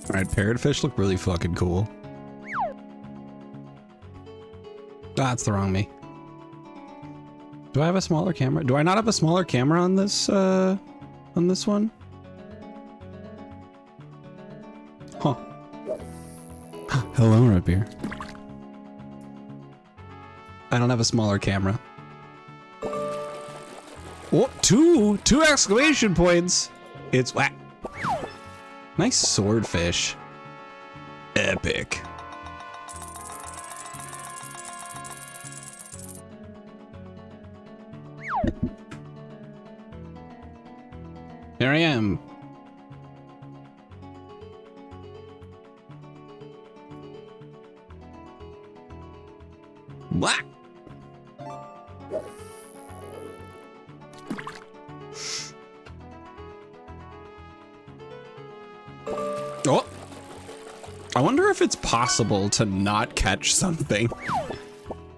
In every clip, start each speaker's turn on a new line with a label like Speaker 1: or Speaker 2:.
Speaker 1: Alright, parrotfish look really fucking cool. That's the wrong me. Do I have a smaller camera? Do I not have a smaller camera on this one? Huh. Hello, Red Beer. I don't have a smaller camera. Oh, two exclamation points. It's whack. Nice swordfish. Epic. Here I am. Black. Oh. I wonder if it's possible to not catch something.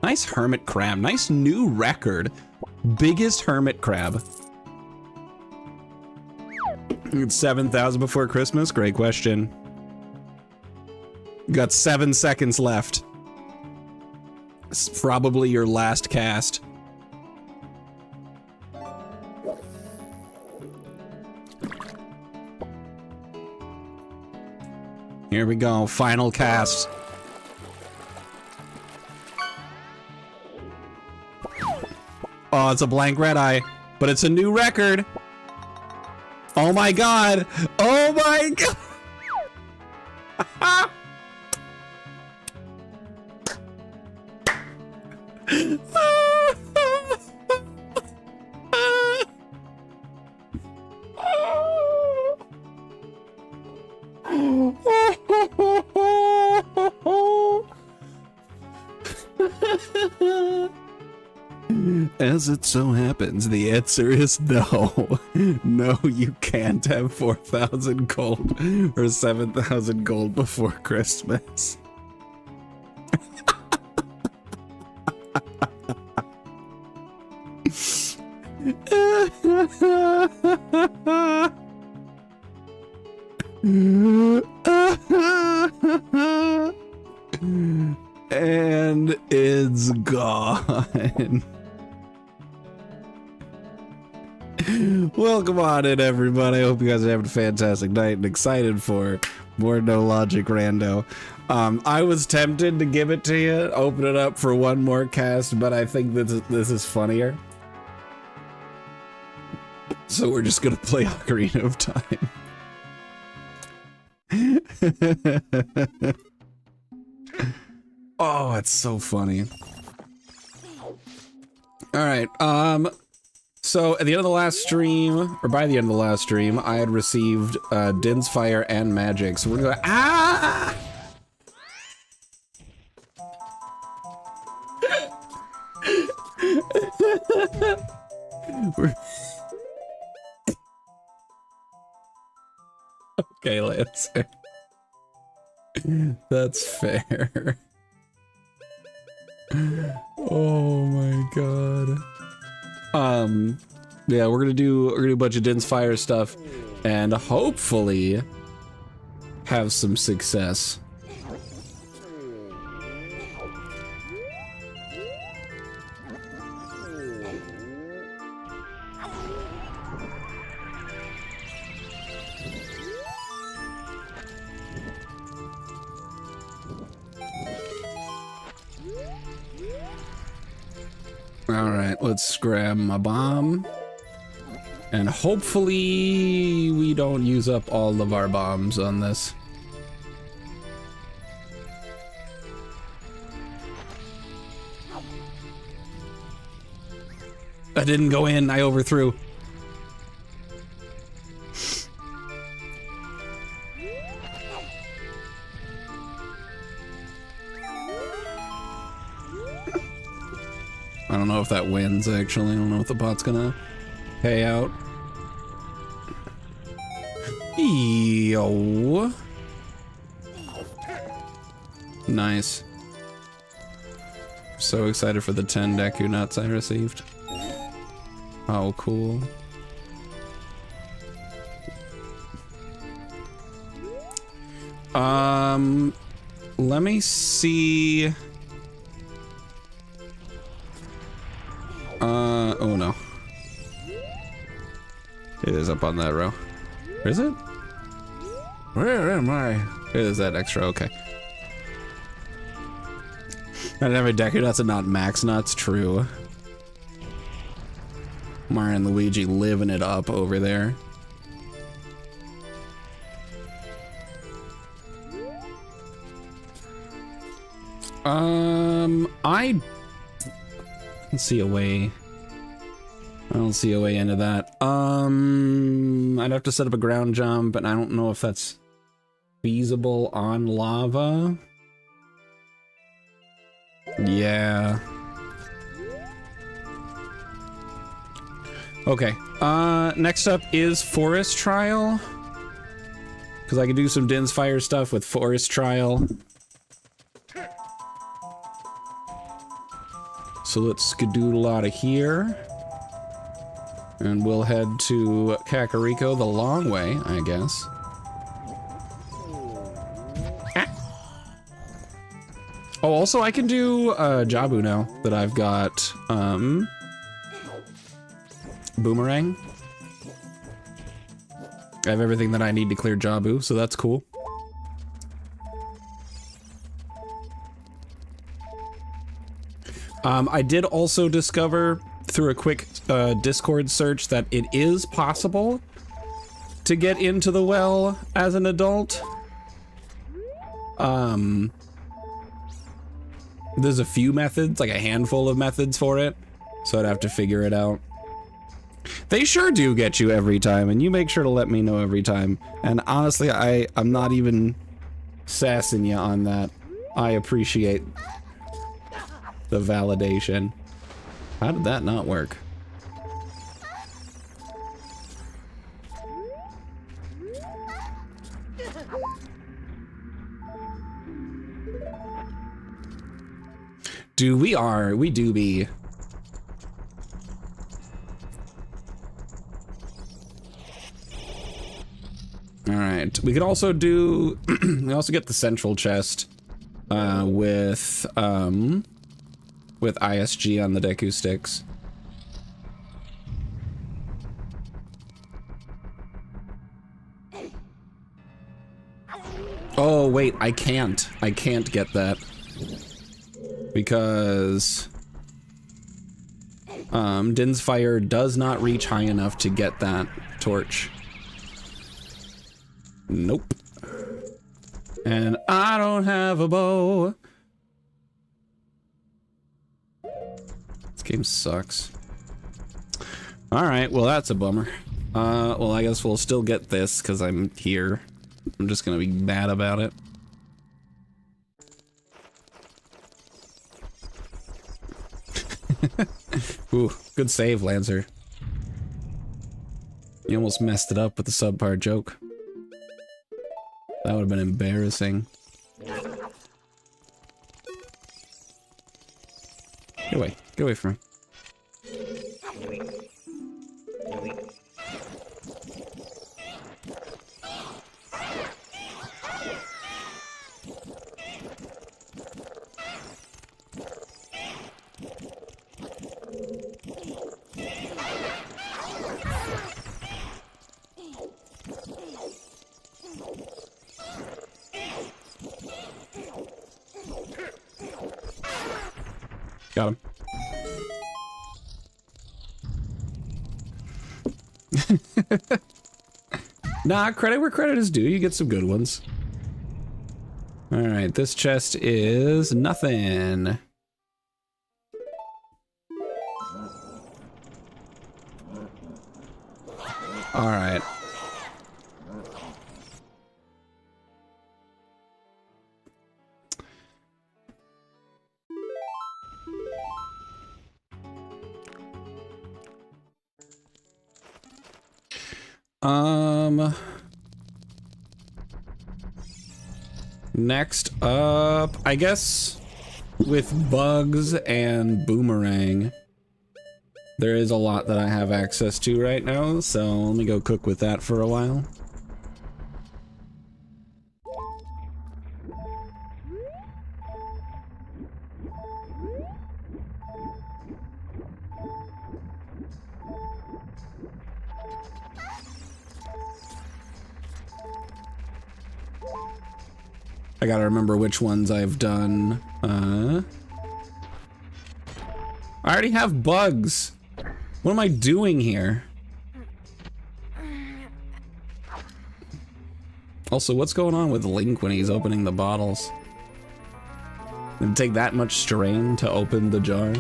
Speaker 1: Nice hermit crab. Nice new record. Biggest hermit crab. It's 7,000 before Christmas? Great question. You got 7 seconds left. It's probably your last cast. Here we go, final cast. Oh, it's a blank red eye, but it's a new record. Oh my god! Oh my god! As it so happens, the answer is no. No, you can't have 4,000 gold or 7,000 gold before Christmas. And it's gone. Welcome on in, everybody. I hope you guys are having a fantastic night and excited for more No Logic Rando. I was tempted to give it to you, open it up for one more cast, but I think this is funnier. So we're just gonna play Ocarina of Time. Oh, it's so funny. All right, so at the end of the last stream, or by the end of the last stream, I had received Din's Fire and Magic. So we're gonna go, ah! Okay, Lance. That's fair. Oh my god. Yeah, we're gonna do a bunch of Din's Fire stuff and hopefully have some success. Alright, let's grab my bomb. And hopefully we don't use up all of our bombs on this. I didn't go in, I overthrew. I don't know if that wins, actually. I don't know if the bot's gonna pay out. Yo. Nice. So excited for the 10 Deku nuts I received. Oh, cool. Let me see. Oh no. It is up on that row. Where is it? Where am I? It is that extra, okay. I didn't have a Deku nuts and not max nuts, true. Mario and Luigi living it up over there. I don't see a way. I don't see a way into that. I'd have to set up a ground jump, and I don't know if that's feasible on lava. Yeah. Okay. Next up is Forest Trial. Because I can do some Din's Fire stuff with Forest Trial. So let's skedoodle out of here. And we'll head to Kakariko the long way, I guess. Ah. Oh, also I can do Jabu now that I've got Boomerang. I have everything that I need to clear Jabu, so that's cool. I did also discover through a quick Discord search that it is possible to get into the well as an adult. There's a few methods, like a handful of methods for it, so I'd have to figure it out. They sure do get you every time, and you make sure to let me know every time. And honestly, I'm not even sassing you on that. I appreciate the validation. How did that not work? Dude, we do be. All right, we could also do, we also get the central chest with ISG on the Deku sticks. Oh, wait, I can't. I can't get that. Because... Din's fire does not reach high enough to get that torch. Nope. And I don't have a bow. This game sucks. Alright, well that's a bummer. Well I guess we'll still get this because I'm here. I'm just gonna be mad about it. Ooh, good save, Lancer. You almost messed it up with the subpar joke. That would have been embarrassing. Get away from him. Got him. Nah, credit where credit is due. You get some good ones. Alright, this chest is nothing. Alright. Next up, I guess with bugs and boomerang, there is a lot that I have access to right now, so let me go cook with that for a while. I gotta remember which ones I've done. I already have bugs. What am I doing here? Also, what's going on with Link when he's opening the bottles? Did it take that much strain to open the jar?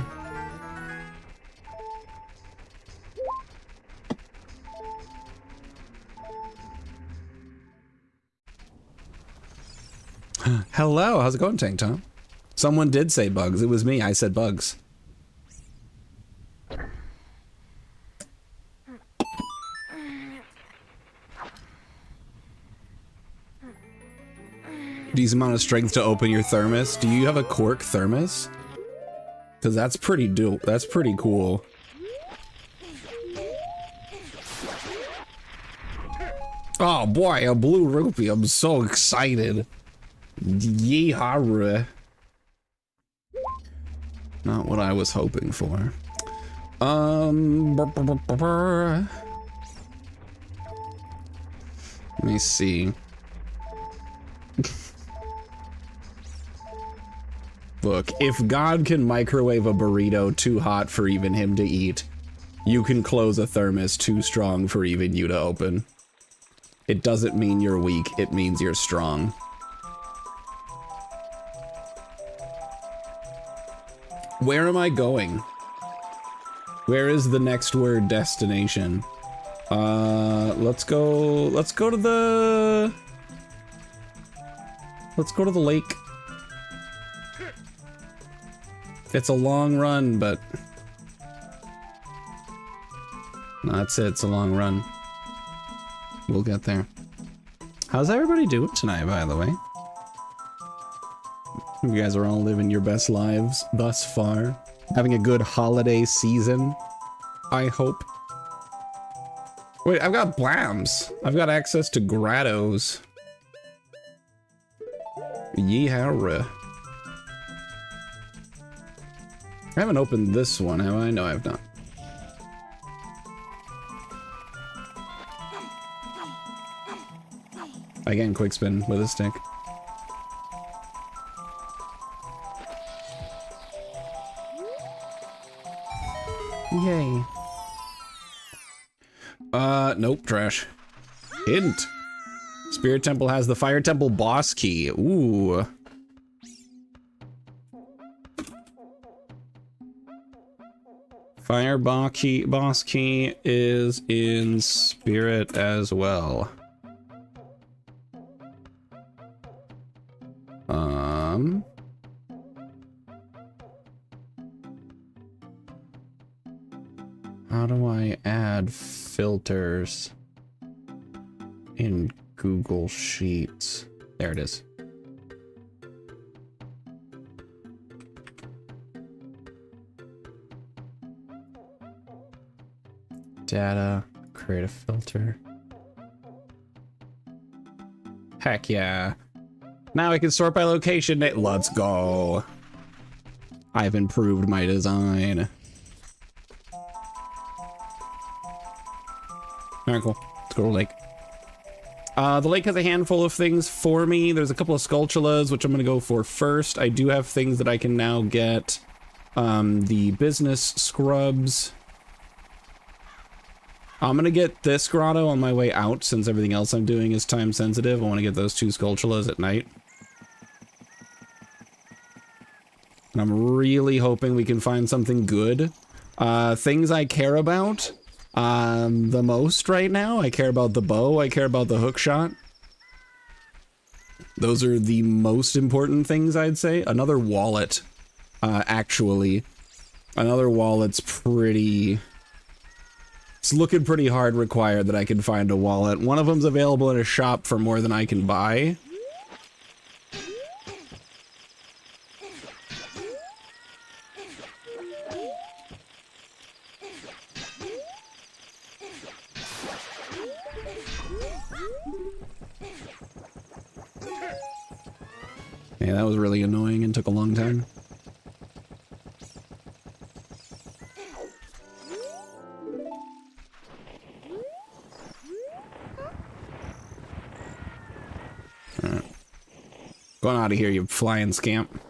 Speaker 1: Hello, how's it going, Tank Tom? Someone did say bugs. It was me. I said bugs. Decent amount of strength to open your thermos. Do you have a cork thermos? Because that's pretty dope. That's pretty cool. Oh boy, a blue rupee. I'm so excited. Yeehaw. Not what I was hoping for. Let me see. Look, if God can microwave a burrito too hot for even him to eat, you can close a thermos too strong for even you to open. It doesn't mean you're weak, it means you're strong. Where am I going? Where is the next word destination? Let's go to the lake. It's a long run, but no, that's it, it's a long run. We'll get there. How's everybody doing tonight, by the way? You guys are all living your best lives thus far. Having a good holiday season, I hope. Wait, I've got Blams. I've got access to Grados. Yeehaw. I haven't opened this one, have I? No, I have not. I can quick spin with a stick. Yay. Nope, trash. Hint. Spirit Temple has the Fire Temple boss key. Ooh. Fire boss key is in Spirit as well. How do I add filters in Google Sheets? There it is. Data, create a filter. Heck yeah. Now I can sort by location. Let's go. I've improved my design. Alright, cool. Let's go to the lake. The lake has a handful of things for me. There's a couple of Skulltulas, which I'm going to go for first. I do have things that I can now get. The business scrubs. I'm going to get this grotto on my way out, since everything else I'm doing is time sensitive. I want to get those 2 Skulltulas at night. And I'm really hoping we can find something good. Things I care about the most right now. I care about the bow. I care about the hook shot. Those are the most important things, I'd say. Another wallet, actually. Another wallet's pretty... It's looking pretty hard required that I can find a wallet. One of them's available in a shop for more than I can buy. Yeah, that was really annoying and took a long time. Alright. Going out of here, you flying scamp.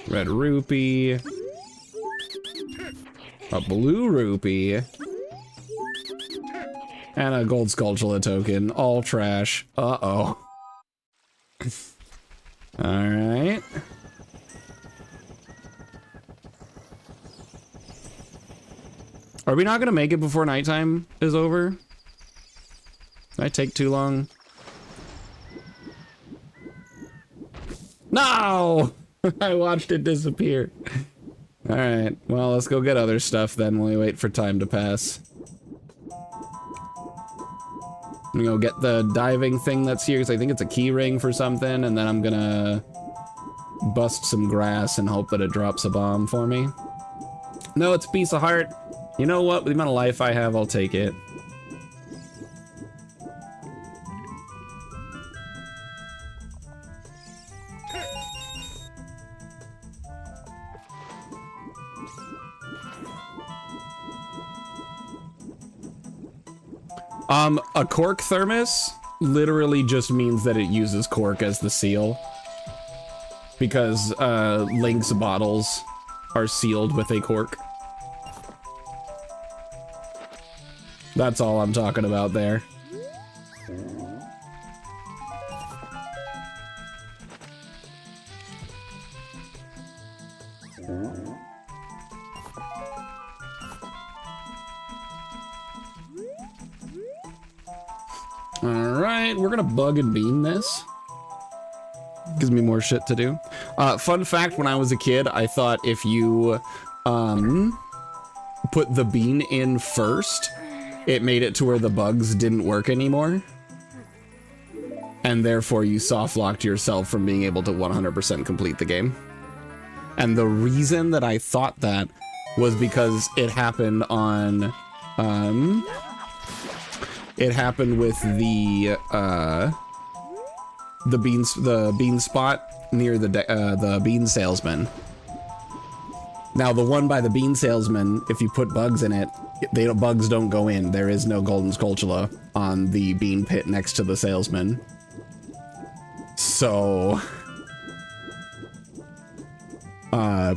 Speaker 1: Red rupee. A blue rupee. And a gold Skulltula token. All trash. Uh-oh. Alright. Are we not gonna make it before nighttime is over? Did I take too long? No! I watched it disappear. Alright, well, let's go get other stuff then while we wait for time to pass. I'm gonna go get the diving thing that's here, because I think it's a key ring for something, and then I'm gonna bust some grass and hope that it drops a bomb for me. No, it's a piece of heart. You know what? With the amount of life I have, I'll take it. A cork thermos literally just means that it uses cork as the seal. Because, Link's bottles are sealed with a cork. That's all I'm talking about there. Alright, we're gonna bug and bean this. Gives me more shit to do. Fun fact, when I was a kid, I thought if you, put the bean in first, it made it to where the bugs didn't work anymore. And therefore you soft-locked yourself from being able to 100% complete the game. And the reason that I thought that was because it happened on, it happened with the bean spot near the bean salesman. Now, the one by the bean salesman, if you put bugs in it, bugs don't go in. There is no golden Skulltula on the bean pit next to the salesman. So,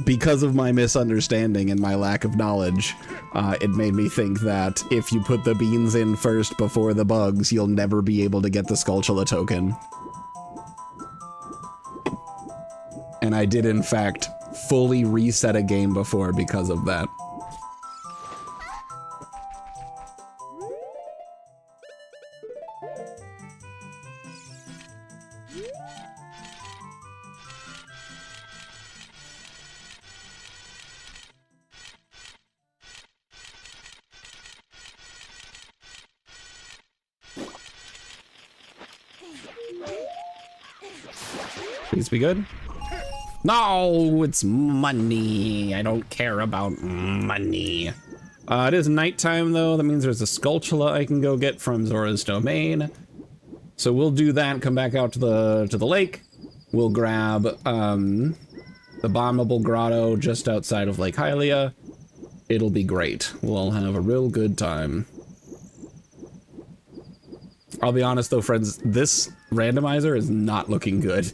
Speaker 1: because of my misunderstanding and my lack of knowledge, it made me think that if you put the beans in first before the bugs, you'll never be able to get the Skulltula token. And I did, in fact, fully reset a game before because of that. Please be good. No, it's money. I don't care about money. It is nighttime though. That means there's a Skulltula I can go get from Zora's Domain. So we'll do that. Come back out to the lake. We'll grab the bombable grotto just outside of Lake Hylia. It'll be great. We'll all have a real good time. I'll be honest though, friends. This randomizer is not looking good.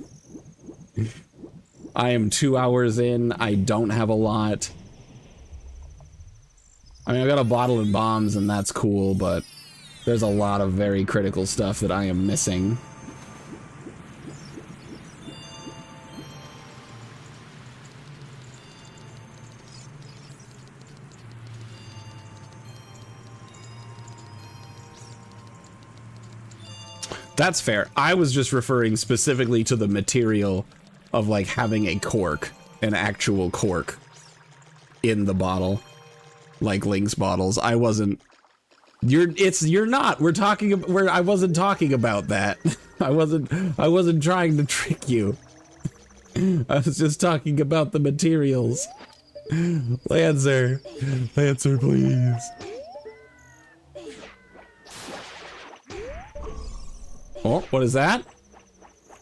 Speaker 1: I am 2 hours in. I don't have a lot. I mean, I got a bottle of bombs and that's cool, but there's a lot of very critical stuff that I am missing. That's fair. I was just referring specifically to the material of like having a cork, an actual cork in the bottle, like Link's bottles. I wasn't. You're not. We're talking. I wasn't talking about that. I wasn't trying to trick you. I was just talking about the materials. Lancer, please. Oh, what is that?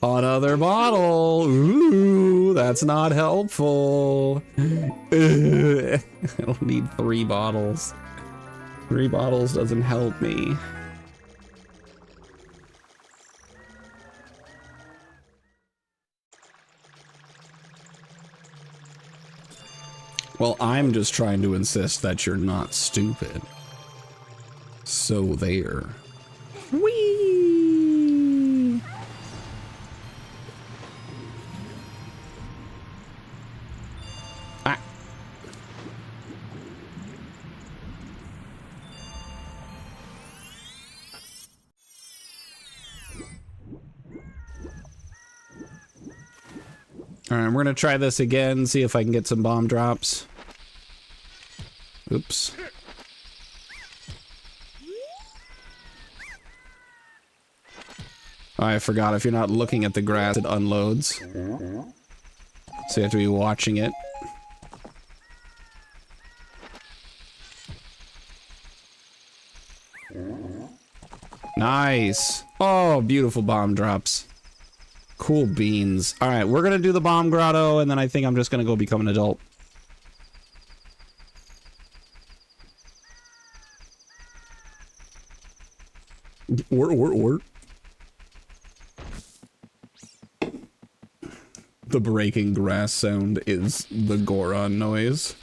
Speaker 1: Another bottle. Ooh, that's not helpful. I don't need 3 bottles. 3 bottles doesn't help me. Well, I'm just trying to insist that you're not stupid. So there. Whee! All right, we're gonna try this again, see if I can get some bomb drops. Oops. Oh, I forgot, if you're not looking at the grass, it unloads. So you have to be watching it. Nice. Oh, beautiful bomb drops. Cool beans. All right, we're gonna do the bomb grotto, and then I think I'm just gonna go become an adult. Or. The breaking grass sound is the Goron noise.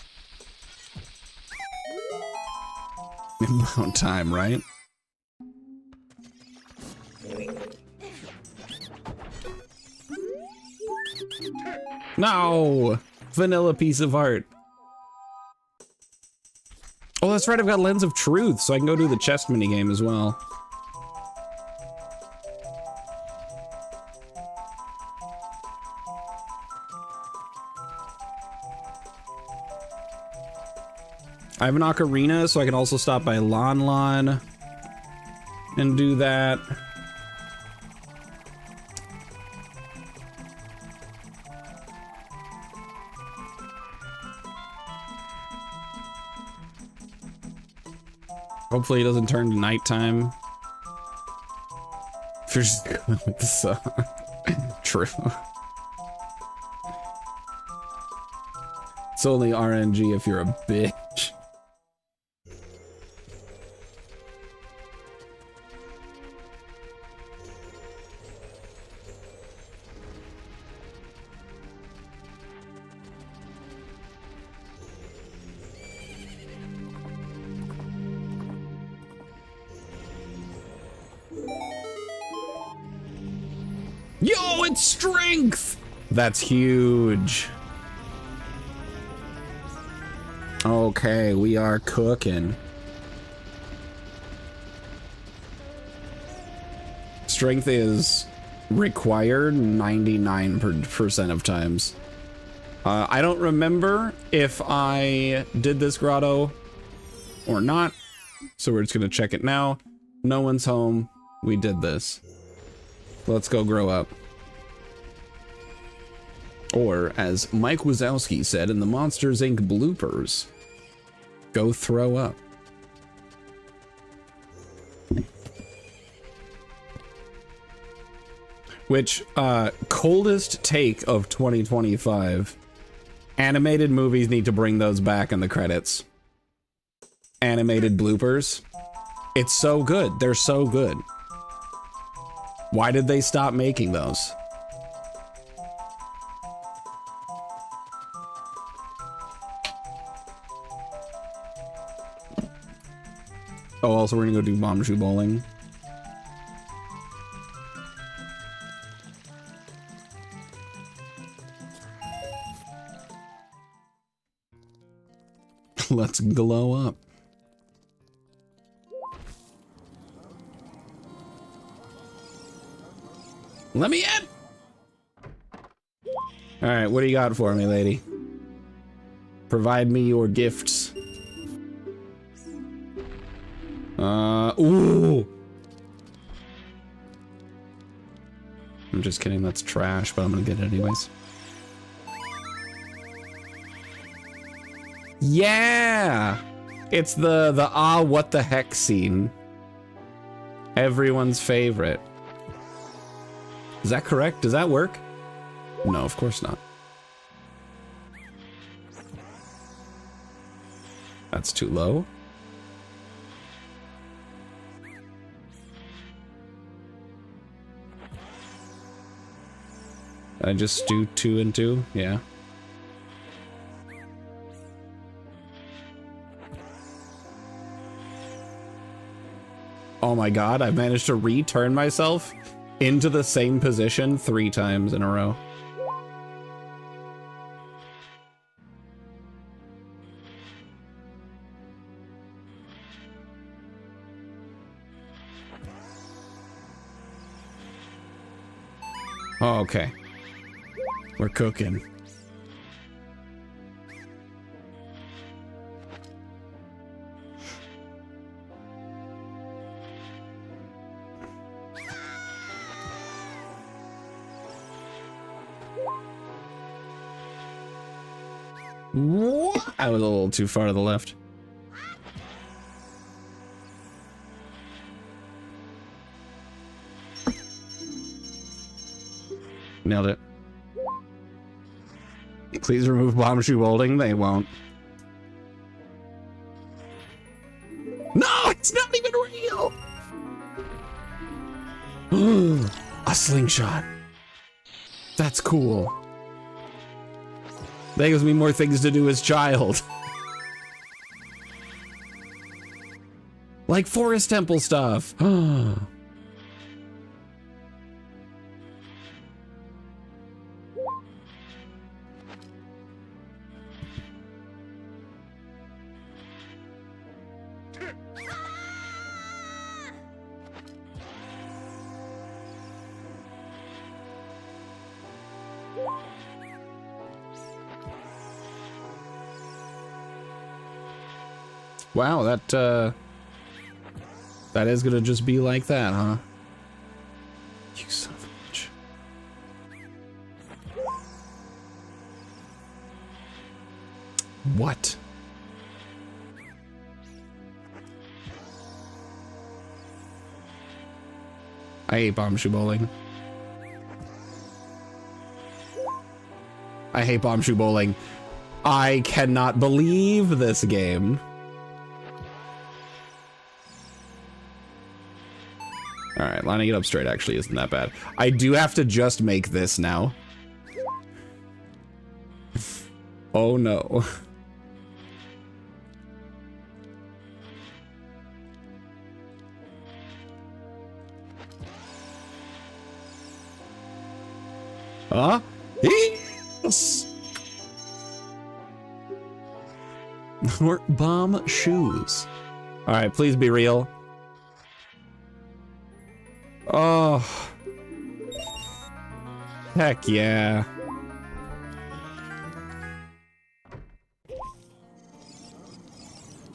Speaker 1: About time, right? No! Vanilla piece of art. Oh, that's right, I've got Lens of Truth, so I can go do the chest minigame as well. I have an ocarina, so I can also stop by Lon Lon and do that. Hopefully it doesn't turn to nighttime. If you're just going with the sun. True. It's only RNG if you're a bitch. Yo, it's strength! That's huge. Okay, we are cooking. Strength is required 99% of times. I don't remember if I did this grotto or not, so we're just gonna check it now. No one's home. We did this. Let's go grow up. Or, as Mike Wazowski said in the Monsters, Inc. bloopers, go throw up. Which, coldest take of 2025. Animated movies need to bring those back in the credits. Animated bloopers. It's so good. They're so good. Why did they stop making those? Oh, also we're gonna go do bomb shoe bowling. Let's glow up. Let me in! Alright, what do you got for me, lady? Provide me your gifts. Ooh! I'm just kidding, that's trash, but I'm gonna get it anyways. Yeah! It's the ah, what the heck scene. Everyone's favorite. Is that correct? Does that work? No, of course not. That's too low. I just do 2 and 2? Yeah. Oh my god, I've managed to return myself into the same position 3 times in a row. Oh, okay. We're cooking. What? I was a little too far to the left. Nailed it. Please remove bomb shoe bowling. They won't. No, it's not even real. A slingshot. That's cool. That gives me more things to do as child. Like Forest Temple stuff. Wow, that is gonna just be like that, huh? You son of a bitch. What? I hate bomb shoe bowling. I hate bomb shoe bowling. I cannot believe this game. All right, lining it up straight actually isn't that bad. I do have to just make this now. Oh no. Huh? Yes! Or bomb shoes. All right, please be real. Oh. Heck yeah.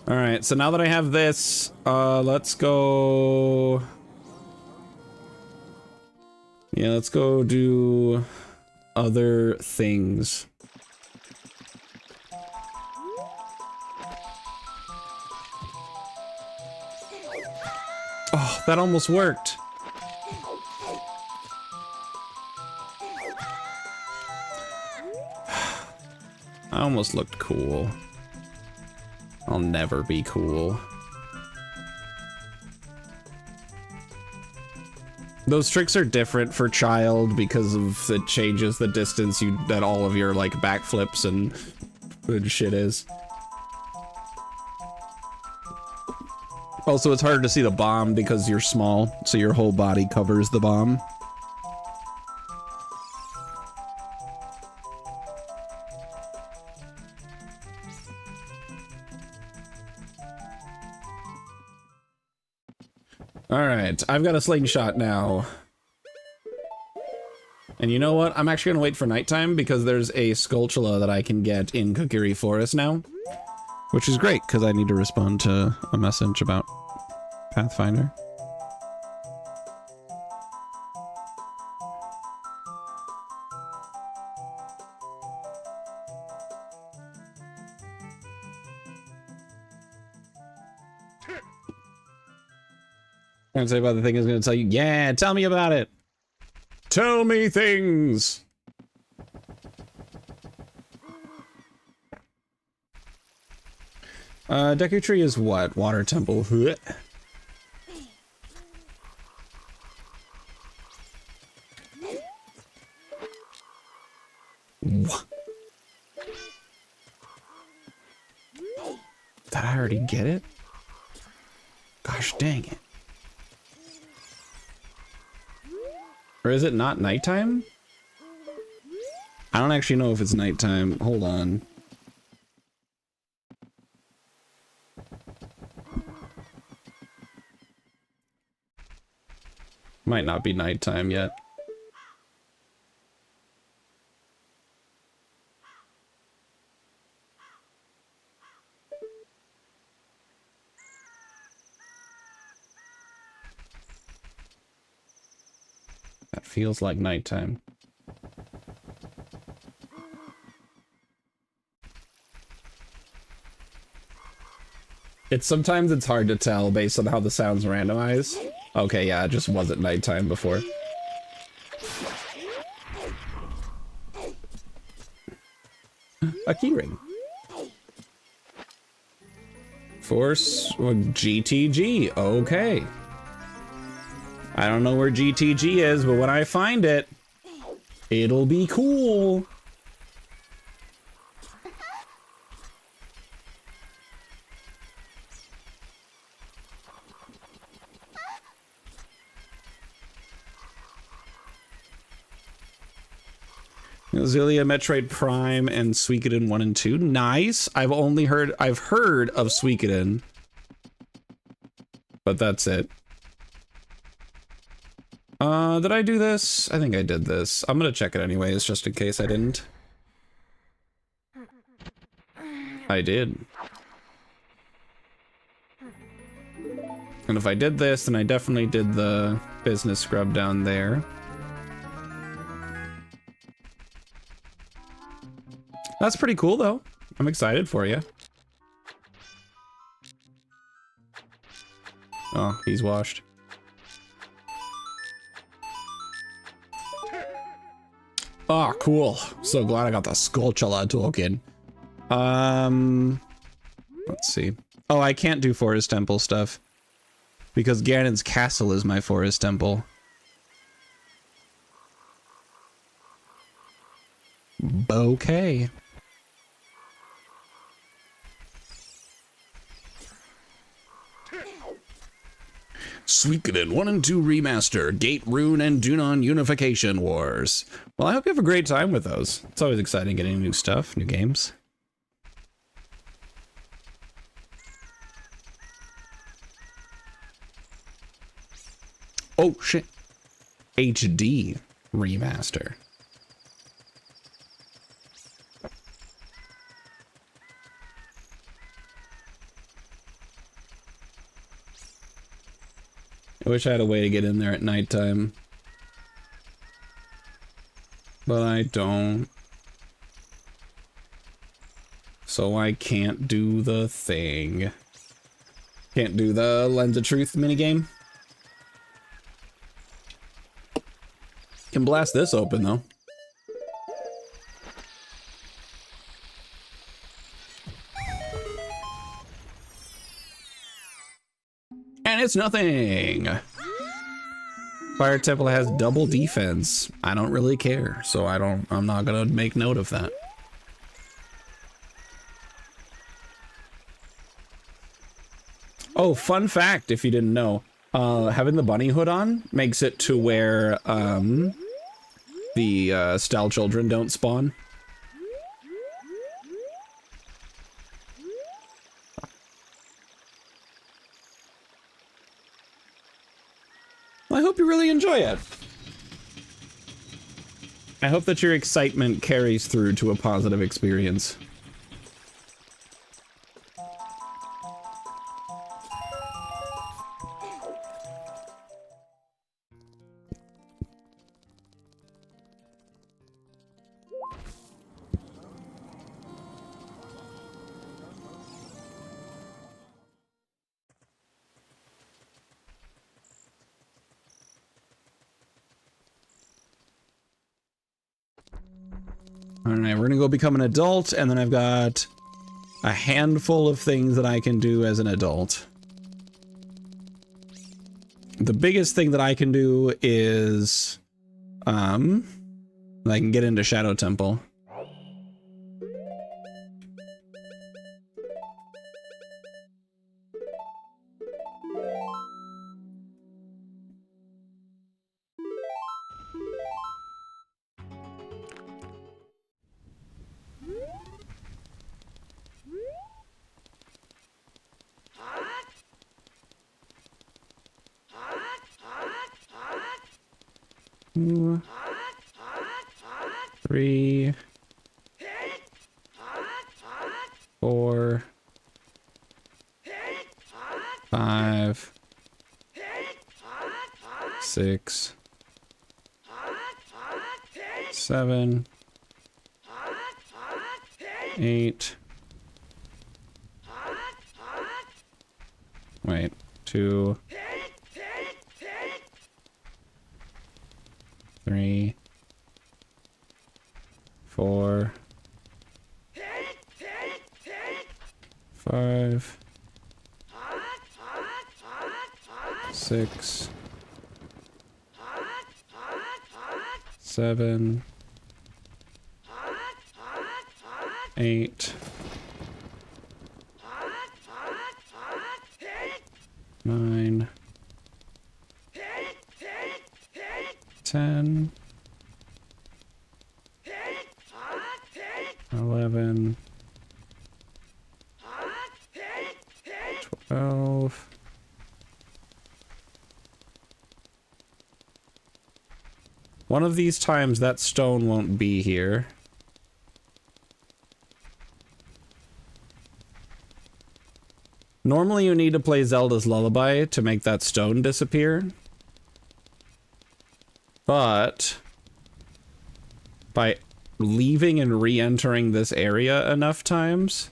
Speaker 1: All right, so now that I have this, let's go. Yeah, let's go do other things. Oh, that almost worked. I almost looked cool. I'll never be cool. Those tricks are different for child because of it changes the distance that all of your like backflips and shit is. Also, it's harder to see the bomb because you're small, so your whole body covers the bomb. Alright, I've got a slingshot now. And you know what? I'm actually gonna wait for nighttime because there's a Skulltula that I can get in Kokiri Forest now. Which is great, because I need to respond to a message about Pathfinder. I'm gonna say about the thing is gonna tell you, yeah, tell me about it. Tell me things. Deku Tree is what? Water Temple. What? Did I already get it? Gosh dang it. Or is it not nighttime? I don't actually know if it's nighttime. Hold on. Might not be nighttime yet. That feels like nighttime. Sometimes it's hard to tell based on how the sounds randomize. Okay, yeah, it just wasn't nighttime before. A keyring. Force GTG. Okay. I don't know where GTG is, but when I find it, it'll be cool. Zilia, Metroid Prime, and Suikoden 1 and 2. Nice. I've heard of Suikoden, but that's it. Did I do this? I think I did this. I'm gonna check it anyways, just in case I didn't. I did. And if I did this, then I definitely did the business scrub down there. That's pretty cool, though. I'm excited for you. Oh, he's washed. Oh, cool. So glad I got the Skulltula token. Let's see. Oh, I can't do Forest Temple stuff because Ganon's castle is my Forest Temple. Okay. Suikoden 1 and 2 Remaster, Gate Rune and Dunon Unification Wars. Well, I hope you have a great time with those. It's always exciting getting new stuff, new games. Oh, shit. HD Remaster. I wish I had a way to get in there at nighttime. But I don't. So I can't do the thing. Can't do the Lens of Truth minigame. Can blast this open though. And it's nothing. Fire Temple has double defense. I don't really care, so I'm not gonna make note of that. Oh, fun fact if you didn't know. Having the bunny hood on makes it to where the Style Children don't spawn. Well, I hope you really enjoy it. I hope that your excitement carries through to a positive experience. Alright, we're gonna go become an adult, and then I've got a handful of things that I can do as an adult. The biggest thing that I can do is, I can get into Shadow Temple. Two, 3, 4, 5, 6, 7, 8. Wait, 2, 3, 4, 5, 6, 7, 8, 9, 10, 11, 12, 1 of these times that stone won't be here. Normally you need to play Zelda's Lullaby to make that stone disappear. But by leaving and re-entering this area enough times,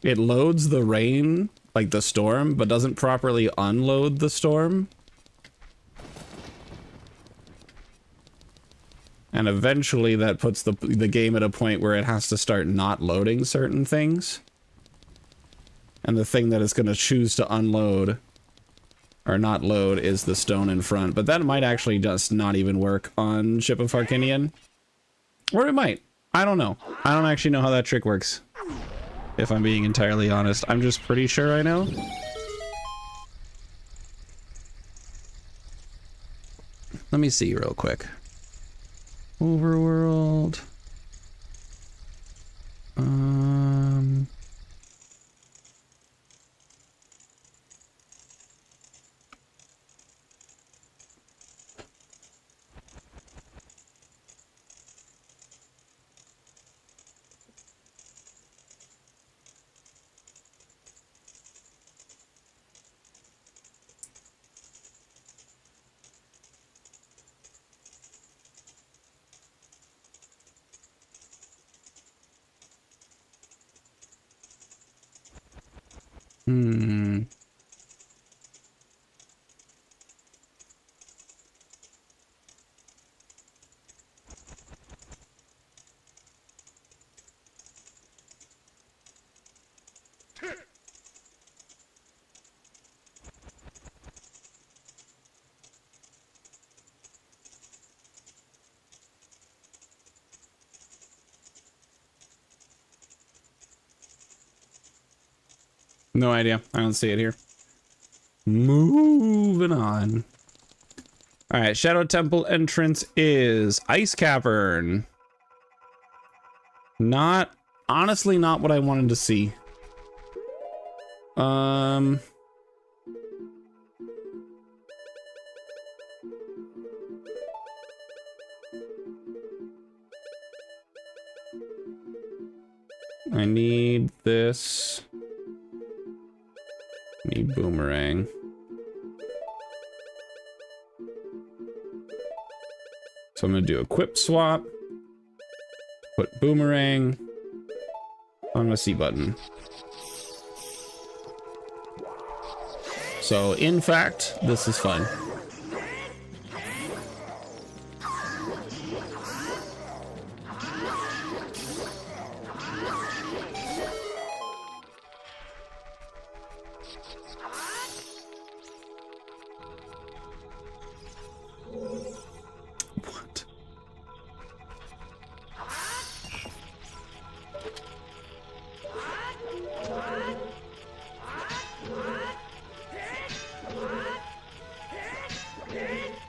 Speaker 1: it loads the rain, like the storm, but doesn't properly unload the storm. And eventually that puts the game at a point where it has to start not loading certain things. And the thing that it's going to choose to unload, or not load, is the stone in front. But that might actually just not even work on Ship of Harkinian. Or it might. I don't know. I don't actually know how that trick works, if I'm being entirely honest. I'm just pretty sure I know. Let me see real quick. Overworld. No idea. I don't see it here. Moving on. Alright, Shadow Temple entrance is Ice Cavern. Honestly not what I wanted to see. I need this. Need boomerang. So I'm gonna do equip swap. Put boomerang on my C button. So in fact, this is fun.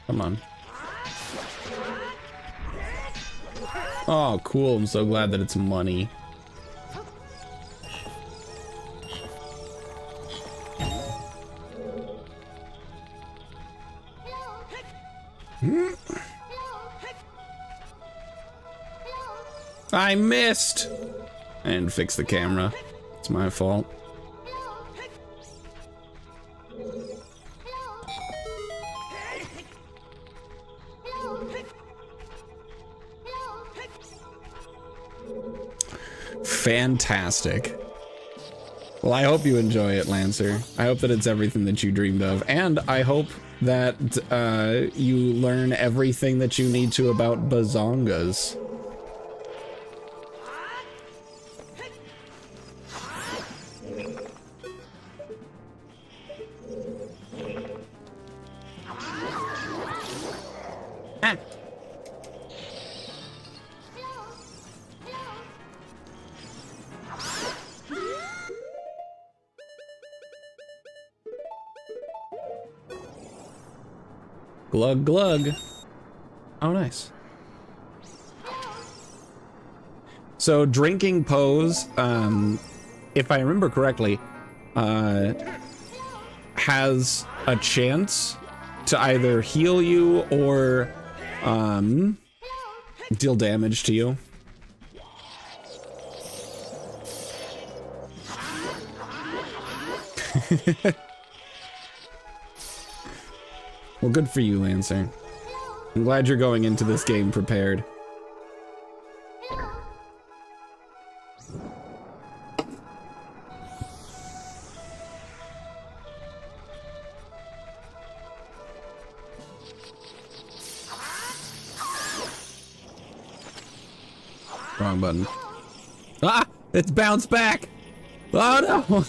Speaker 1: Come on. Oh, cool. I'm so glad that it's money. I missed! And fix the camera. It's my fault. Fantastic. Well, I hope you enjoy it, Lancer. I hope that it's everything that you dreamed of. And I hope that you learn everything that you need to about bazongas. Glug glug. Oh, nice. So drinking pose, if I remember correctly, has a chance to either heal you or deal damage to you. Well, good for you, Lancer. I'm glad you're going into this game prepared. Wrong button. Ah! It's bounced back! Oh no!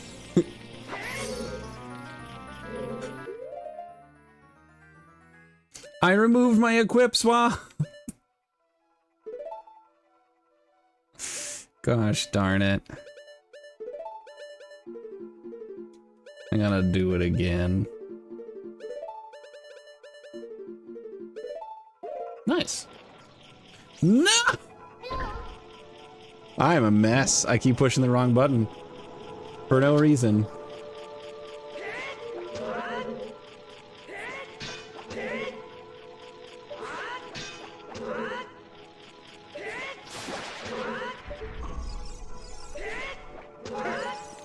Speaker 1: I removed my equip swap. Gosh darn it. I gotta do it again. Nice. No! I am a mess. I keep pushing the wrong button. For no reason.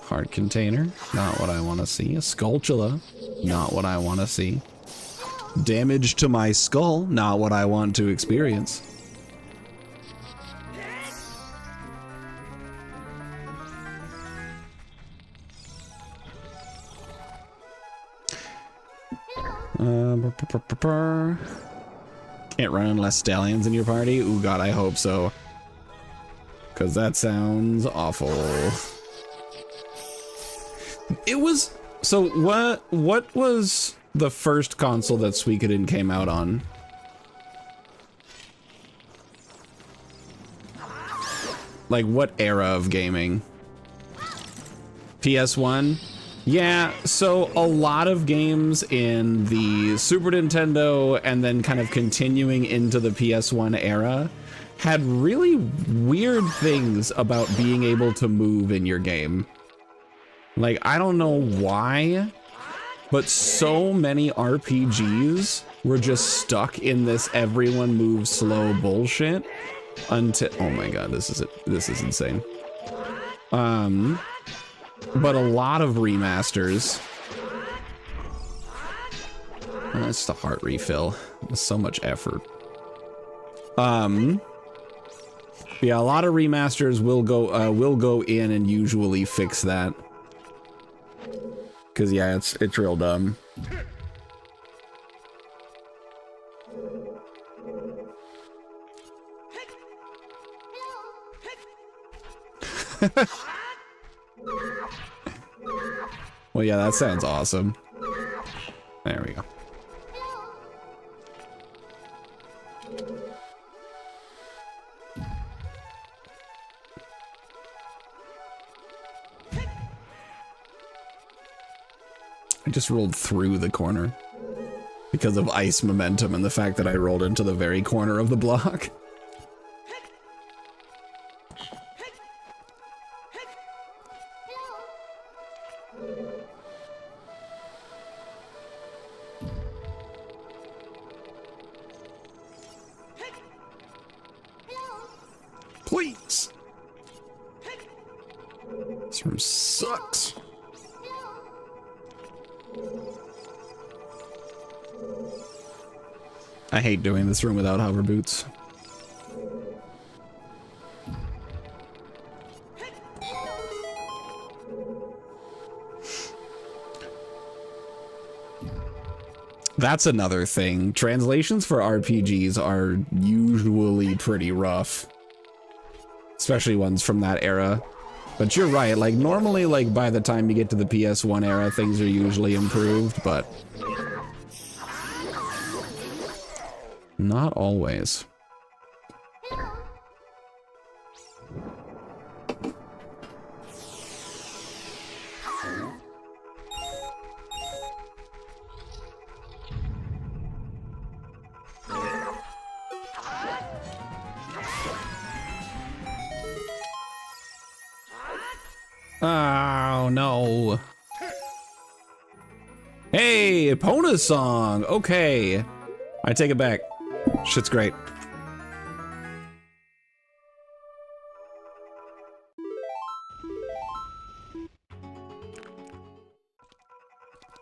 Speaker 1: Heart container, not what I want to see. A Skulltula, not what I want to see. Damage to my skull, not what I want to experience. Can't run unless stallions in your party? Ooh god, I hope so. Cause that sounds awful. It was, so what was the first console that Suikoden came out on? Like what era of gaming? PS1? Yeah, so a lot of games in the Super Nintendo and then kind of continuing into the PS1 era had really weird things about being able to move in your game. Like, I don't know why, but so many RPGs were just stuck in this everyone moves slow bullshit until, oh my god, this is insane. But a lot of remasters. Oh, that's the heart refill. It's so much effort. Yeah, a lot of remasters will go in and usually fix that. Cause yeah, it's real dumb. Well, yeah, that sounds awesome. There we go. I just rolled through the corner because of ice momentum and the fact that I rolled into the very corner of the block. Please. This room sucks. I hate doing this room without hover boots. That's another thing. Translations for RPGs are usually pretty rough. Especially ones from that era. But you're right, like normally like by the time you get to the PS1 era, things are usually improved, but not always. Oh no. Hey, Epona song. Okay. I take it back. Shit's great.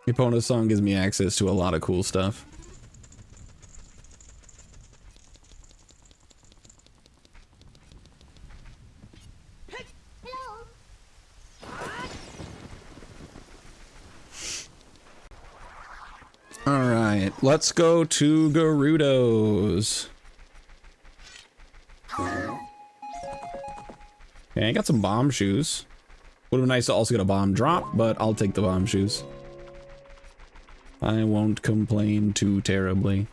Speaker 1: Epona song gives me access to a lot of cool stuff. Alright, let's go to Gerudo's. Okay, I got some bomb shoes. Would have been nice to also get a bomb drop, but I'll take the bomb shoes. I won't complain too terribly.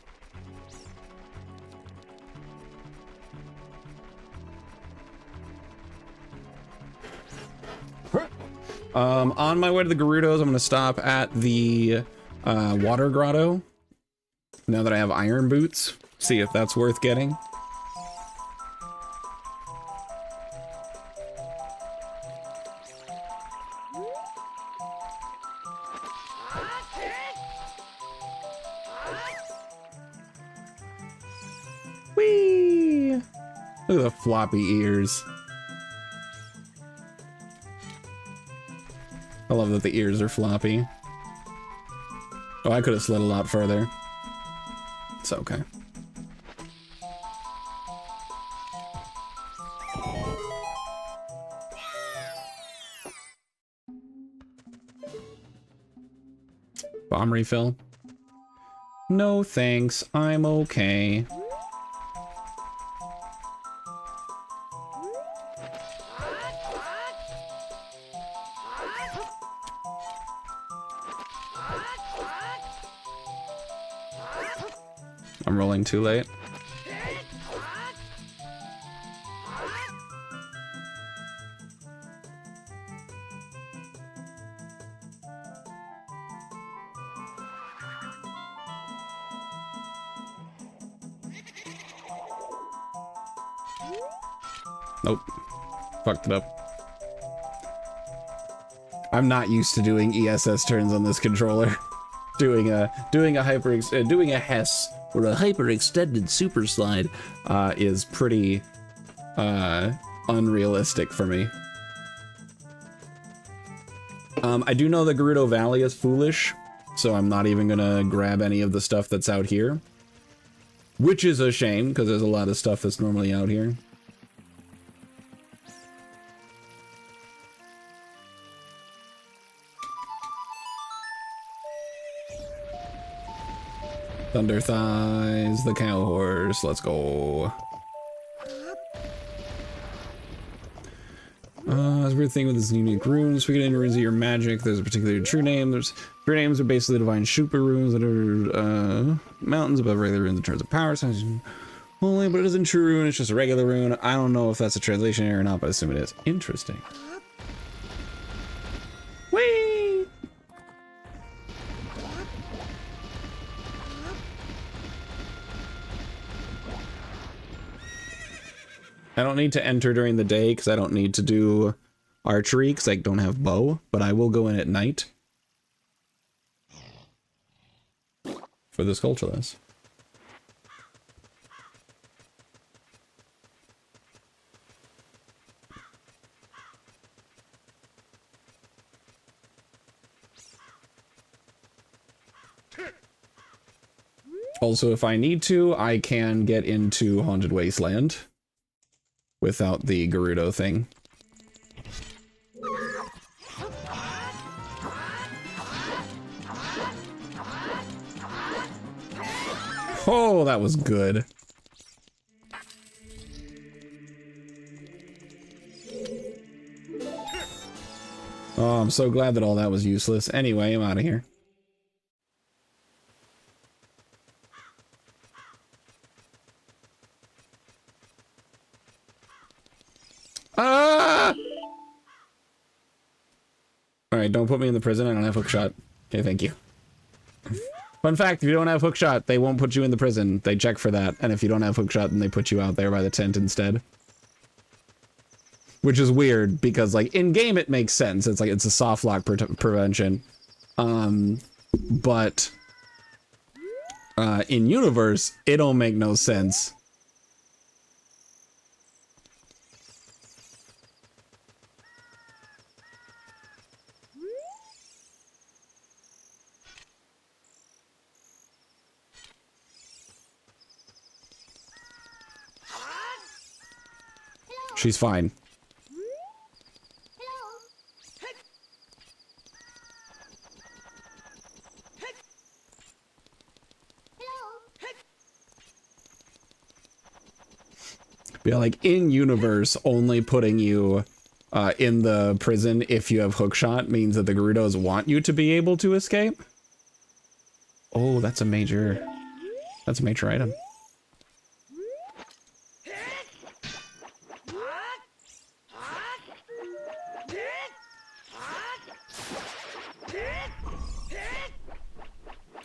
Speaker 1: On my way to the Gerudos, I'm gonna stop at the water grotto. Now that I have iron boots, see if that's worth getting. Whee! Look at the floppy ears. I love that the ears are floppy. Oh, I could have slid a lot further. It's okay. Bomb refill? No thanks, I'm okay. I'm rolling too late. Nope. Fucked it up. I'm not used to doing ESS turns on this controller. doing a HES or a hyper extended super slide is pretty unrealistic for me. I do know the Gerudo Valley is foolish, so I'm not even gonna grab any of the stuff that's out here, which is a shame because there's a lot of stuff that's normally out here. Thunder Thighs, the cow horse, let's go. That's a weird thing with this unique runes. Speaking of runes of your magic, there's a particular true name. There's true names are basically divine Shupa runes that are mountains above regular runes in terms of power. Sounds holy, but it isn't true rune, it's just a regular rune. I don't know if that's a translation error or not, but I assume it is. Interesting. Whee! I don't need to enter during the day because I don't need to do archery because I don't have bow, but I will go in at night for the Skulltulus. Also, if I need to, I can get into Haunted Wasteland without the Gerudo thing. Oh, that was good. Oh, I'm so glad that all that was useless. Anyway, I'm out of here. Ah! Alright, don't put me in the prison. I don't have hookshot. Okay, thank you. Fun fact, if you don't have hookshot, they won't put you in the prison. They check for that. And if you don't have hookshot, then they put you out there by the tent instead. Which is weird, because, like, in-game it makes sense. It's like, it's a soft lock prevention. But in-universe, it don't make no sense. She's fine. Yeah, like in universe, only putting you in the prison if you have hookshot means that the Gerudos want you to be able to escape. Oh, that's a major item.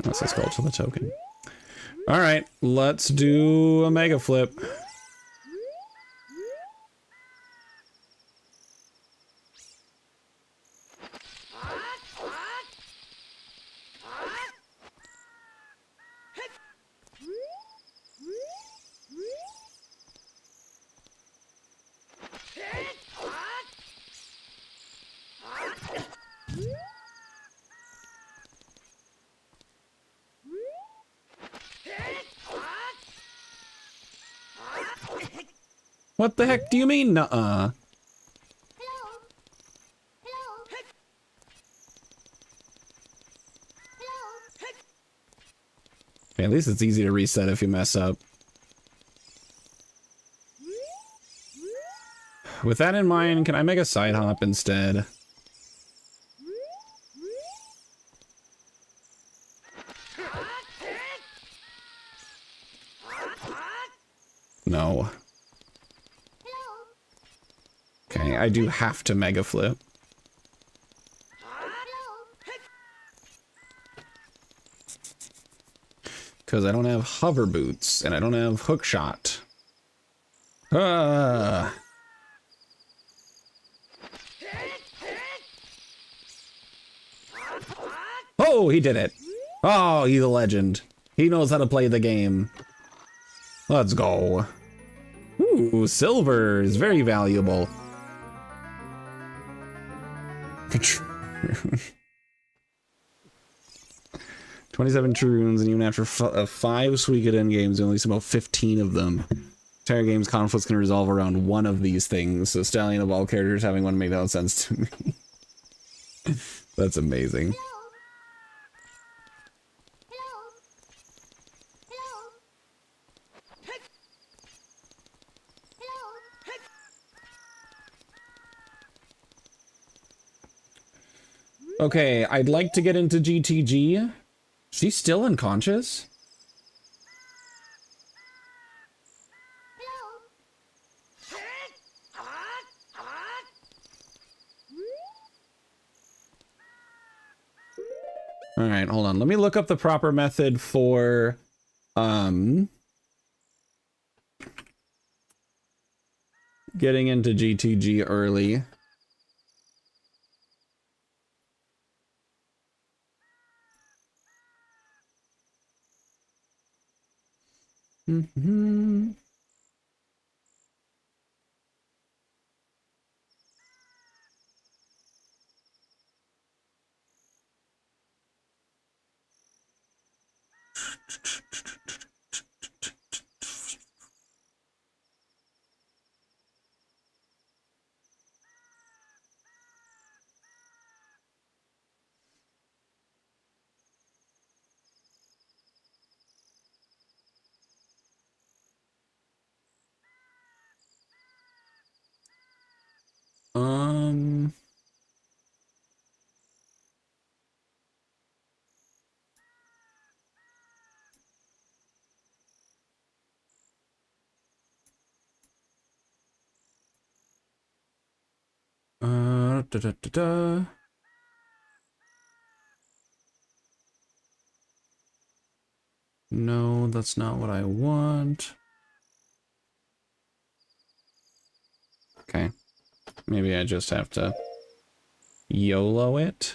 Speaker 1: Let's go to the token. All right, let's do a mega flip. What the heck do you mean, nuh-uh? Okay, at least it's easy to reset if you mess up. With that in mind, can I make a side hop instead? No. Okay, I do have to mega flip. Because I don't have hover boots and I don't have hookshot. Ah. Oh, he did it. Oh, he's a legend. He knows how to play the game. Let's go. Ooh, silver is very valuable. 27 true runes, and even after 5 Suikoden games, only about 15 of them. Entire game's conflicts can resolve around one of these things, so Stallion of all characters having one made no sense to me. That's amazing. Okay, I'd like to get into GTG. She's still unconscious? All right, hold on. Let me look up the proper method for getting into GTG early. Mm-hmm. Um, da, da, da, da. No, that's not what I want. Okay. Maybe I just have to YOLO it.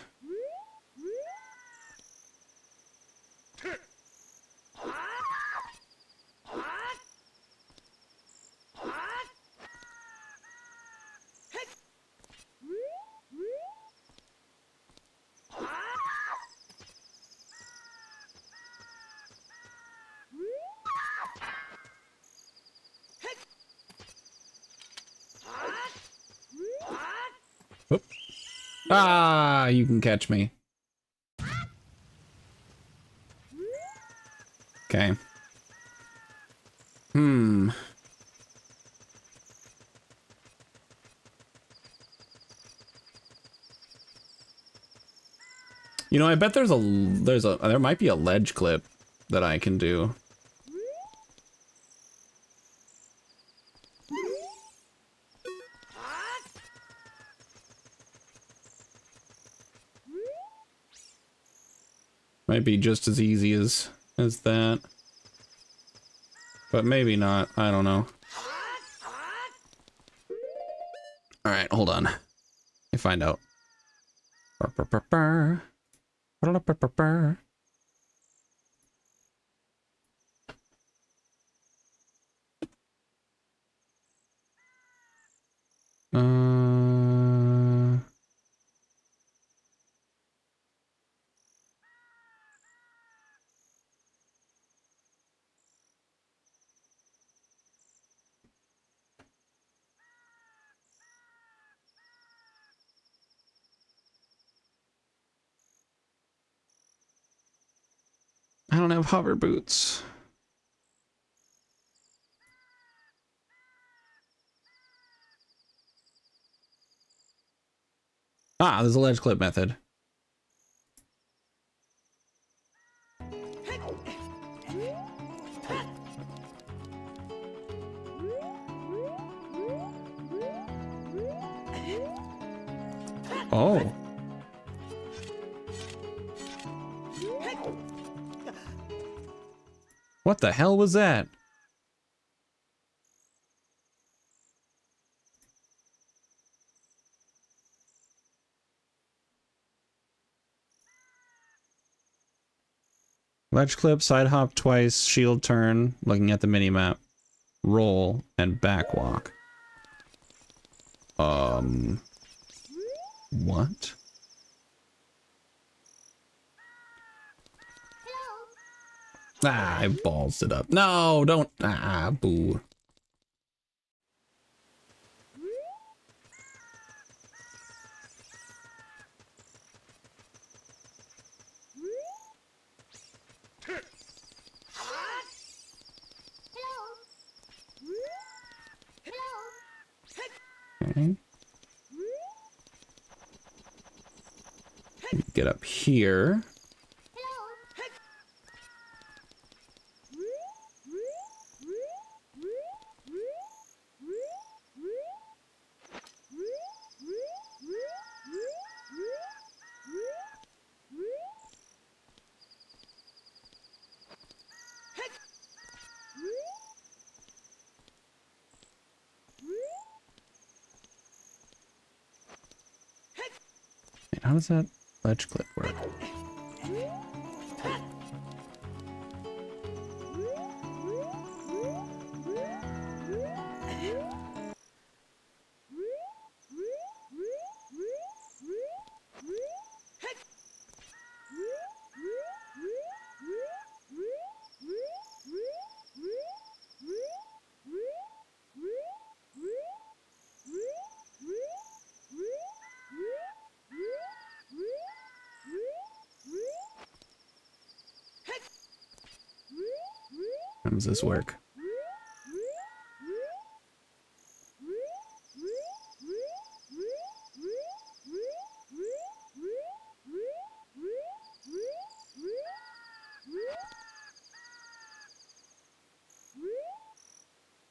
Speaker 1: Oop. Ah, you can catch me. Okay. You know, I bet there might be a ledge clip that I can do. Might be just as easy as that. But maybe not. I don't know. Alright, hold on. Let me find out. I don't have hover boots. Ah, there's a ledge clip method. Oh. What the hell was that? Ledge clip, side hop twice, shield turn, looking at the minimap, roll, and back walk. What? Ah, I ballsed it up. No, don't. Ah, boo. Okay. Get up here. Wait, how does that ledge clip work? How does this work?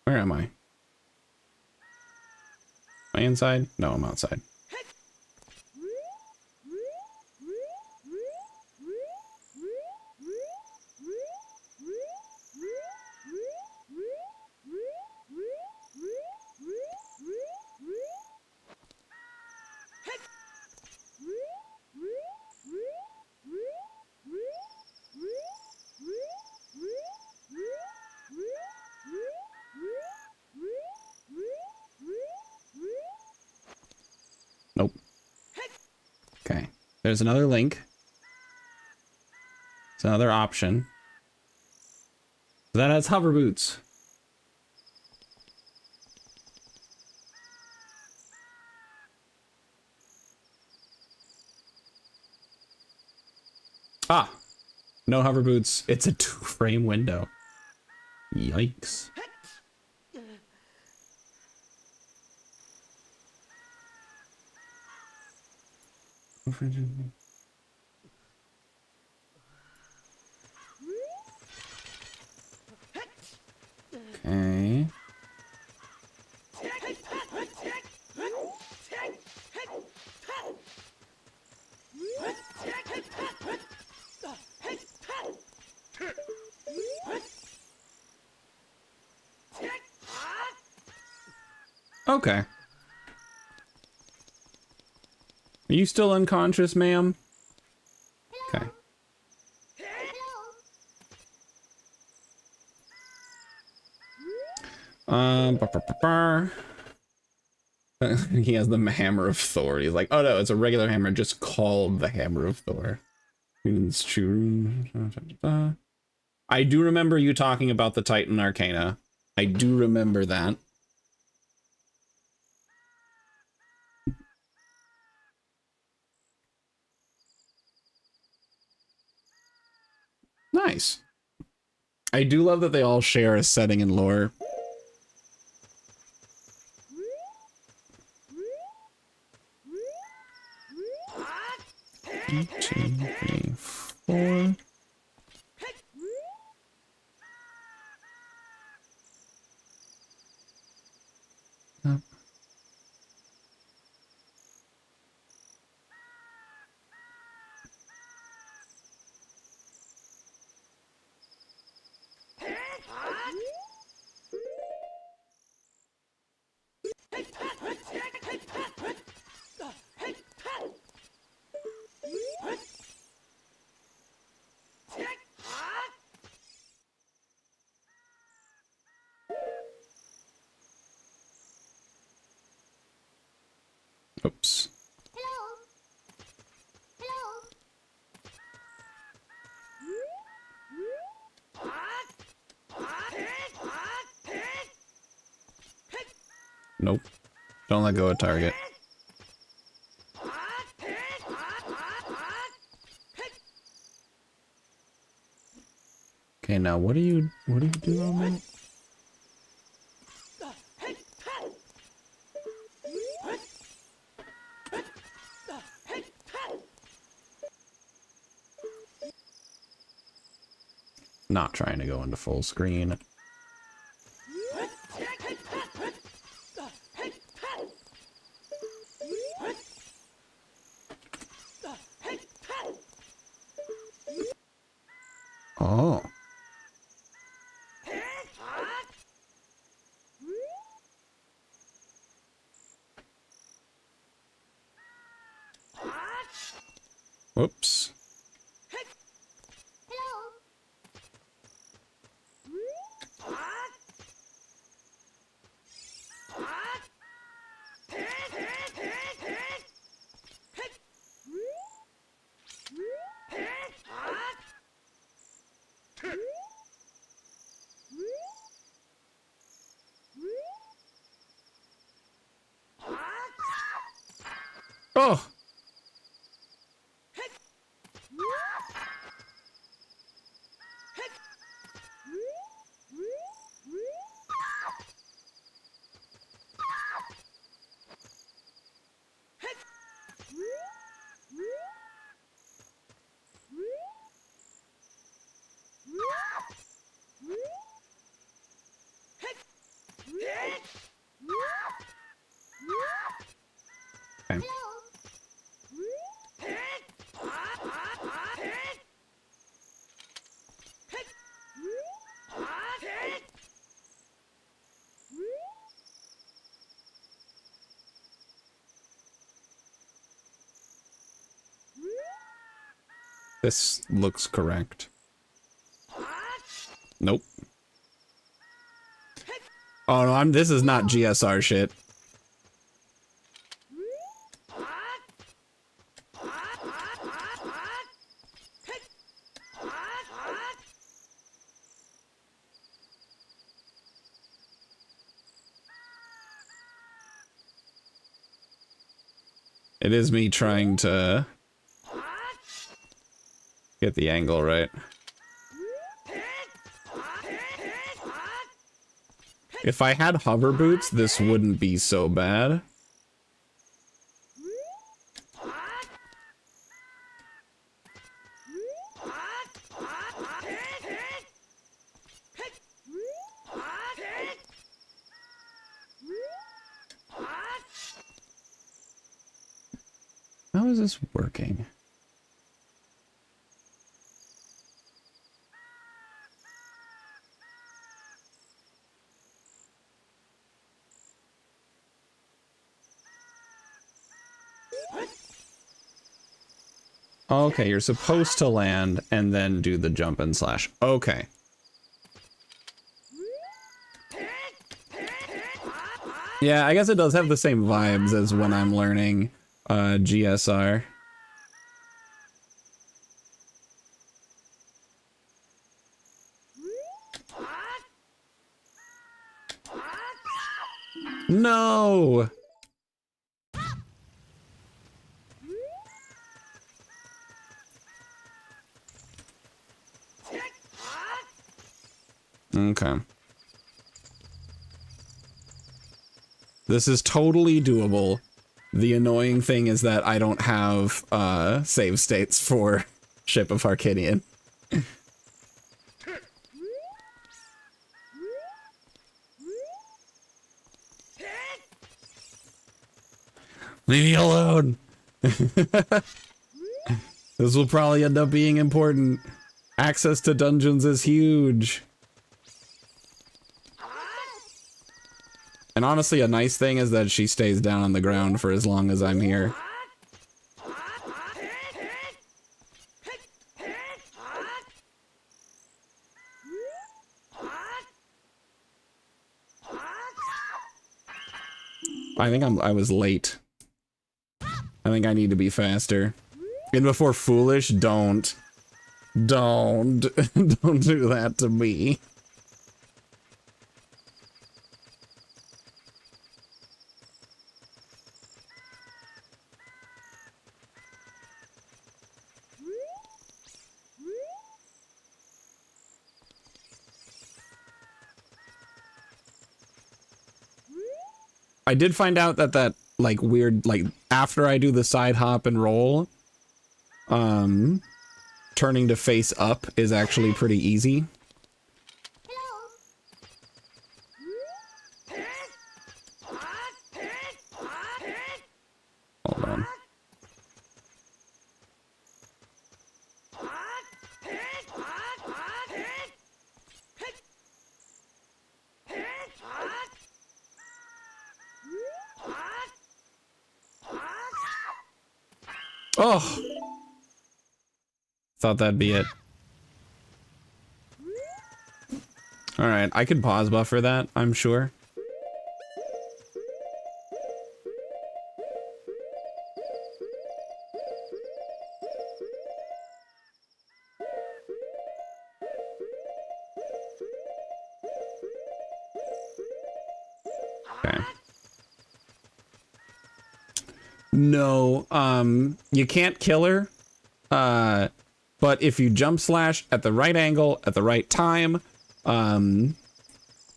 Speaker 1: Where am I? Am I inside? No, I'm outside. Nope. Okay. There's another link. It's another option. So that has hover boots. Ah! No hover boots. It's a 2-frame window. Yikes. Okay. Are you still unconscious, ma'am? Okay. He has the hammer of Thor. He's like, oh no, it's a regular hammer, just called the hammer of Thor. It's true. I do remember you talking about the Titan Arcana. I do remember that. Nice. I do love that they all share a setting and lore. One, two, three, four. Yep. Oops. Nope. Don't let go of target. Okay, now what do you do on that? Not trying to go into full screen. Oh. Whoops. Oh. Okay. This looks correct. Nope. Oh no, this is not GSR shit. It is me trying to get the angle right. If I had hover boots, this wouldn't be so bad. How is this working? Okay, you're supposed to land and then do the jump and slash. Okay. Yeah, I guess it does have the same vibes as when I'm learning GSR. No! Okay. This is totally doable. The annoying thing is that I don't have save states for Ship of Arcadian. Leave me alone! This will probably end up being important. Access to dungeons is huge. And honestly, a nice thing is that she stays down on the ground for as long as I'm here. I think I was late. I think I need to be faster. And before foolish, don't do that to me. I did find out that like weird, like after I do the side hop and roll, turning to face up is actually pretty easy. Hold on. Oh! Thought that'd be it. Alright, I could pause buffer that, I'm sure. Okay. No, you can't kill her. But if you jump slash at the right angle at the right time,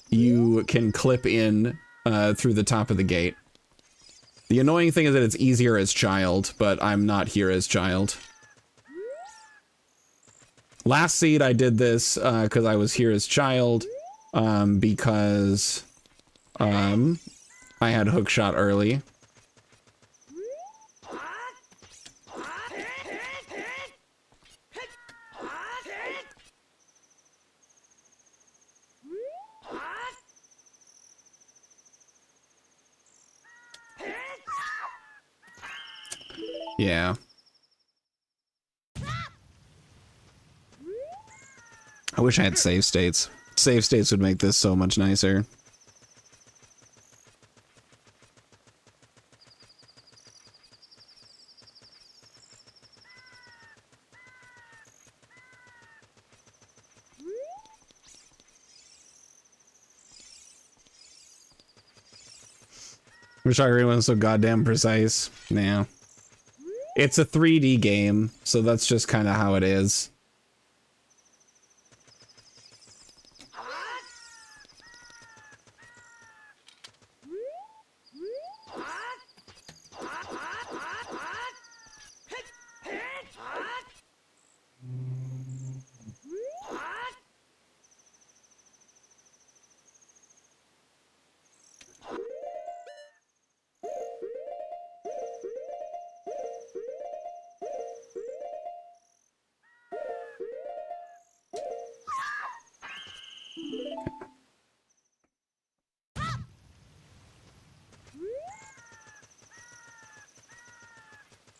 Speaker 1: you can clip in through the top of the gate. The annoying thing is that it's easier as child, but I'm not here as child. Last seed I did this because I was here as child, because I had hookshot early. Yeah. I wish I had save states. Save states would make this so much nicer. Wish Ocarina was so goddamn precise. Nah. It's a 3D game, so that's just kind of how it is.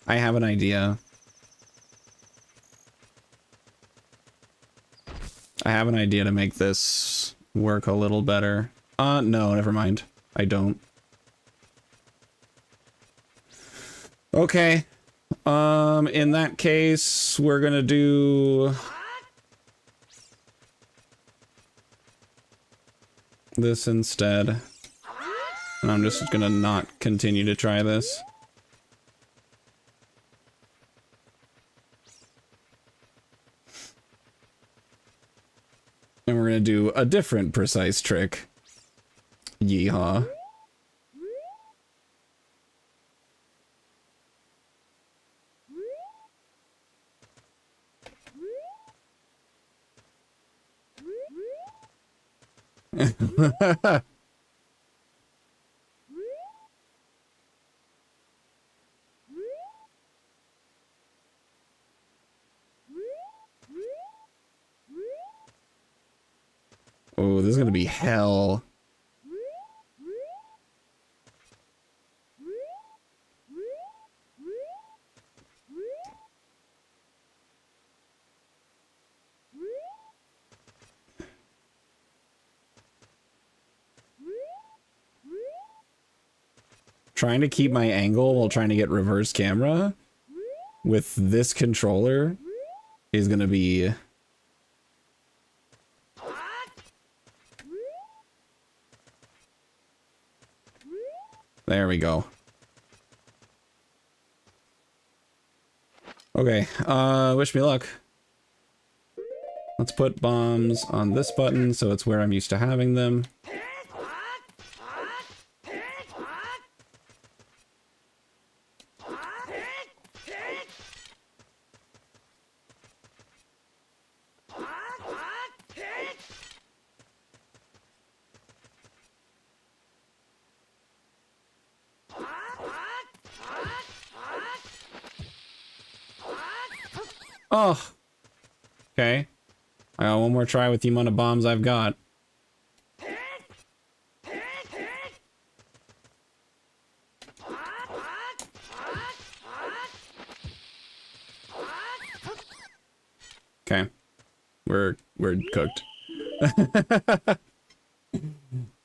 Speaker 1: I have an idea. I have an idea to make this work a little better. No, never mind. I don't. Okay. In that case, we're gonna do this instead. And I'm just gonna not continue to try this. And we're gonna do a different precise trick. Yeehaw. Oh, this is gonna be hell. Trying to keep my angle while trying to get reverse camera with this controller is gonna be... There we go. Okay, wish me luck. Let's put bombs on this button so it's where I'm used to having them. Oh, okay. I got one more try with the amount of bombs I've got. Okay, we're cooked.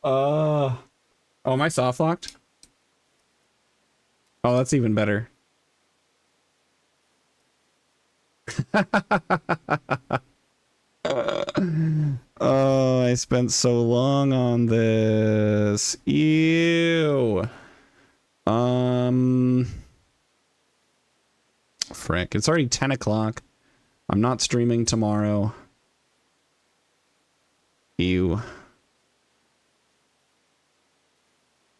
Speaker 1: Oh, am I soft locked? Oh, that's even better. Oh, I spent so long on this. Ew. Frick. It's already 10 o'clock. I'm not streaming tomorrow. Ew.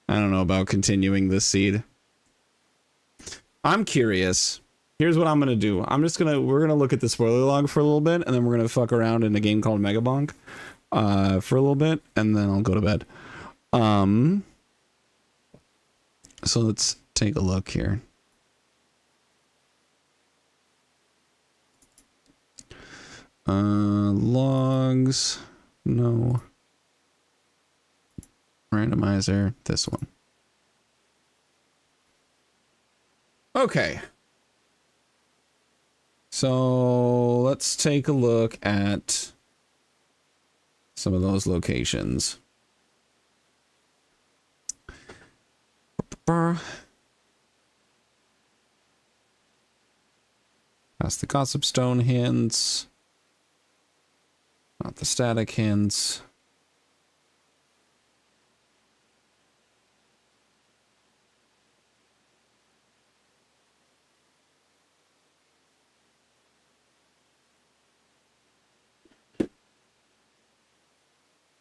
Speaker 1: I don't know about continuing this seed. I'm curious. Here's what I'm gonna do. We're gonna look at the spoiler log for a little bit, and then we're gonna fuck around in a game called Mega Bonk for a little bit, and then I'll go to bed. So let's take a look here. Logs, no. Randomizer, this one. Okay. So let's take a look at some of those locations. Past the gossip stone hints. Not the static hints.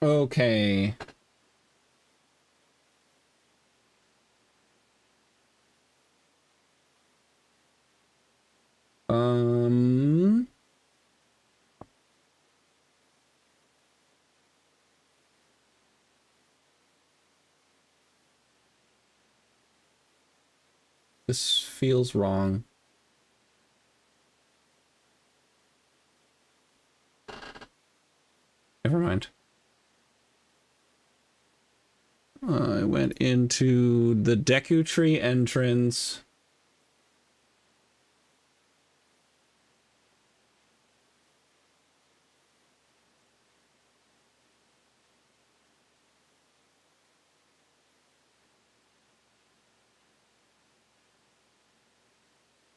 Speaker 1: Okay. This feels wrong. Never mind. I went into the Deku Tree entrance.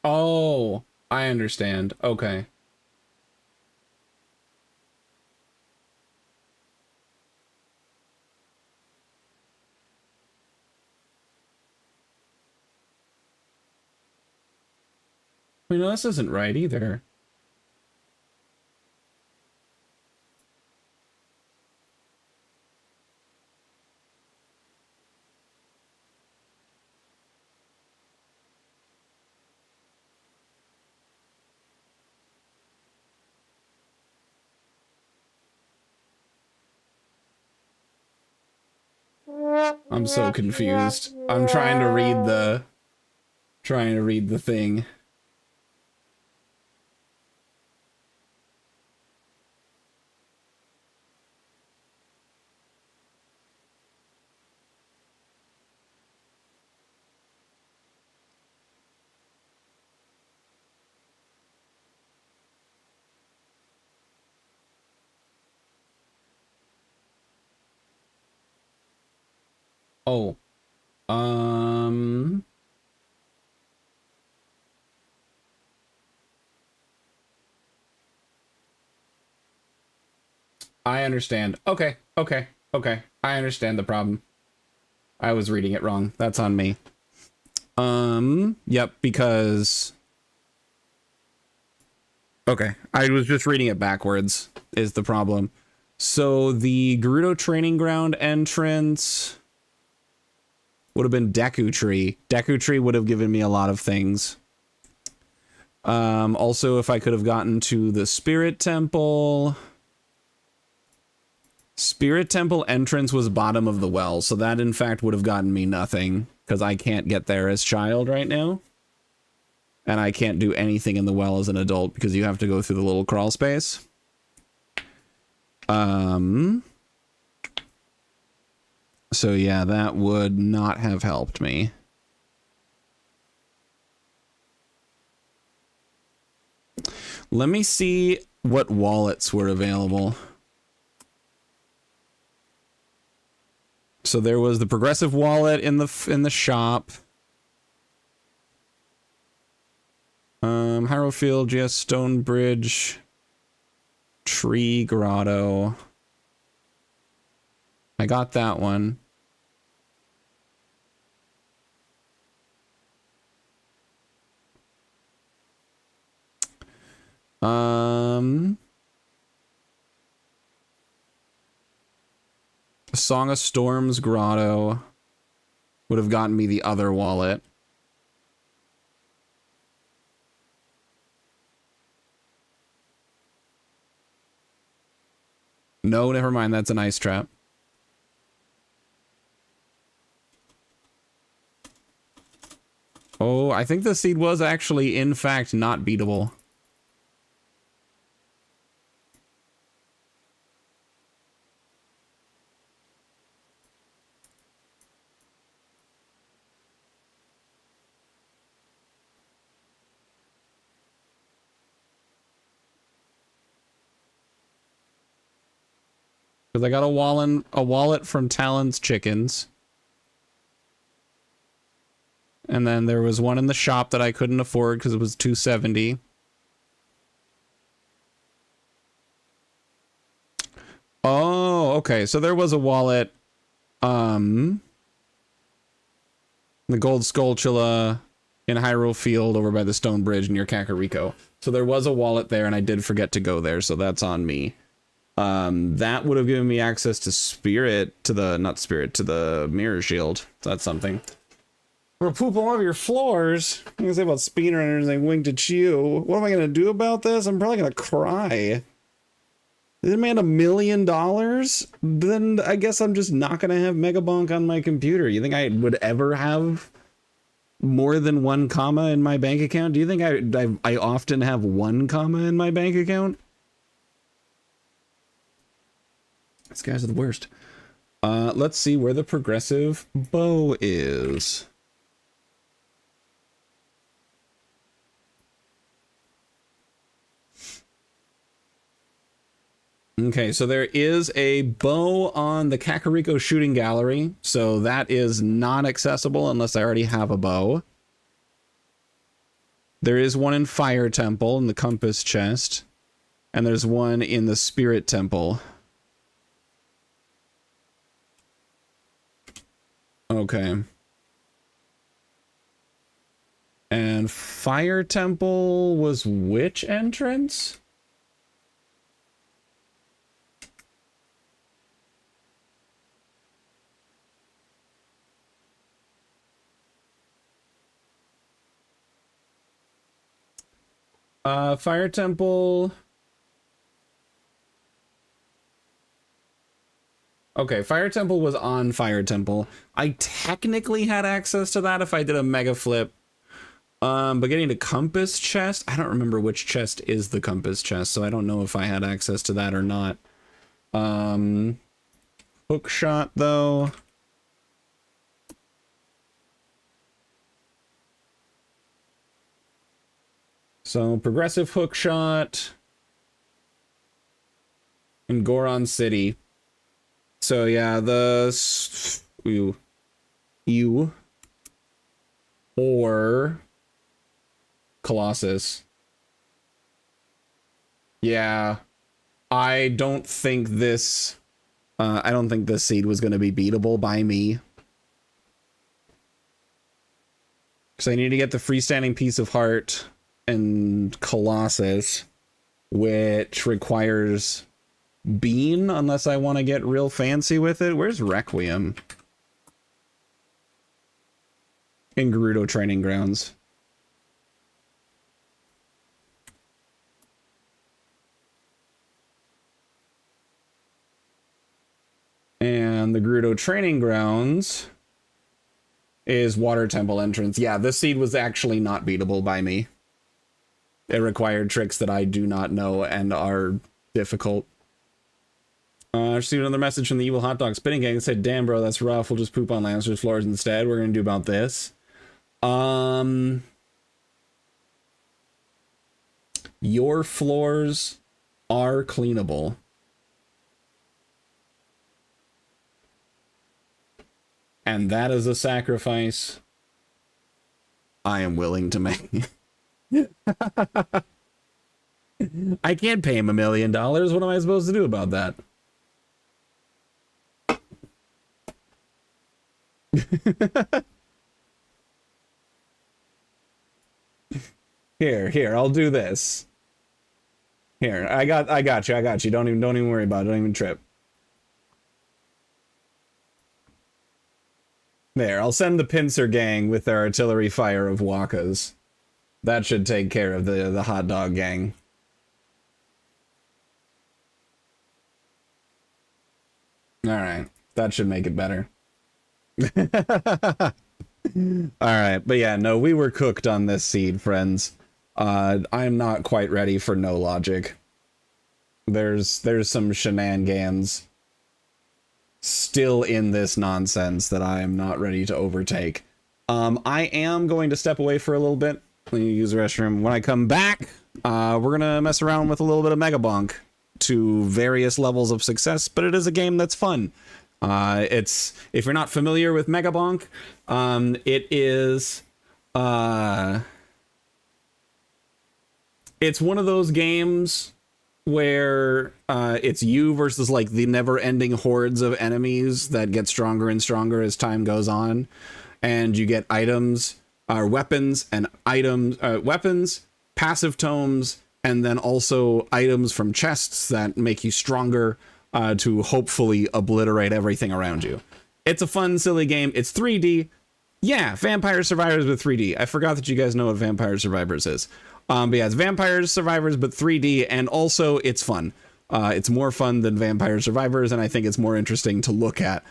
Speaker 1: Oh, I understand. Okay. Wait, no, this isn't right either. I'm so confused. I'm trying to read the thing. Oh. I understand. Okay, okay, okay. I understand the problem. I was reading it wrong. That's on me. Yep, because... Okay, I was just reading it backwards, is the problem. So the Gerudo Training Ground entrance would have been Deku Tree. Deku Tree would have given me a lot of things. Also, if I could have gotten to the Spirit Temple... Spirit Temple entrance was bottom of the well, so that in fact would have gotten me nothing, because I can't get there as child right now. And I can't do anything in the well as an adult, because you have to go through the little crawl space. So yeah, that would not have helped me. Let me see what wallets were available. So there was the progressive wallet in the shop. Hyrule Field, GS Stonebridge, Tree Grotto. I got that one. Song of Storms Grotto would have gotten me the other wallet. No, never mind. That's an ice trap. Oh, I think the seed was actually, in fact, not beatable. Because I got a wallet from Talon's Chickens. And then there was one in the shop that I couldn't afford because it was $270. Oh, okay. So there was a wallet. The Gold Skulltula in Hyrule Field over by the Stone Bridge near Kakariko. So there was a wallet there and I did forget to go there. So that's on me. That would have given me access to to the Mirror Shield. So that's something. I'm gonna poop all over your floors. I'm gonna say about speedrunners, they winked at you. What am I gonna do about this? I'm probably gonna cry. They demand $1 million? Then I guess I'm just not gonna have Megabonk on my computer. You think I would ever have more than 1 comma in my bank account? Do you think I often have 1 comma in my bank account? These guys are the worst. Let's see where the progressive bow is. Okay, so there is a bow on the Kakariko Shooting Gallery, so that is not accessible unless I already have a bow. There is one in Fire Temple in the Compass chest. And there's one in the Spirit Temple. Okay. And Fire Temple was which entrance? Fire Temple. Okay, Fire Temple was on Fire Temple. I technically had access to that if I did a mega flip. But getting to Compass chest, I don't remember which chest is the Compass chest, so I don't know if I had access to that or not. Hook shot though. So progressive hook shot in Goron City. So yeah, the you or Colossus. Yeah, I don't think this seed was going to be beatable by me. Because I need to get the freestanding piece of heart and Colossus, which requires Bean, unless I want to get real fancy with it. Where's Requiem? In Gerudo Training Grounds. And the Gerudo Training Grounds is Water Temple entrance. Yeah, this seed was actually not beatable by me. It required tricks that I do not know and are difficult. I received another message from the Evil Hot Dog Spinning Gang that said, "Damn, bro, that's rough. We'll just poop on Lancer's floors instead. We're going to do about this." Your floors are cleanable. And that is a sacrifice I am willing to make. I can't pay him $1 million. What am I supposed to do about that? Here, I'll do this. Here, I got you. Don't even worry about it. Don't even trip. There, I'll send the pincer gang with their artillery fire of wakas. That should take care of the hot dog gang. Alright, that should make it better. Alright, but yeah, no, we were cooked on this seed, friends. I'm not quite ready for no logic. There's some shenanigans still in this nonsense that I am not ready to overtake. I am going to step away for a little bit. Let me use the restroom. When I come back, we're gonna mess around with a little bit of Mega Bonk to various levels of success, but it is a game that's fun. If you're not familiar with Mega Bonk, it is it's one of those games where it's you versus like the never-ending hordes of enemies that get stronger and stronger as time goes on, and you get items, weapons, and weapons, passive tomes, and then also items from chests that make you stronger to hopefully obliterate everything around you. It's a fun, silly game. It's 3D. Yeah, Vampire Survivors with 3D. I forgot that you guys know what Vampire Survivors is. But yeah, it's Vampire Survivors, but 3D, and also it's fun. It's more fun than Vampire Survivors, and I think it's more interesting to look at,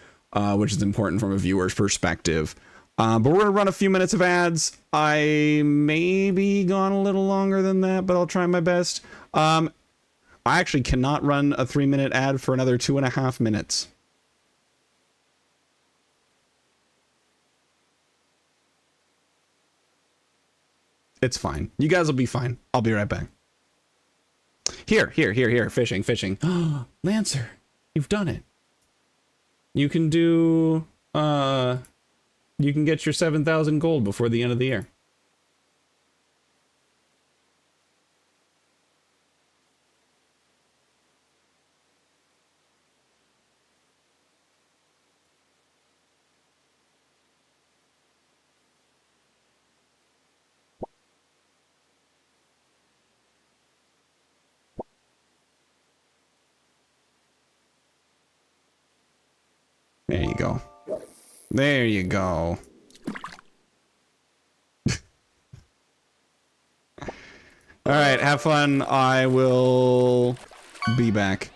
Speaker 1: which is important from a viewer's perspective. But we're gonna run a few minutes of ads. I may be gone a little longer than that, but I'll try my best. I actually cannot run a 3-minute ad for another 2.5 minutes. It's fine. You guys will be fine. I'll be right back. Here. Fishing. Lancer, you've done it. You can do, you can get your 7,000 gold before the end of the year. There you go. There you go. All right, have fun. I will be back.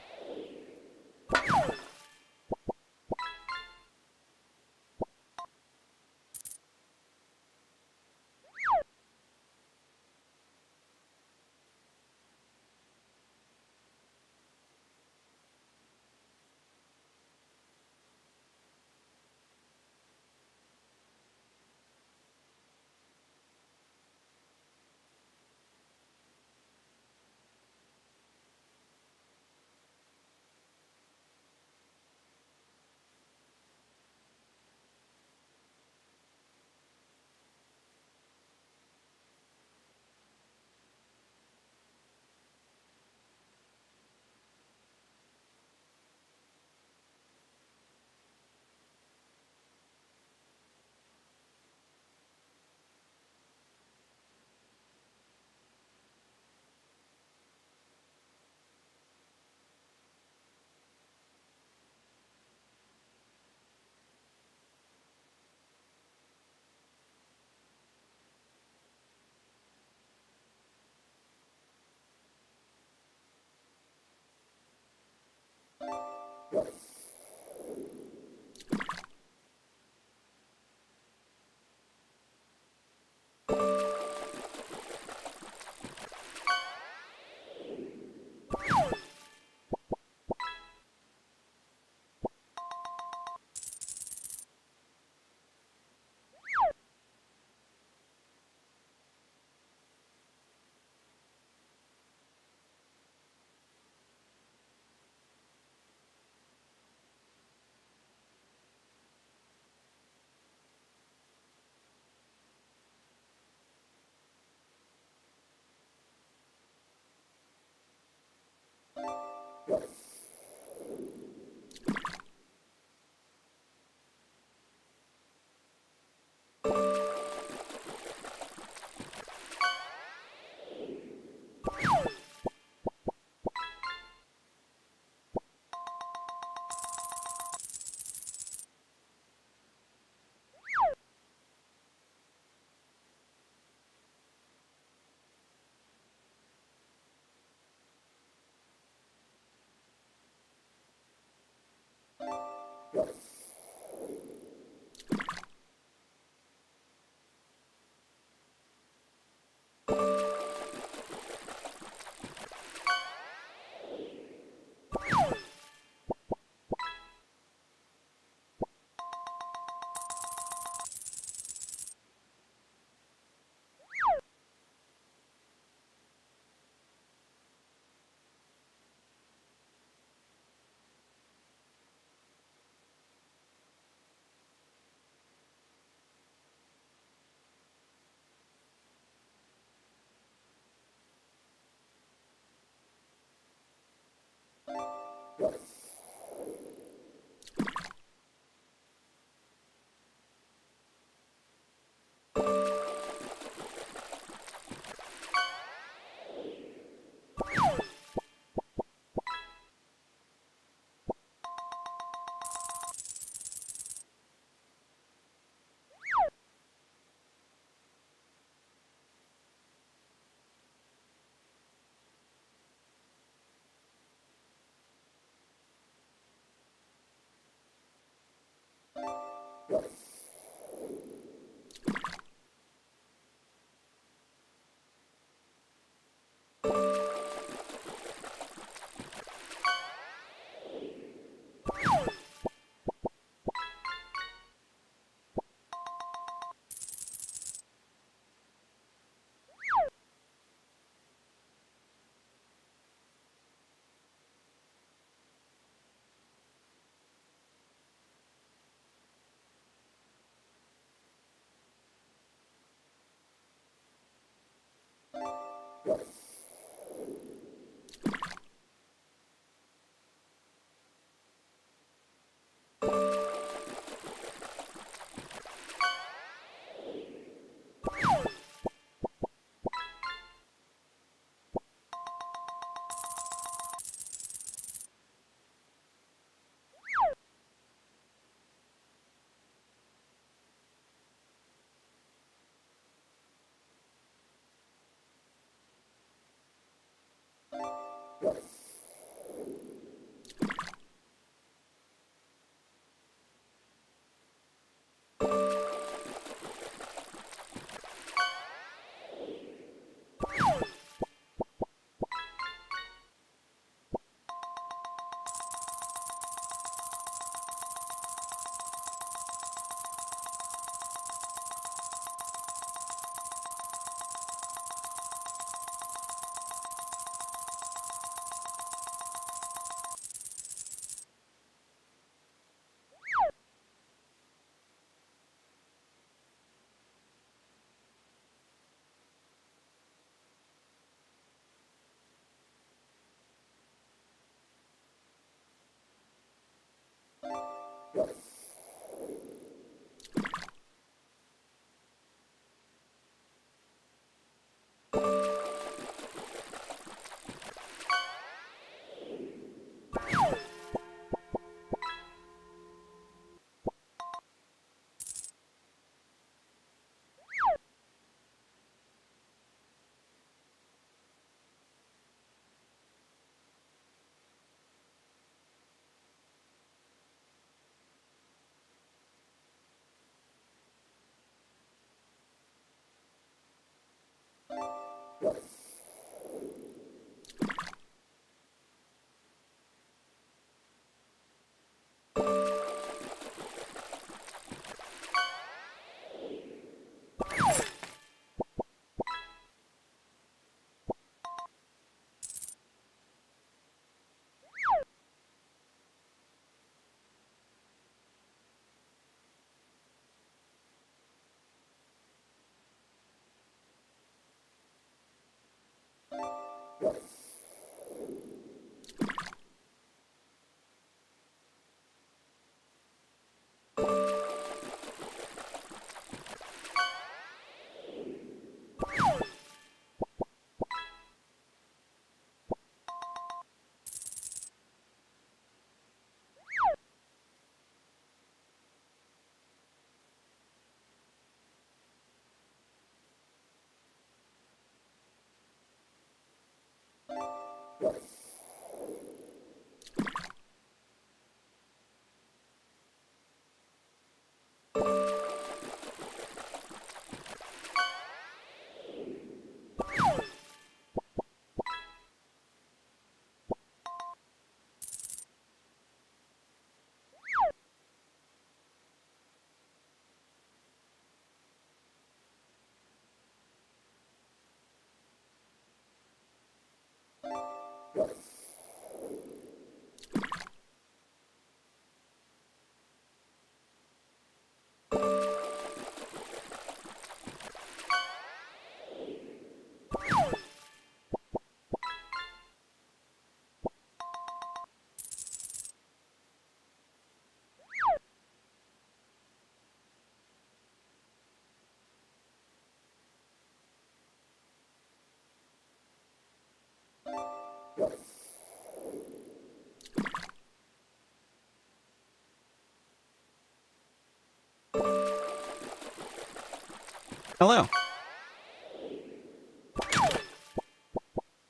Speaker 1: Hello.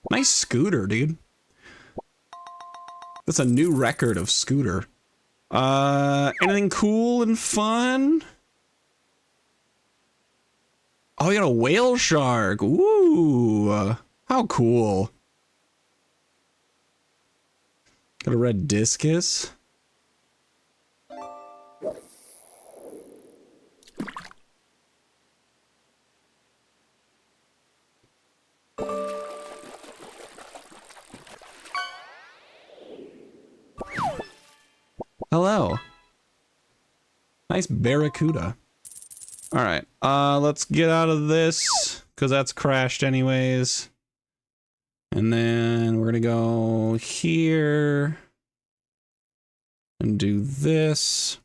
Speaker 1: Nice scooter, dude. That's a new record of scooter. Anything cool and fun? Oh, you got a whale shark. Ooh, how cool. Got a red discus. Hello. Nice barracuda. All right, let's get out of this because that's crashed anyways. And then we're gonna go here and do this.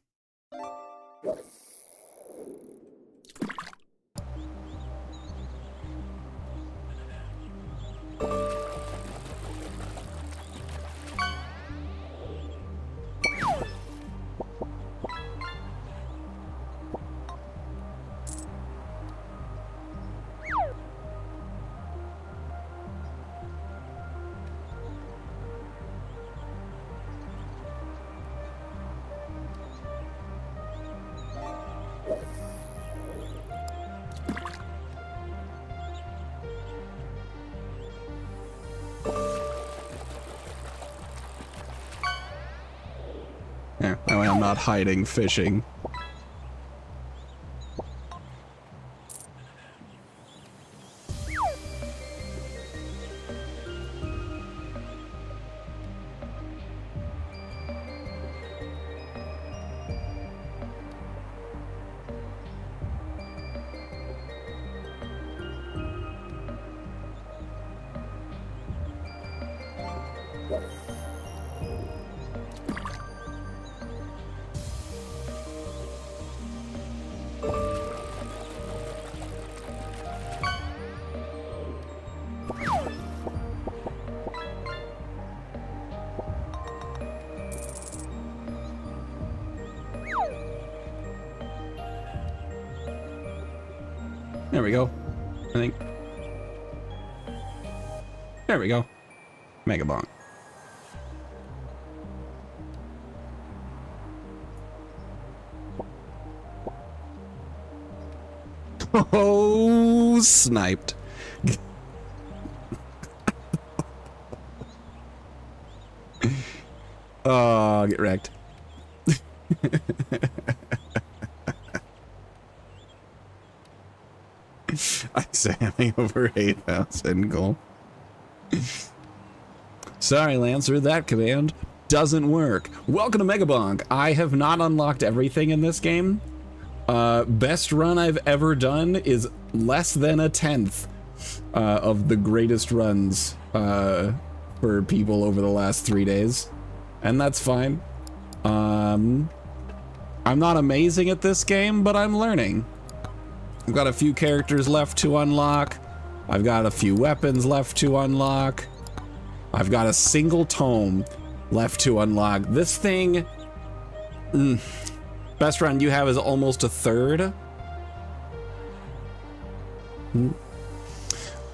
Speaker 1: Yeah, that way I'm not hiding fishing. There we go. I think. There we go. Mega Bonk. Oh, sniped. Oh, get wrecked. I say having over 8,000 gold. Sorry, Lancer, that command doesn't work. Welcome to Megabonk. I have not unlocked everything in this game. Best run I've ever done is less than a 10th of the greatest runs for people over the last 3 days. And that's fine. I'm not amazing at this game, but I'm learning. I've got a few characters left to unlock. I've got a few weapons left to unlock. I've got a single tome left to unlock. This thing, best run you have is almost a third.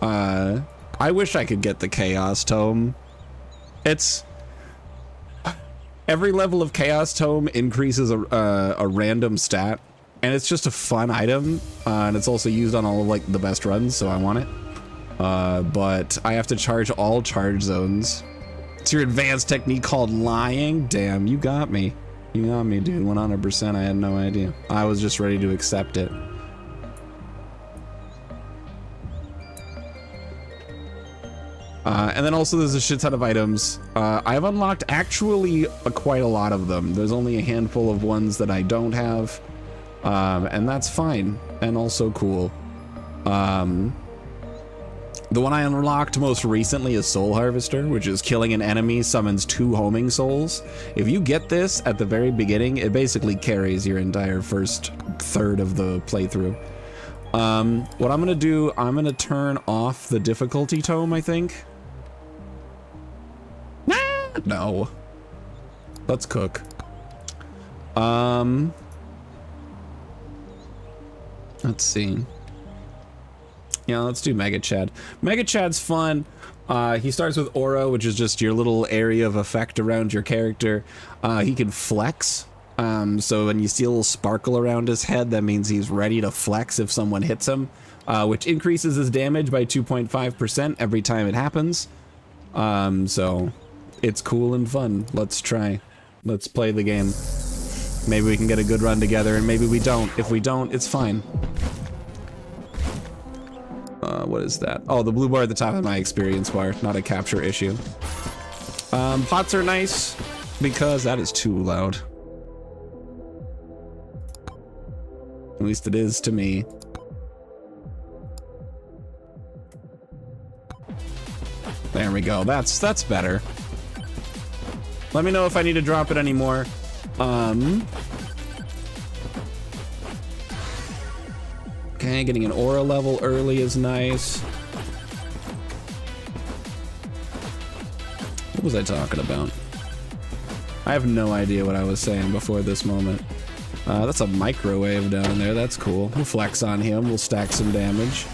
Speaker 1: I wish I could get the Chaos Tome. It's every level of Chaos Tome increases a random stat. And it's just a fun item, and it's also used on all of like the best runs, so I want it. But I have to charge all charge zones. It's your advanced technique called lying. Damn, you got me. You got me, dude. 100%. I had no idea. I was just ready to accept it. And then also there's a shit ton of items. I've unlocked actually quite a lot of them. There's only a handful of ones that I don't have. And that's fine and also cool. The one I unlocked most recently is Soul Harvester, which is killing an enemy summons 2 homing souls. If you get this at the very beginning, it basically carries your entire first third of the playthrough. What I'm gonna do, I'm gonna turn off the difficulty tome, I think. No. Let's cook. Let's see. Yeah, let's do Mega Chad. Mega Chad's fun. He starts with Aura, which is just your little area of effect around your character. He can flex. So when you see a little sparkle around his head, that means he's ready to flex if someone hits him, which increases his damage by 2.5% every time it happens. So it's cool and fun. Let's try. Let's play the game. Maybe we can get a good run together, and maybe we don't. If we don't, it's fine. What is that? Oh, the blue bar at the top of my experience bar, not a capture issue. Pots are nice because that is too loud. At least it is to me. There we go. That's better. Let me know if I need to drop it anymore. Okay, getting an aura level early is nice. What was I talking about? I have no idea what I was saying before this moment. That's a microwave down there. That's cool. We'll flex on him. We'll stack some damage.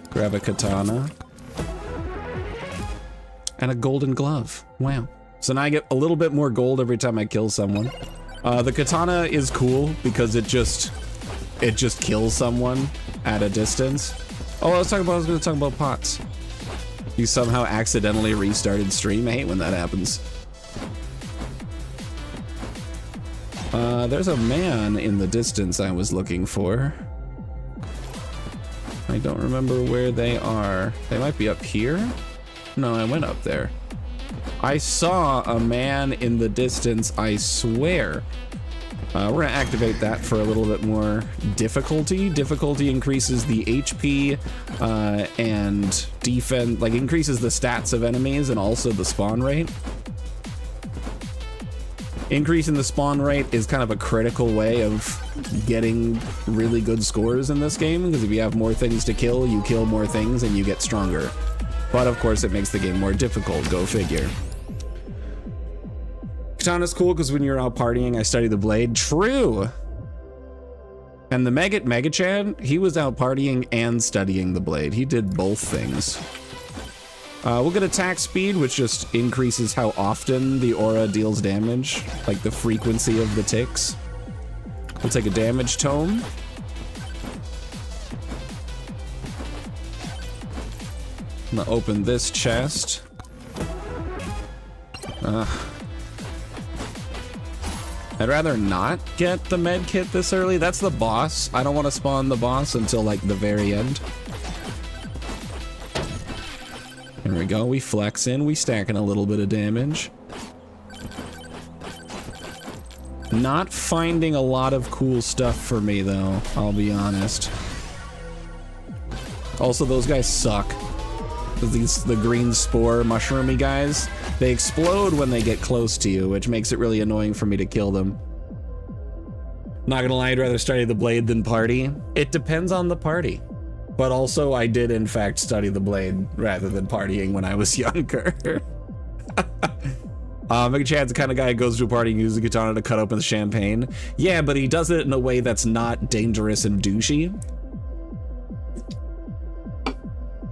Speaker 1: Grab a katana. And a golden glove. Wow. So now I get a little bit more gold every time I kill someone. The katana is cool because it just kills someone at a distance. Oh, I was going to talk about pots. You somehow accidentally restarted stream. I hate when that happens. There's a man in the distance I was looking for. I don't remember where they are. They might be up here? No, I went up there. I saw a man in the distance, I swear. We're gonna activate that for a little bit more difficulty. Difficulty increases the HP and defense, like increases the stats of enemies and also the spawn rate. Increasing the spawn rate is kind of a critical way of getting really good scores in this game, because if you have more things to kill, you kill more things and you get stronger. But of course it makes the game more difficult, go figure. Katana's cool because when you're out partying, I study the blade. True! And the Mega Chad, he was out partying and studying the blade. He did both things. We'll get attack speed, which just increases how often the aura deals damage, like the frequency of the ticks. We'll take a damage tome. I'm gonna open this chest. I'd rather not get the med kit this early. That's the boss. I don't want to spawn the boss until like the very end. There we go. We flex in. We stack in a little bit of damage. Not finding a lot of cool stuff for me though, I'll be honest. Also, those guys suck. The green spore mushroomy guys, they explode when they get close to you, which makes it really annoying for me to kill them. Not gonna lie, I'd rather study the blade than party. It depends on the party. But also, I did in fact study the blade rather than partying when I was younger. Mega Chad's the kind of guy who goes to a party and uses a katana to cut open the champagne. Yeah, but he does it in a way that's not dangerous and douchey.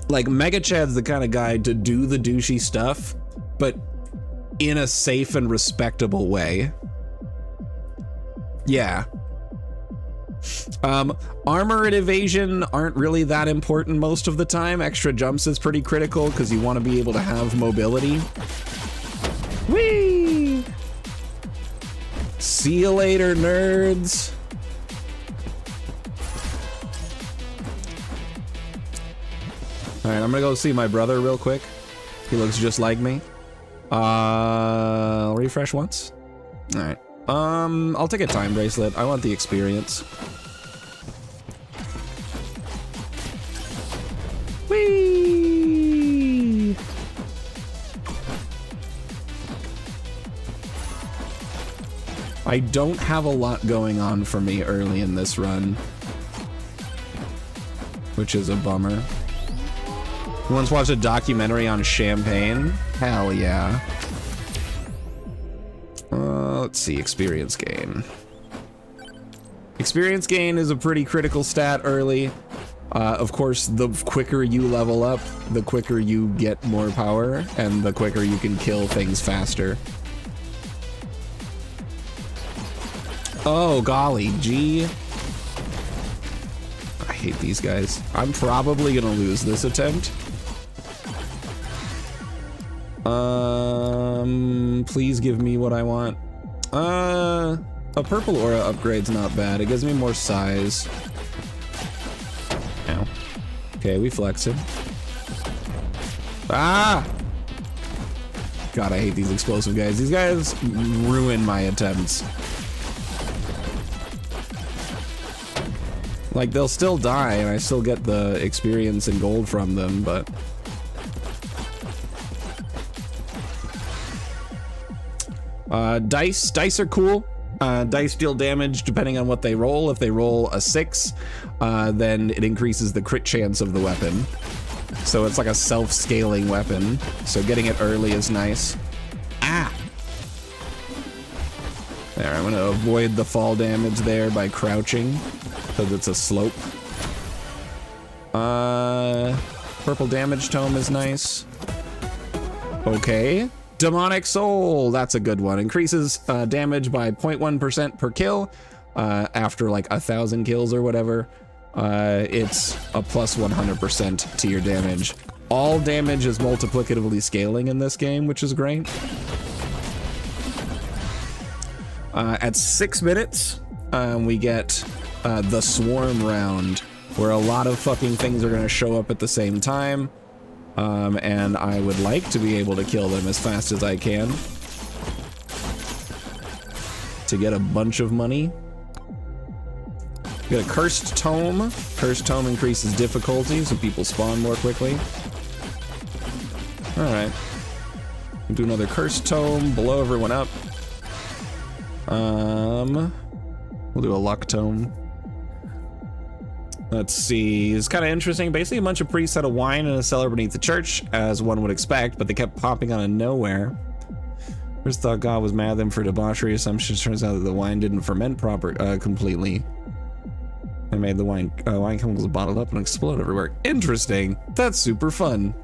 Speaker 1: Like, Mega Chad's the kind of guy to do the douchey stuff, but in a safe and respectable way. Yeah. Armor and evasion aren't really that important most of the time. Extra jumps is pretty critical because you want to be able to have mobility. Whee! See you later, nerds. All right, I'm gonna go see my brother real quick. He looks just like me. I'll refresh once. All right. I'll take a time bracelet. I want the experience. Whee! I don't have a lot going on for me early in this run, which is a bummer. You once watched a documentary on champagne? Hell yeah. Let's see, experience gain. Experience gain is a pretty critical stat early. Of course, the quicker you level up, the quicker you get more power, and the quicker you can kill things faster. Oh, golly gee. I hate these guys. I'm probably gonna lose this attempt. Please give me what I want. A purple aura upgrade's not bad. It gives me more size. Ow. Okay, we flex him. Ah! God, I hate these explosive guys. These guys ruin my attempts. Like, they'll still die, and I still get the experience and gold from them, but... Dice are cool. Dice deal damage depending on what they roll. If they roll a 6, then it increases the crit chance of the weapon. So it's like a self-scaling weapon. So getting it early is nice. Ah! There, I'm gonna avoid the fall damage there by crouching, because it's a slope. Purple damage tome is nice. Okay. Demonic Soul, that's a good one. Increases damage by 0.1% per kill after like 1,000 kills or whatever. It's a plus 100% to your damage. All damage is multiplicatively scaling in this game, which is great. At 6 minutes, we get the Swarm round, where a lot of fucking things are gonna show up at the same time. And I would like to be able to kill them as fast as I can to get a bunch of money. Get a Cursed Tome. Cursed Tome increases difficulty, so people spawn more quickly. Alright. We'll do another Cursed Tome, blow everyone up. We'll do a Luck Tome. Let's see, it's kind of interesting. Basically a bunch of priests had a wine in a cellar beneath the church, as one would expect, but they kept popping out of nowhere. First thought God was mad at them for debauchery assumptions. Turns out that the wine didn't ferment completely. They made the wine chemicals bottled up and explode everywhere. Interesting. That's super fun.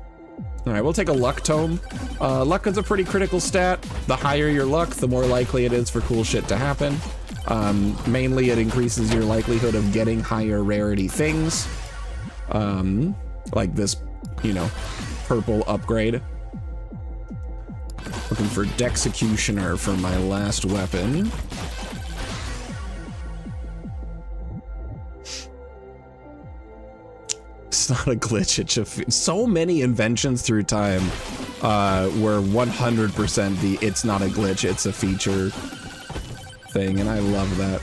Speaker 1: All right, we'll take a Luck Tome. Luck is a pretty critical stat. The higher your luck, the more likely it is for cool shit to happen. Mainly it increases your likelihood of getting higher rarity things. Like this, you know, purple upgrade. Looking for Dexecutioner for my last weapon. It's not a glitch, it's just so many inventions through time were 100% the it's not a glitch, it's a feature thing, and I love that.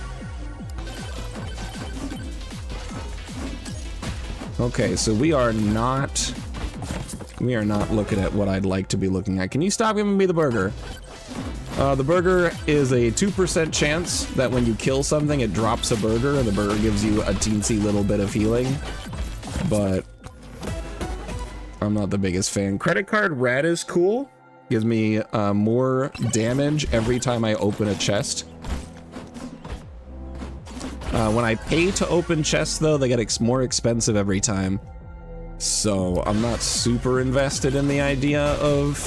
Speaker 1: Okay, so we are not looking at what I'd like to be looking at. Can you stop giving me the burger? The burger is a 2% chance that when you kill something, it drops a burger, and the burger gives you a teensy little bit of healing. But I'm not the biggest fan. Credit card red is cool. Gives me more damage every time I open a chest. When I pay to open chests, though, they get more expensive every time. So I'm not super invested in the idea of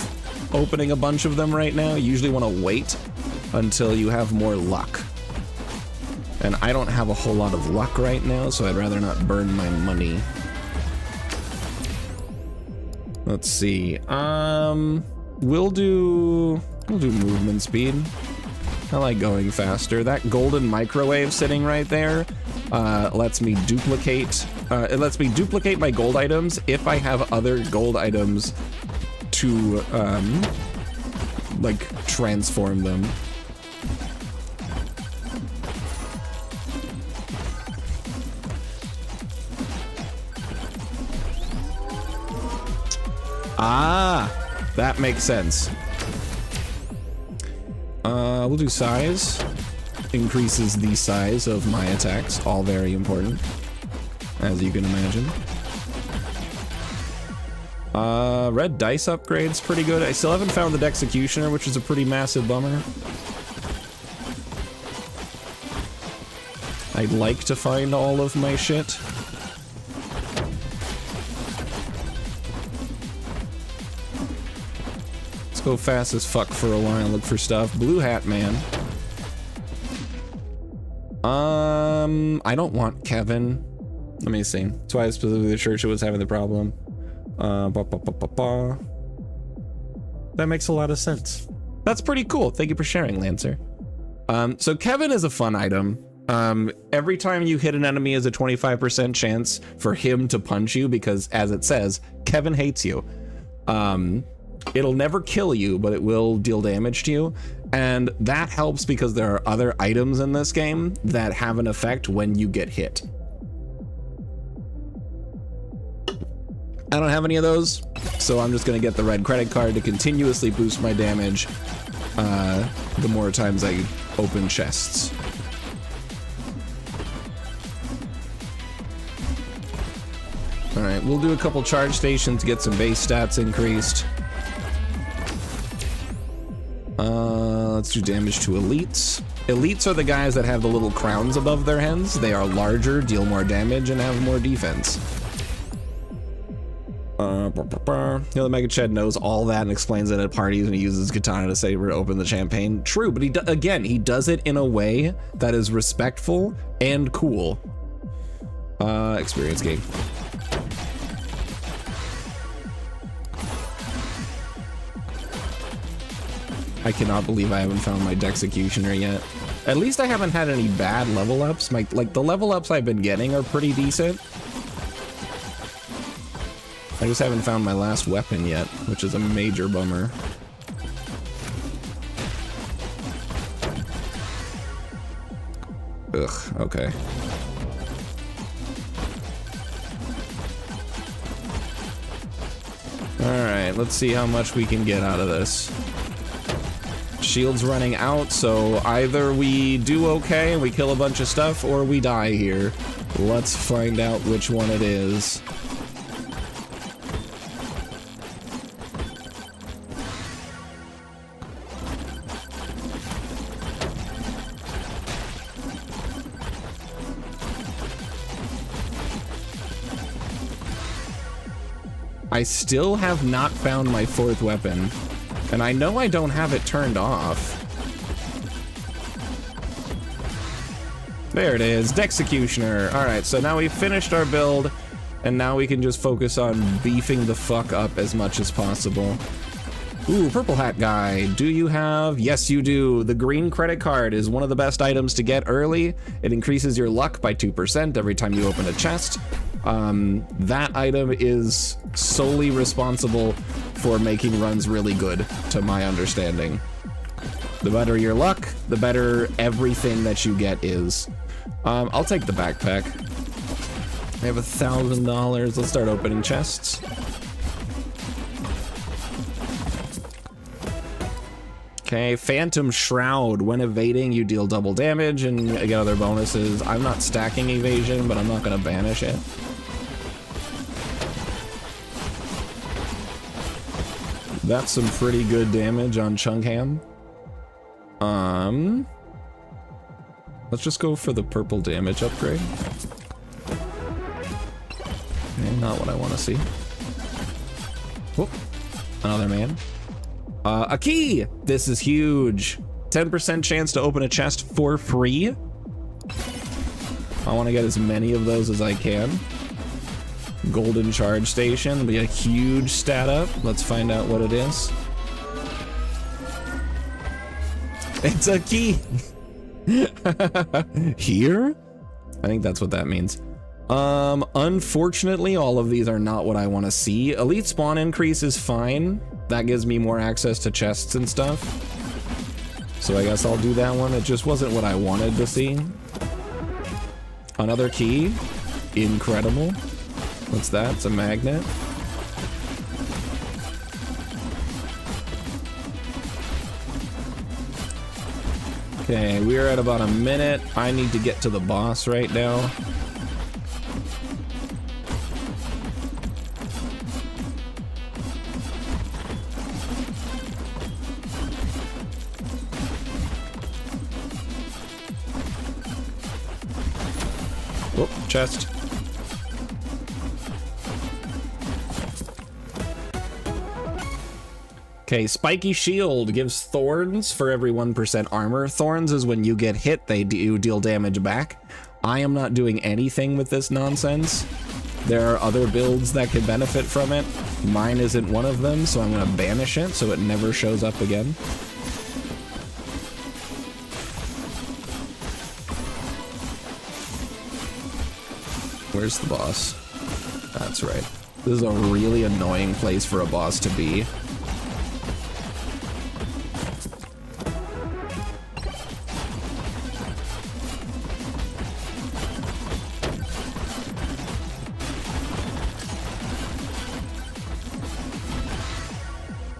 Speaker 1: opening a bunch of them right now. You usually want to wait until you have more luck. And I don't have a whole lot of luck right now, so I'd rather not burn my money. Let's see. We'll do movement speed. I like going faster. That golden microwave sitting right there lets me duplicate. It lets me duplicate my gold items if I have other gold items to like transform them. Ah, that makes sense. We'll do size. Increases the size of my attacks, all very important, as you can imagine. Red dice upgrade's pretty good. I still haven't found the Dexecutioner, which is a pretty massive bummer. I'd like to find all of my shit. Let's go fast as fuck for a while, look for stuff. Blue hat, man. I don't want Kevin. Let me see. That's why specifically the church was having the problem. That makes a lot of sense. That's pretty cool. Thank you for sharing, Lancer. So Kevin is a fun item. Every time you hit an enemy is a 25% chance for him to punch you because, as it says, Kevin hates you. It'll never kill you, but it will deal damage to you. And that helps because there are other items in this game that have an effect when you get hit. I don't have any of those, so I'm just gonna get the red credit card to continuously boost my damage the more times I open chests. All right, we'll do a couple charge stations to get some base stats increased. Let's do damage to elites. Elites are the guys that have the little crowns above their heads. They are larger, deal more damage, and have more defense. The Mega Ched knows all that and explains it at parties and he uses katana to saber to open the champagne. True, but he does it in a way that is respectful and cool. Experience game. I cannot believe I haven't found my Dexecutioner yet. At least I haven't had any bad level ups. Like the level ups I've been getting are pretty decent. I just haven't found my last weapon yet, which is a major bummer. Ugh, okay. Alright, let's see how much we can get out of this. Shield's running out, so either we do okay and we kill a bunch of stuff, or we die here. Let's find out which one it is. I still have not found my fourth weapon, and I know I don't have it turned off. There it is, Dexecutioner. All right, so now we've finished our build, and now we can just focus on beefing the fuck up as much as possible. Ooh, purple hat guy. Do you have? Yes, you do. The green credit card is one of the best items to get early. It increases your luck by 2% every time you open a chest. That item is solely responsible for making runs really good, to my understanding. The better your luck, the better everything that you get is. I'll take the backpack. I have $1,000. Let's start opening chests. Okay, Phantom Shroud. When evading, you deal double damage and get other bonuses. I'm not stacking evasion, but I'm not gonna banish it. That's some pretty good damage on Chunkham. Let's just go for the purple damage upgrade. Okay, not what I want to see. Whoop, another man. A key! This is huge. 10% chance to open a chest for free. I want to get as many of those as I can. Golden charge station, be a huge stat up. Let's find out what it is. It's a key. Here? I think that's what that means. Unfortunately, all of these are not what I want to see. Elite spawn increase is fine. That gives me more access to chests and stuff. So I guess I'll do that one. It just wasn't what I wanted to see. Another key. Incredible. What's that? It's a magnet. Okay, we're at about a minute. I need to get to the boss right now. Whoop, chest. Okay, spiky shield gives thorns for every 1% armor. Thorns is when you get hit, they do deal damage back. I am not doing anything with this nonsense. There are other builds that could benefit from it. Mine isn't one of them, so I'm gonna banish it so it never shows up again. Where's the boss? That's right. This is a really annoying place for a boss to be.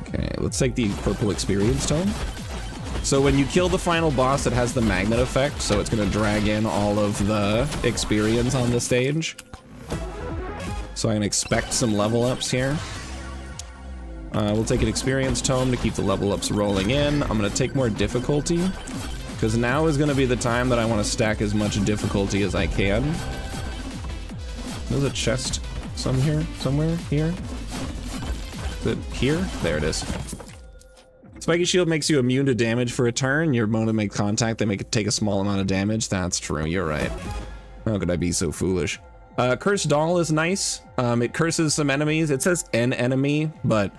Speaker 1: Okay, let's take the purple experience tome. So when you kill the final boss, it has the magnet effect, so it's gonna drag in all of the experience on the stage. So I can expect some level ups here. We'll take an experience tome to keep the level ups rolling in. I'm gonna take more difficulty, because now is gonna be the time that I wanna stack as much difficulty as I can. There's a chest somewhere here. Is it here? There it is. Spiky shield makes you immune to damage for a turn. Your opponent make contact, they make it take a small amount of damage. That's true, you're right. How could I be so foolish? Cursed doll is nice. It curses some enemies. It says an enemy, but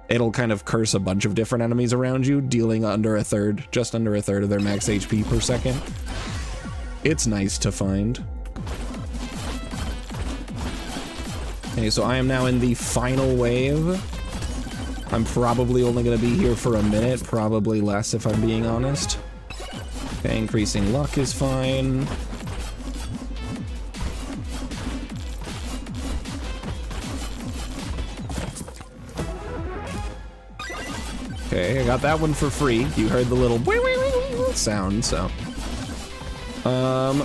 Speaker 1: it'll kind of curse a bunch of different enemies around you, dealing just under a third of their max HP per second. It's nice to find. Okay, so I am now in the final wave. I'm probably only gonna be here for a minute, probably less if I'm being honest. Okay, increasing luck is fine. Okay, I got that one for free. You heard the little sound, so.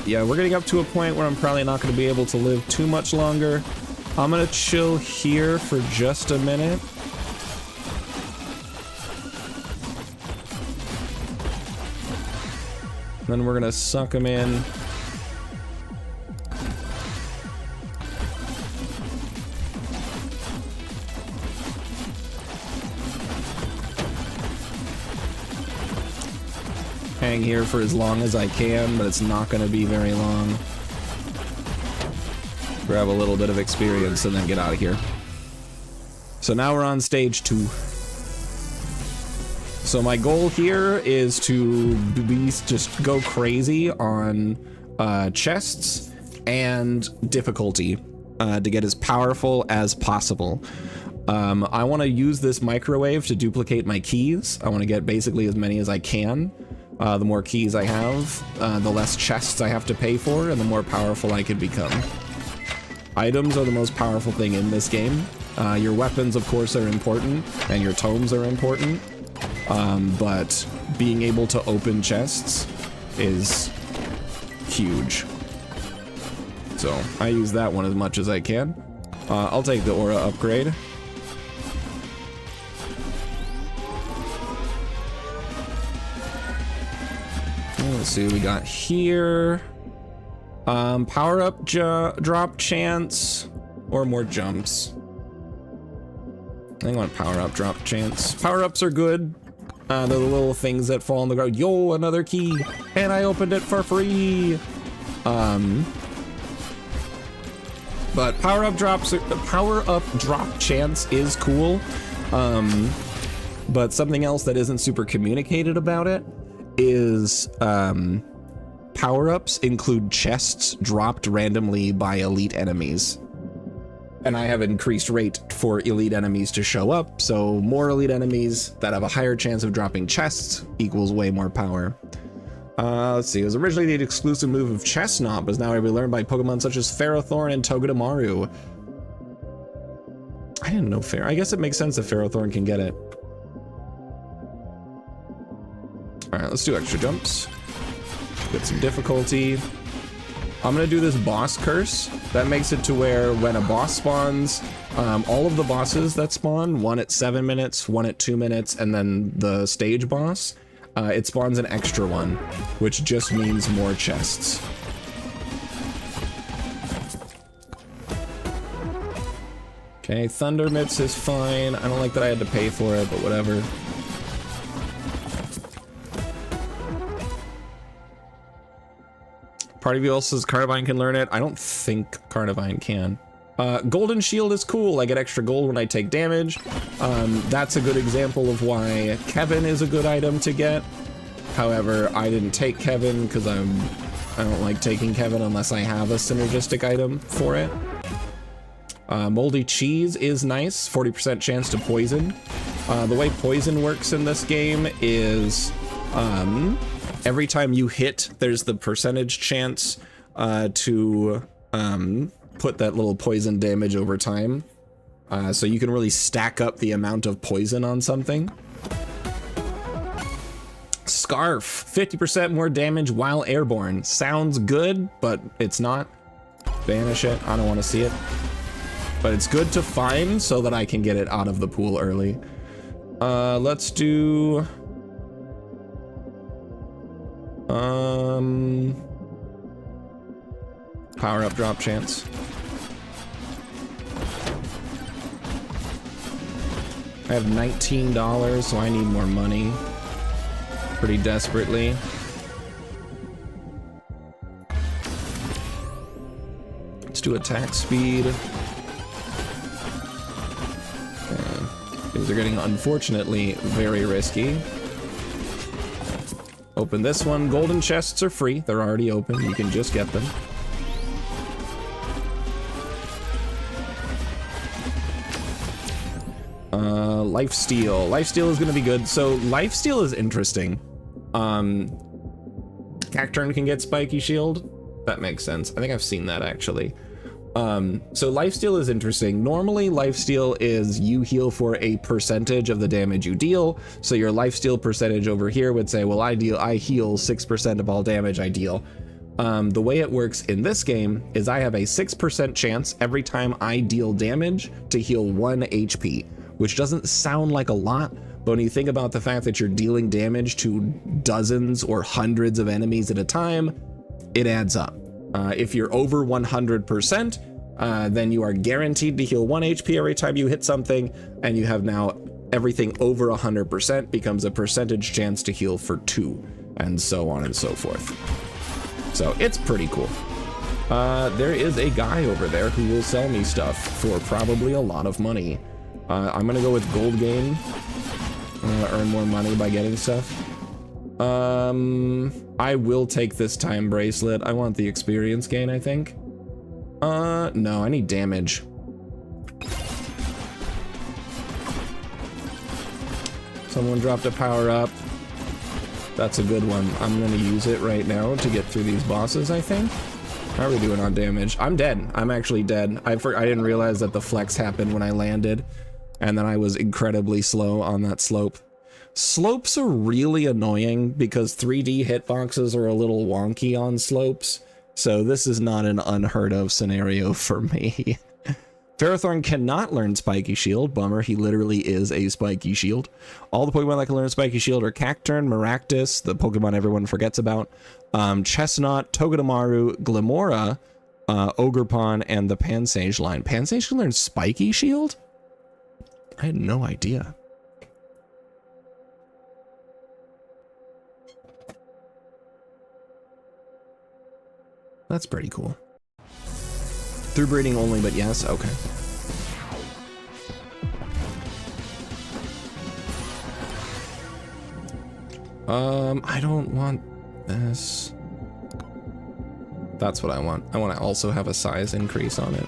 Speaker 1: Yeah, we're getting up to a point where I'm probably not gonna be able to live too much longer. I'm gonna chill here for just a minute. Then we're gonna suck him in. Hang here for as long as I can, but it's not gonna be very long. Grab a little bit of experience and then get out of here. So now we're on stage 2. So my goal here is to just go crazy on chests and difficulty to get as powerful as possible. I want to use this microwave to duplicate my keys. I want to get basically as many as I can. The more keys I have, the less chests I have to pay for, and the more powerful I can become. Items are the most powerful thing in this game. Your weapons, of course, are important, and your tomes are important. But being able to open chests is huge. So I use that one as much as I can. I'll take the aura upgrade. Let's see what we got here. Power up drop chance or more jumps. I think I want power up drop chance. Power ups are good. They're the little things that fall on the ground. Yo, another key, and I opened it for free. But power up drop chance is cool. But something else that isn't super communicated about it is power-ups include chests dropped randomly by elite enemies. And I have increased rate for elite enemies to show up, so more elite enemies that have a higher chance of dropping chests equals way more power. Let's see, it was originally the exclusive move of Chestnut, but is now able to be learned by Pokemon such as Ferrothorn and Togedemaru. I didn't know I guess it makes sense that Ferrothorn can get it. Alright, let's do extra jumps. Get some difficulty. I'm gonna do this boss curse. That makes it to where when a boss spawns, all of the bosses that spawn, one at 7 minutes, one at 2 minutes, and then the stage boss, it spawns an extra one, which just means more chests. Okay, Thunder Mitts is fine. I don't like that I had to pay for it, but whatever. Part of you also says Carnivine can learn it. I don't think Carnivine can. Golden Shield is cool. I get extra gold when I take damage. That's a good example of why Kevin is a good item to get. However, I didn't take Kevin because I don't like taking Kevin unless I have a synergistic item for it. Moldy Cheese is nice, 40% chance to poison. The way poison works in this game is every time you hit, there's the percentage chance to put that little poison damage over time. So you can really stack up the amount of poison on something. Scarf, 50% more damage while airborne. Sounds good, but it's not. Banish it, I don't want to see it. But it's good to find so that I can get it out of the pool early. Let's do... power up drop chance. I have $19, so I need more money. Pretty desperately. Let's do attack speed. Things are getting, unfortunately, very risky. Open this one. Golden chests are free. They're already open. You can just get them. Lifesteal. Lifesteal is going to be good. So Lifesteal is interesting. Cacturn can get Spiky Shield. That makes sense. I think I've seen that actually. So Lifesteal is interesting. Normally Lifesteal is you heal for a percentage of the damage you deal. So your Lifesteal percentage over here would say, well, I heal 6% of all damage I deal. The way it works in this game is I have a 6% chance every time I deal damage to heal 1 HP, which doesn't sound like a lot, but when you think about the fact that you're dealing damage to dozens or hundreds of enemies at a time, it adds up. If you're over 100%, then you are guaranteed to heal 1 HP every time you hit something, and you have now everything over 100% becomes a percentage chance to heal for 2, and so on and so forth. So it's pretty cool. There is a guy over there who will sell me stuff for probably a lot of money. I'm gonna go with gold gain. Earn more money by getting stuff. I will take this time bracelet. I want the experience gain, I think. No, I need damage. Someone dropped a power up. That's a good one. I'm gonna use it right now to get through these bosses, I think. How are we doing on damage? I'm dead. I'm actually dead. I didn't realize that the flex happened when I landed, and then I was incredibly slow on that slope. Slopes are really annoying because 3D hitboxes are a little wonky on slopes, so this is not an unheard of scenario for me. Ferrothorn cannot learn Spiky Shield. Bummer, he literally is a Spiky Shield. All the Pokemon that can learn Spiky Shield are Cacturn, Maractus, the Pokemon everyone forgets about, Chestnut, Togedemaru, Glimora, Ogerpon, and the Pansage line. Pansage can learn Spiky Shield? I had no idea. That's pretty cool. Through breeding only, but yes, okay. I don't want this. That's what I want. I want to also have a size increase on it.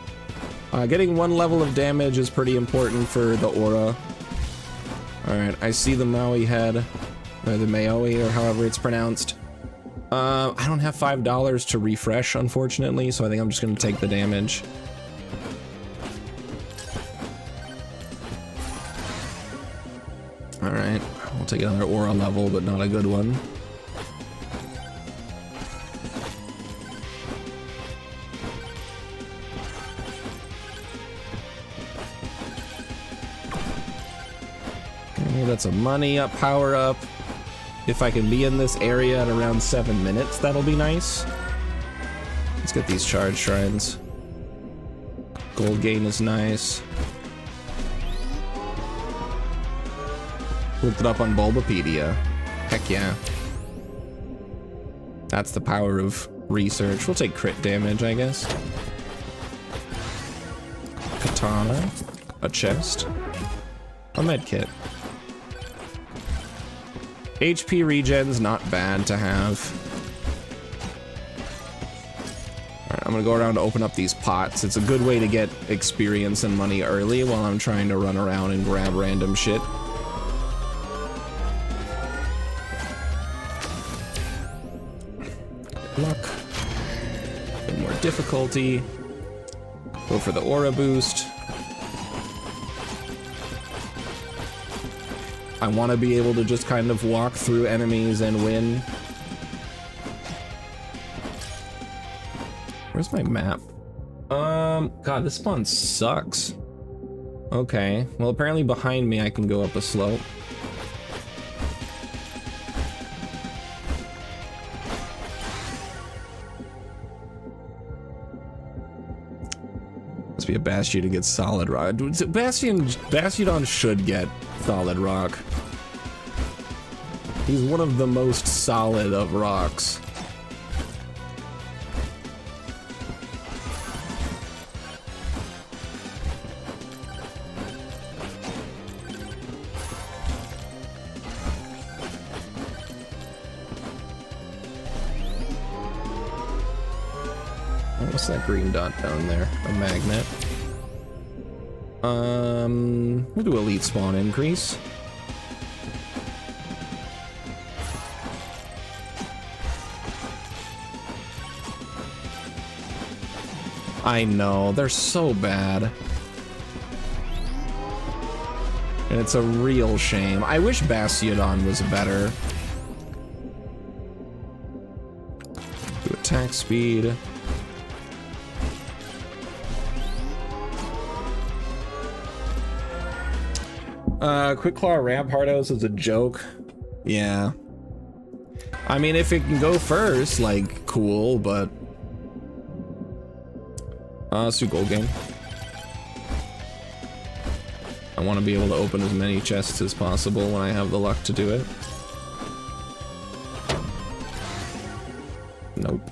Speaker 1: Getting 1 level of damage is pretty important for the aura. Alright, I see the Maui head, or the Maui, or however it's pronounced. I don't have $5 to refresh, unfortunately, so I think I'm just going to take the damage. Alright, we'll take another aura level, but not a good one. Okay, that's a money up, power up. If I can be in this area at around 7 minutes, that'll be nice. Let's get these charge shrines. Gold gain is nice. Looked it up on Bulbapedia. Heck yeah. That's the power of research. We'll take crit damage, I guess. Katana. A chest. A medkit. HP regen's not bad to have. Alright, I'm gonna go around to open up these pots. It's a good way to get experience and money early while I'm trying to run around and grab random shit. Luck. A bit more difficulty. Go for the aura boost. I want to be able to just kind of walk through enemies and win. Where's my map? God, this spawn sucks. Okay, well apparently behind me I can go up a slope. Must be a Bastion to get solid rock. Bastion should get solid rock. He's one of the most solid of rocks. What's that green dot down there? A magnet. We'll do elite spawn increase. I know, they're so bad. And it's a real shame. I wish Bastiodon was better. Do attack speed. Quick Claw Rampardos is a joke. Yeah. I mean, if it can go first, like, cool, but... let's do Gold Game. I want to be able to open as many chests as possible when I have the luck to do it. Nope.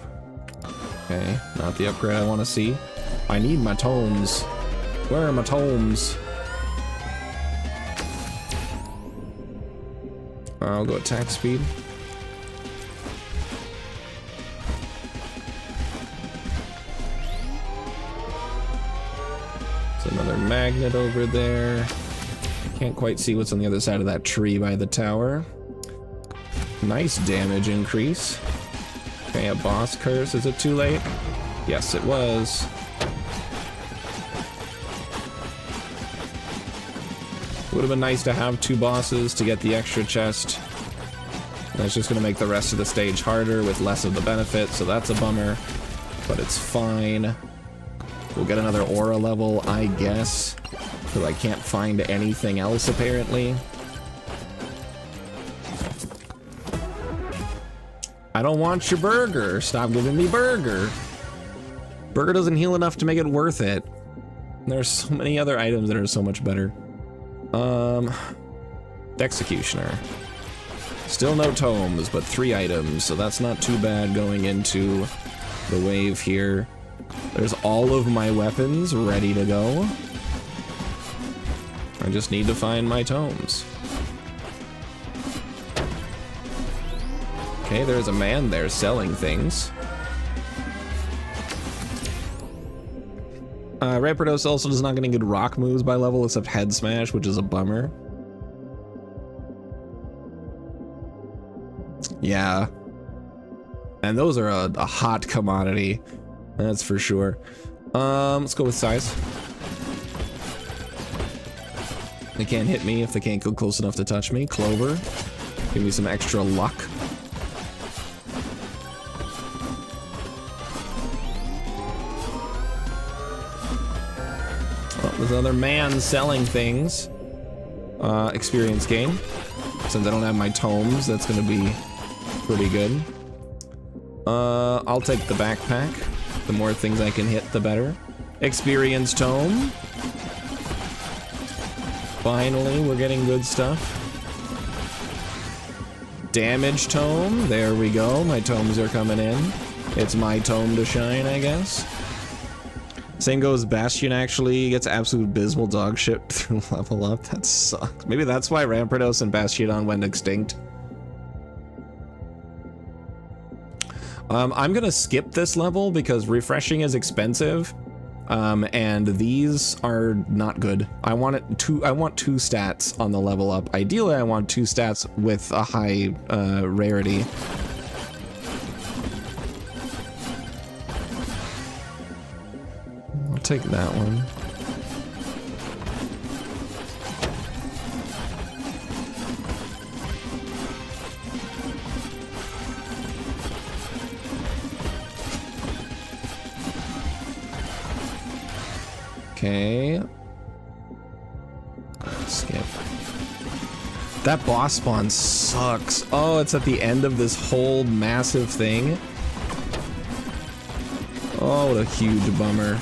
Speaker 1: Okay, not the upgrade I want to see. I need my tomes. Where are my tomes? I'll go attack speed. There's another magnet over there. Can't quite see what's on the other side of that tree by the tower. Nice damage increase. Okay, a boss curse. Is it too late? Yes, it was. Would have been nice to have 2 bosses to get the extra chest. That's just going to make the rest of the stage harder with less of the benefit, so that's a bummer. But it's fine. We'll get another aura level, I guess. Because I can't find anything else, apparently. I don't want your burger. Stop giving me burger. Burger doesn't heal enough to make it worth it. There's so many other items that are so much better. Executioner. Still no tomes, but 3 items, so that's not too bad going into the wave here. There's all of my weapons ready to go. I just need to find my tomes. Okay, there's a man there selling things. Rampardos also does not get any good rock moves by level except head smash, which is a bummer. Yeah. And those are a hot commodity. That's for sure. Let's go with size. They can't hit me if they can't go close enough to touch me. Clover. Give me some extra luck. There's another man selling things. Experience gain. Since I don't have my tomes, that's gonna be pretty good. I'll take the backpack. The more things I can hit, the better. Experience tome. Finally, we're getting good stuff. Damage tome. There we go. My tomes are coming in. It's my tome to shine, I guess. Same goes Bastion actually gets absolute abysmal dog shit through level up. That sucks. Maybe that's why Rampardos and Bastion went extinct. I'm gonna skip this level because refreshing is expensive. And these are not good. I want two stats on the level up. Ideally, I want 2 stats with a high rarity. I'll take that one. Okay. Skip. That boss spawn sucks. Oh, it's at the end of this whole massive thing. Oh, what a huge bummer.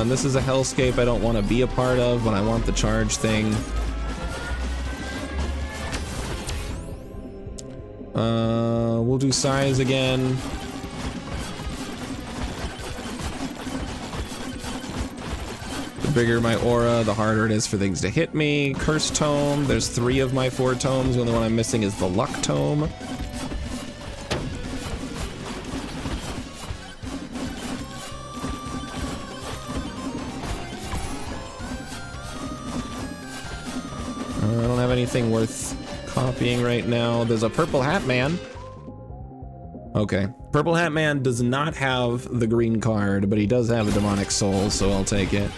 Speaker 1: This is a hellscape I don't want to be a part of when I want the charge thing. We'll do size again. The bigger my aura, the harder it is for things to hit me. Curse tome. There's 3 of my 4 tomes. The only one I'm missing is the luck tome. I don't have anything worth copying right now. There's a purple hat man. Okay. Purple hat man does not have the green card, but he does have a demonic soul, so I'll take it.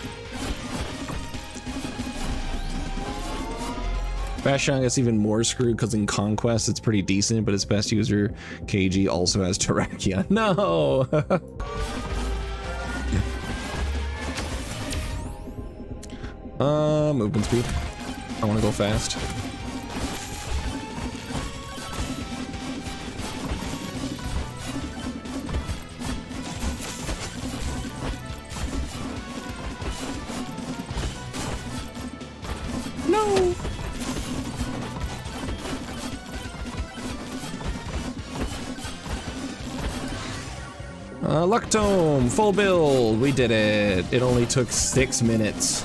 Speaker 1: Bastion gets even more screwed because in Conquest it's pretty decent, but its best user, KG, also has Terrakia. No! Movement speed. I want to go fast. No! Luck Tome, full build. We did it. It only took 6 minutes.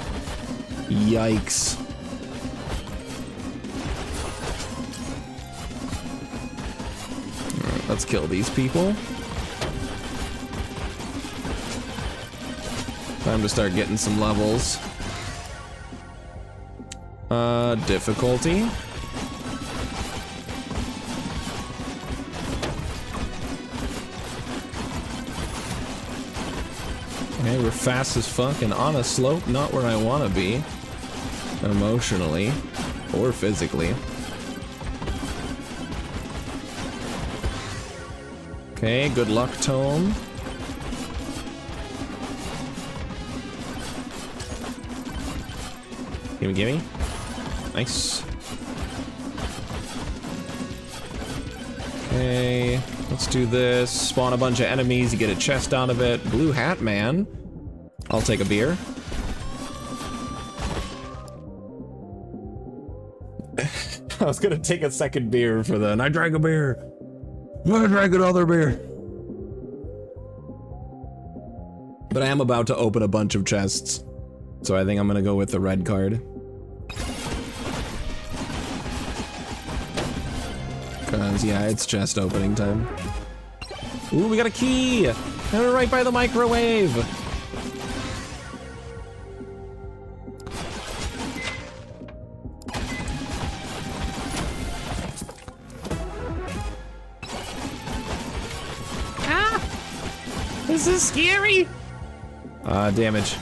Speaker 1: Yikes. Alright, let's kill these people. Time to start getting some levels. Difficulty. Okay, we're fast as fuck and on a slope, not where I want to be. Emotionally. Or physically. Okay, good luck tome. Gimme, gimme. Nice. Okay, let's do this. Spawn a bunch of enemies, you get a chest out of it. Blue hat man. I'll take a beer. I was gonna take a second beer for the. I drank a beer. I drank another beer. But I am about to open a bunch of chests, so I think I'm gonna go with the red card. Cause yeah, it's chest opening time. Ooh, we got a key! And we're right by the microwave! Ah! This is scary! Damage.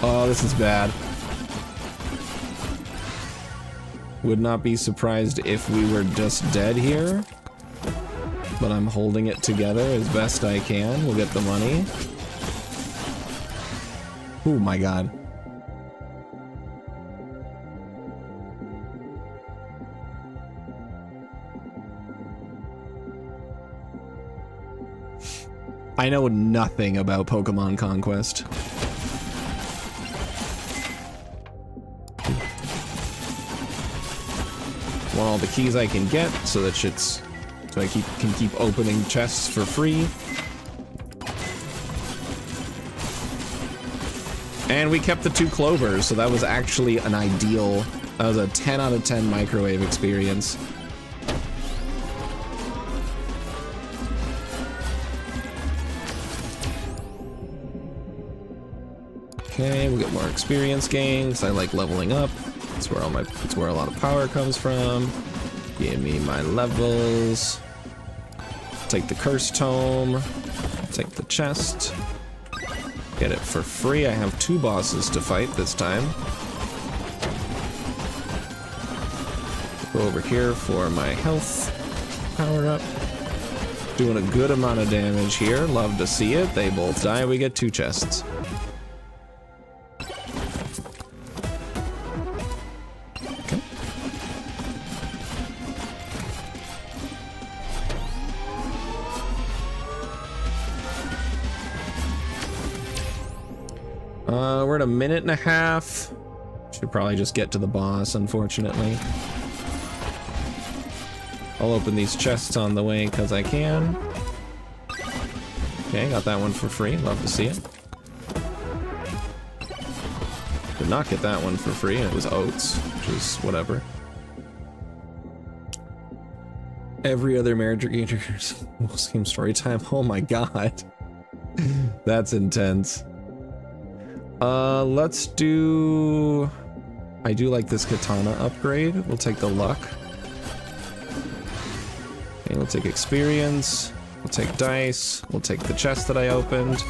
Speaker 1: Oh, this is bad. Would not be surprised if we were just dead here. But I'm holding it together as best I can. We'll get the money. Oh my god. I know nothing about Pokemon Conquest. Want all the keys I can get so that shit's so I can keep opening chests for free. And we kept the 2 clovers, so that was actually an ideal. That was a 10 out of 10 microwave experience. Okay, we'll get more experience gains. I like leveling up. That's where that's where a lot of power comes from. Give me my levels. Take the curse tome. Take the chest. Get it for free. I have 2 bosses to fight this time. Go over here for my health power up. Doing a good amount of damage here. Love to see it. They both die. We get 2 chests. Okay. We're at a minute and a half. Should probably just get to the boss, unfortunately. I'll open these chests on the way because I can. Okay, got that one for free. Love to see it. Did not get that one for free, and it was oats, which is whatever. Every other marriage game story time. Oh my god. That's intense. Let's do... I do like this katana upgrade. We'll take the luck. Okay, we'll take experience. We'll take dice. We'll take the chest that I opened.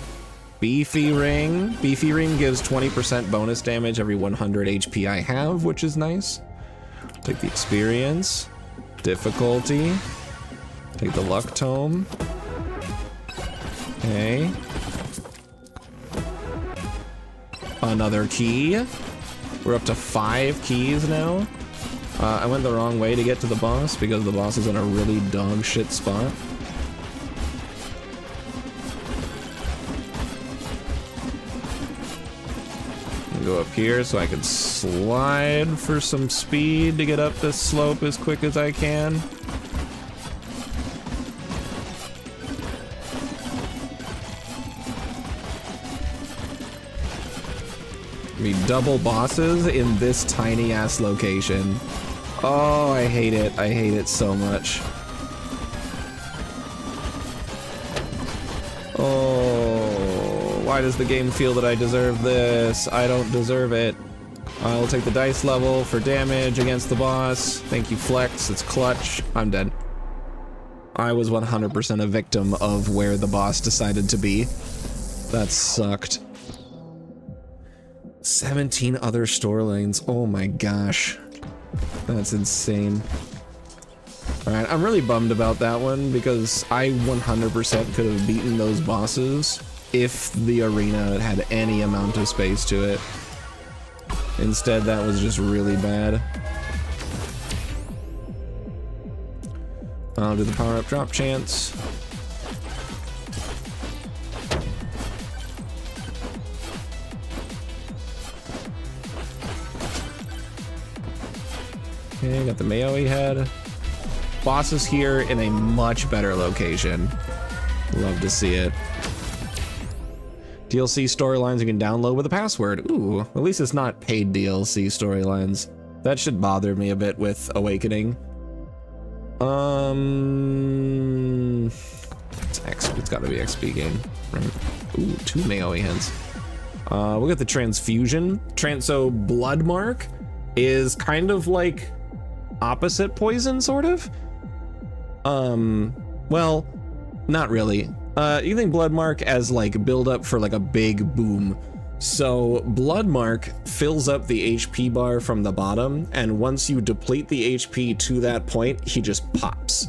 Speaker 1: Beefy ring. Beefy ring gives 20% bonus damage every 100 HP I have, which is nice. Take the experience. Difficulty. Take the luck tome. Okay. Another key. We're up to 5 keys now. I went the wrong way to get to the boss because the boss is in a really dog shit spot. Go up here so I can slide for some speed to get up this slope as quick as I can. Double bosses in this tiny ass location. Oh, I hate it. I hate it so much. Oh, why does the game feel that I deserve this? I don't deserve it. I'll take the dice level for damage against the boss. Thank you, Flex. It's clutch. I'm dead. I was 100% a victim of where the boss decided to be. That sucked. 17 other store lanes. Oh my gosh. That's insane. Alright, I'm really bummed about that one because I 100% could have beaten those bosses if the arena had any amount of space to it. Instead, that was just really bad. I'll do the power-up drop chance. Okay, got the Mayoe head. Boss is here in a much better location. Love to see it. DLC storylines you can download with a password. Ooh, at least it's not paid DLC storylines. That should bother me a bit with Awakening. It's gotta be XP game, right? Ooh, 2 Mayoe heads. We'll get the transfusion. So Bloodmark is kind of like opposite poison, sort of. Well, not really. You think Bloodmark as like build up for like a big boom. So Bloodmark fills up the HP bar from the bottom, and once you deplete the HP to that point, he just pops,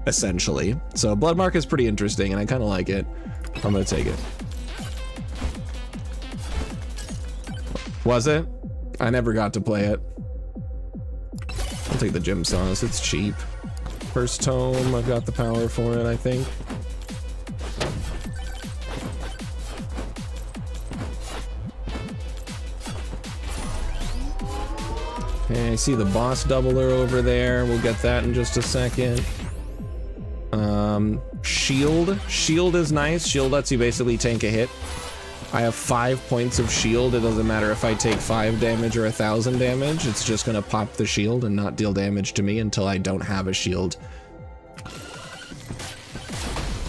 Speaker 1: essentially. So Bloodmark is pretty interesting, and I kind of like it. I'm gonna take it. Was it? I never got to play it. I'll take the gem sauce, it's cheap. First tome, I've got the power for it, I think. Okay, I see the boss doubler over there. We'll get that in just a second. Shield. Shield is nice. Shield lets you basically tank a hit. I have 5 points of shield. It doesn't matter if I take 5 damage or 1,000 damage. It's just gonna pop the shield and not deal damage to me until I don't have a shield.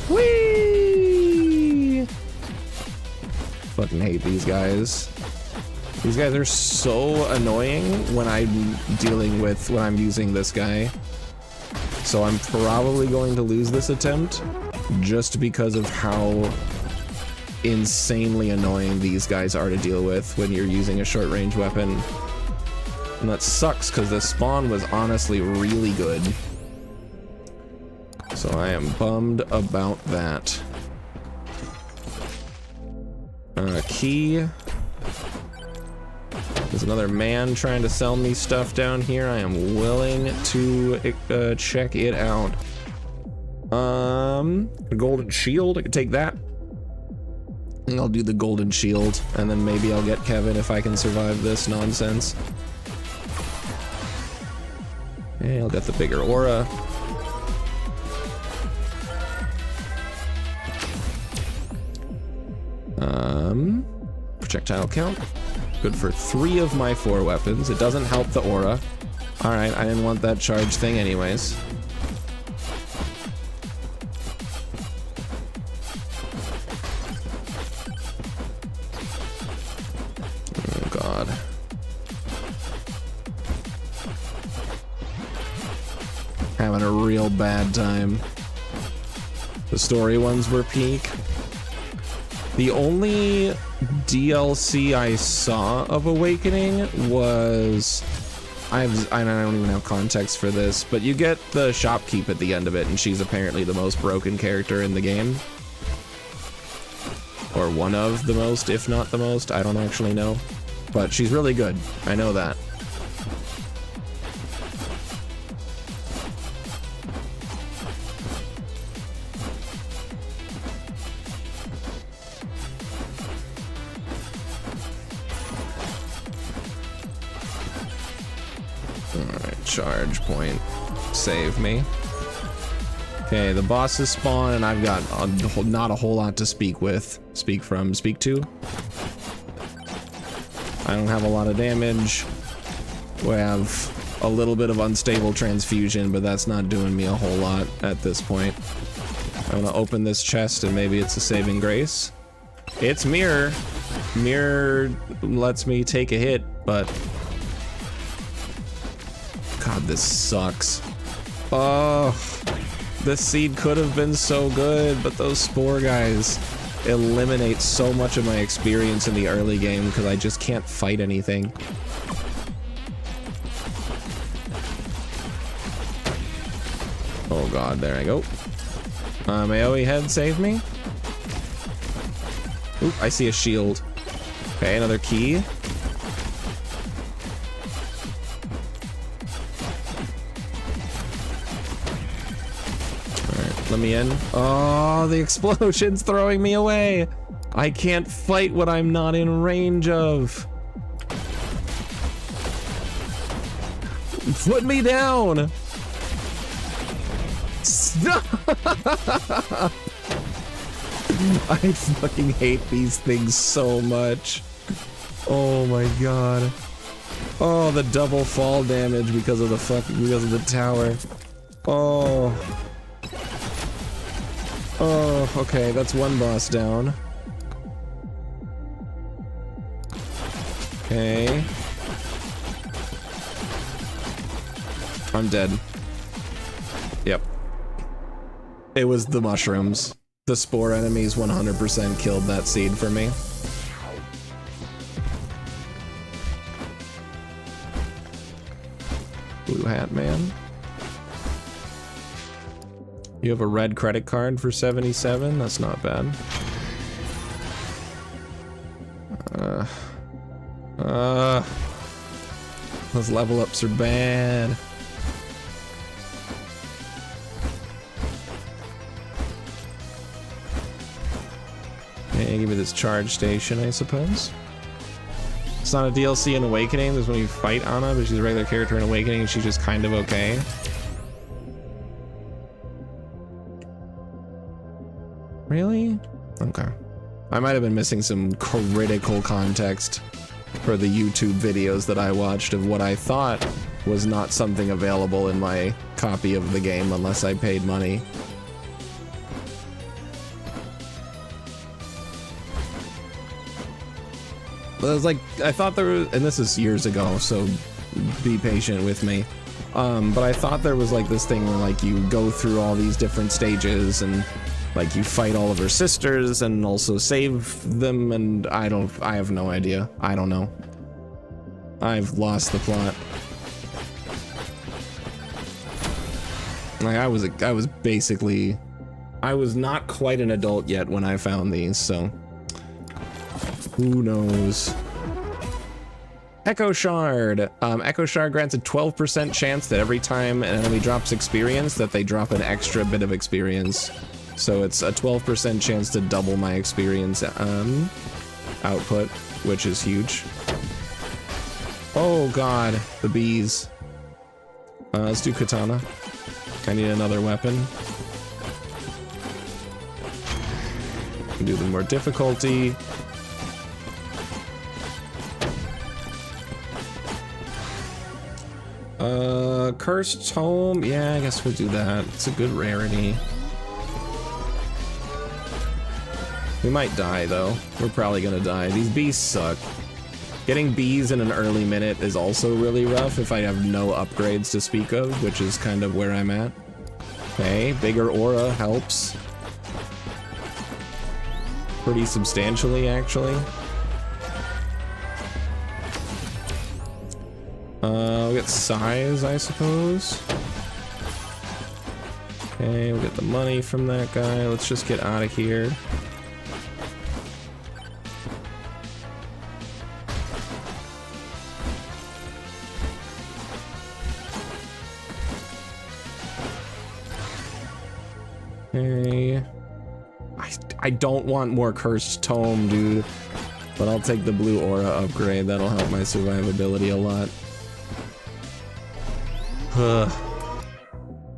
Speaker 1: Whee! Fucking hate these guys. These guys are so annoying when I'm using this guy. So I'm probably going to lose this attempt just because of how insanely annoying these guys are to deal with when you're using a short range weapon. And that sucks because the spawn was honestly really good. So I am bummed about that. Key. There's another man trying to sell me stuff down here. I am willing to check it out. A golden shield. I could take that. I think I'll do the golden shield, and then maybe I'll get Kevin if I can survive this nonsense. Okay, I'll get the bigger aura. Projectile count. Good for 3 of my 4 weapons. It doesn't help the aura. Alright, I didn't want that charge thing anyways. Oh god. Having a real bad time. The story ones were peak. The only DLC I saw of Awakening was... I don't even have context for this, but you get the shopkeep at the end of it, and she's apparently the most broken character in the game. Or one of the most, if not the most. I don't actually know. But she's really good. I know that. Charge point. Save me. Okay, the bosses spawn, and I've got not a whole lot to speak to. I don't have a lot of damage. We have a little bit of unstable transfusion, but that's not doing me a whole lot at this point. I'm gonna open this chest, and maybe it's a saving grace. It's mirror. Mirror lets me take a hit, but... God, this sucks. Oh, this seed could have been so good, but those spore guys eliminate so much of my experience in the early game because I just can't fight anything. Oh god, there I go. AoE head saved me. Oop, I see a shield. Okay, another key. Let me in. Oh, the explosion's throwing me away. I can't fight what I'm not in range of. Put me down. Stop. I fucking hate these things so much. Oh my god. Oh, the double fall damage because of the tower. Oh. Oh, okay, that's one boss down. Okay. I'm dead. Yep. It was the mushrooms. The spore enemies 100% killed that seed for me. Blue hat man. You have a red credit card for 77? That's not bad. Those level ups are bad. Okay, give me this charge station, I suppose.
Speaker 2: It's not a DLC in Awakening. There's when you fight Anna, but she's a regular character in Awakening and she's just kind of okay. Really? Okay. I might have been missing some critical context for the YouTube videos that I watched of what I thought was not something available in my copy of the game unless I paid money. But I was like, I thought there was, and this is years ago, so be patient with me. But I thought there was like this thing where like you go through all these different stages and like you fight all of her sisters and also save them, and I have no idea. I don't know. I've lost the plot. Like I was not quite an adult yet when I found these, so who knows. Echo Shard. Echo Shard grants a 12% chance that every time an enemy drops experience that they drop an extra bit of experience. So it's a 12% chance to double my experience output, which is huge. Oh god, the bees. Let's do katana. I need another weapon. Do the more difficulty. Cursed Tome. Yeah, I guess we'll do that. It's a good rarity. We might die though. We're probably gonna die. These bees suck. Getting bees in an early minute is also really rough if I have no upgrades to speak of, which is kind of where I'm at. Okay, bigger aura helps. Pretty substantially, actually. We'll get size, I suppose. Okay, we'll get the money from that guy. Let's just get out of here. Okay. I don't want more Cursed Tome, dude. But I'll take the blue aura upgrade. That'll help my survivability a lot.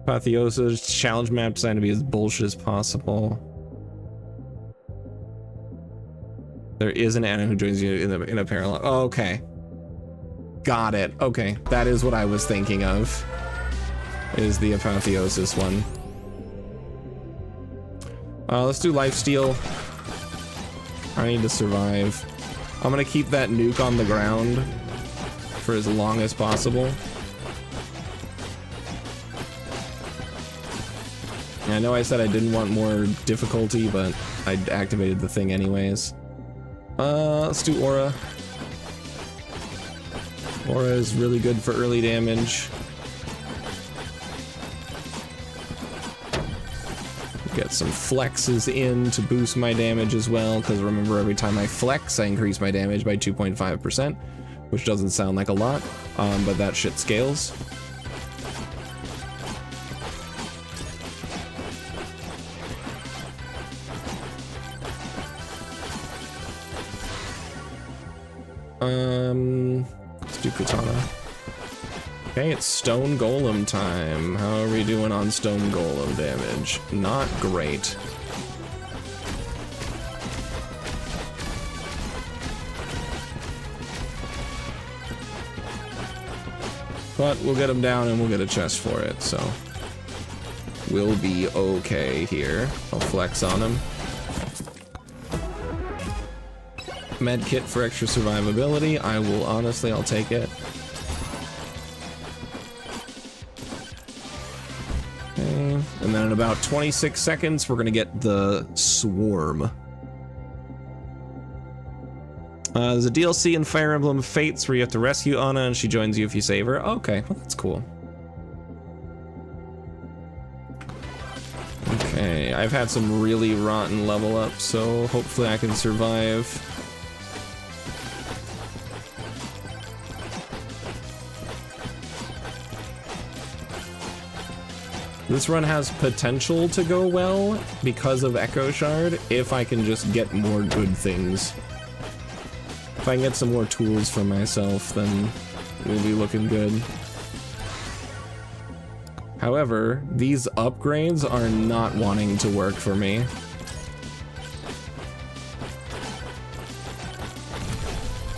Speaker 2: Apotheosis challenge map designed to be as bullshit as possible. There is an Anna who joins you in a parallel. Oh, okay. Got it. Okay, that is what I was thinking of. Is the Apotheosis one. Let's do lifesteal. I need to survive. I'm gonna keep that nuke on the ground for as long as possible. I know I said I didn't want more difficulty, but I activated the thing anyways. Let's do Aura. Aura is really good for early damage. Get some flexes in to boost my damage as well, because remember, every time I flex, I increase my damage by 2.5%, which doesn't sound like a lot, but that shit scales. Let's do Katana. Okay, it's Stone Golem time. How are we doing on Stone Golem damage? Not great. But we'll get him down and we'll get a chest for it, so we'll be okay here. I'll flex on him. Med kit for extra survivability. I'll take it. Okay, and then in about 26 seconds, we're gonna get the Swarm. There's a DLC in Fire Emblem Fates where you have to rescue Anna and she joins you if you save her. Okay, well, that's cool. Okay, I've had some really rotten level ups, so hopefully I can survive. This run has potential to go well because of Echo Shard, if I can just get more good things. If I can get some more tools for myself, then we'll be looking good. However, these upgrades are not wanting to work for me.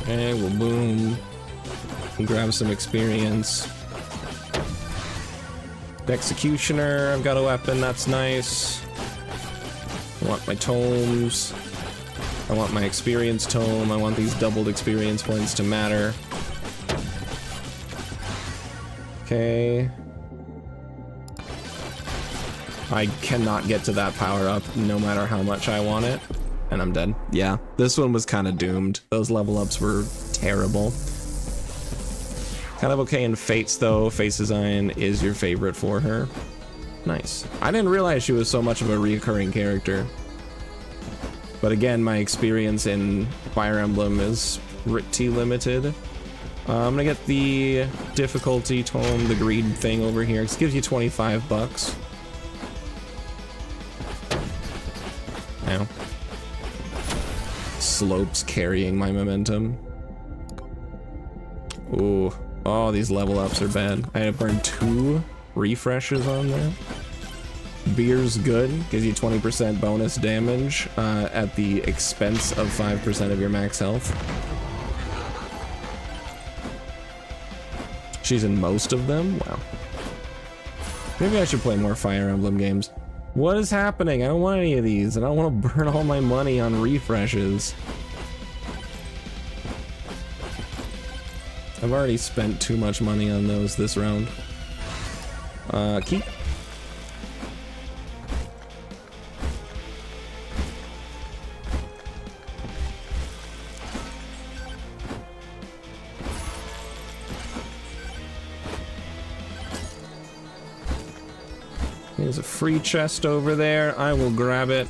Speaker 2: Okay, we'll boom. Grab some experience. Executioner, I've got a weapon, that's nice. I want my tomes. I want my experience tome. I want these doubled experience points to matter. Okay. I cannot get to that power up no matter how much I want it. And I'm dead. Yeah, this one was kind of doomed. Those level ups were terrible. Kind of okay in Fates though. Face design is your favorite for her. Nice. I didn't realize she was so much of a recurring character. But again, my experience in Fire Emblem is pretty limited. I'm gonna get the difficulty tome, the greed thing over here. It gives you 25 bucks. Ow. Slopes carrying my momentum. Ooh. Oh, these level ups are bad. I had to burn 2 refreshes on that. Beer's good, gives you 20% bonus damage at the expense of 5% of your max health. She's in most of them? Wow. Maybe I should play more Fire Emblem games. What is happening? I don't want any of these. I don't want to burn all my money on refreshes. I've already spent too much money on those this round. Keep. There's a free chest over there. I will grab it.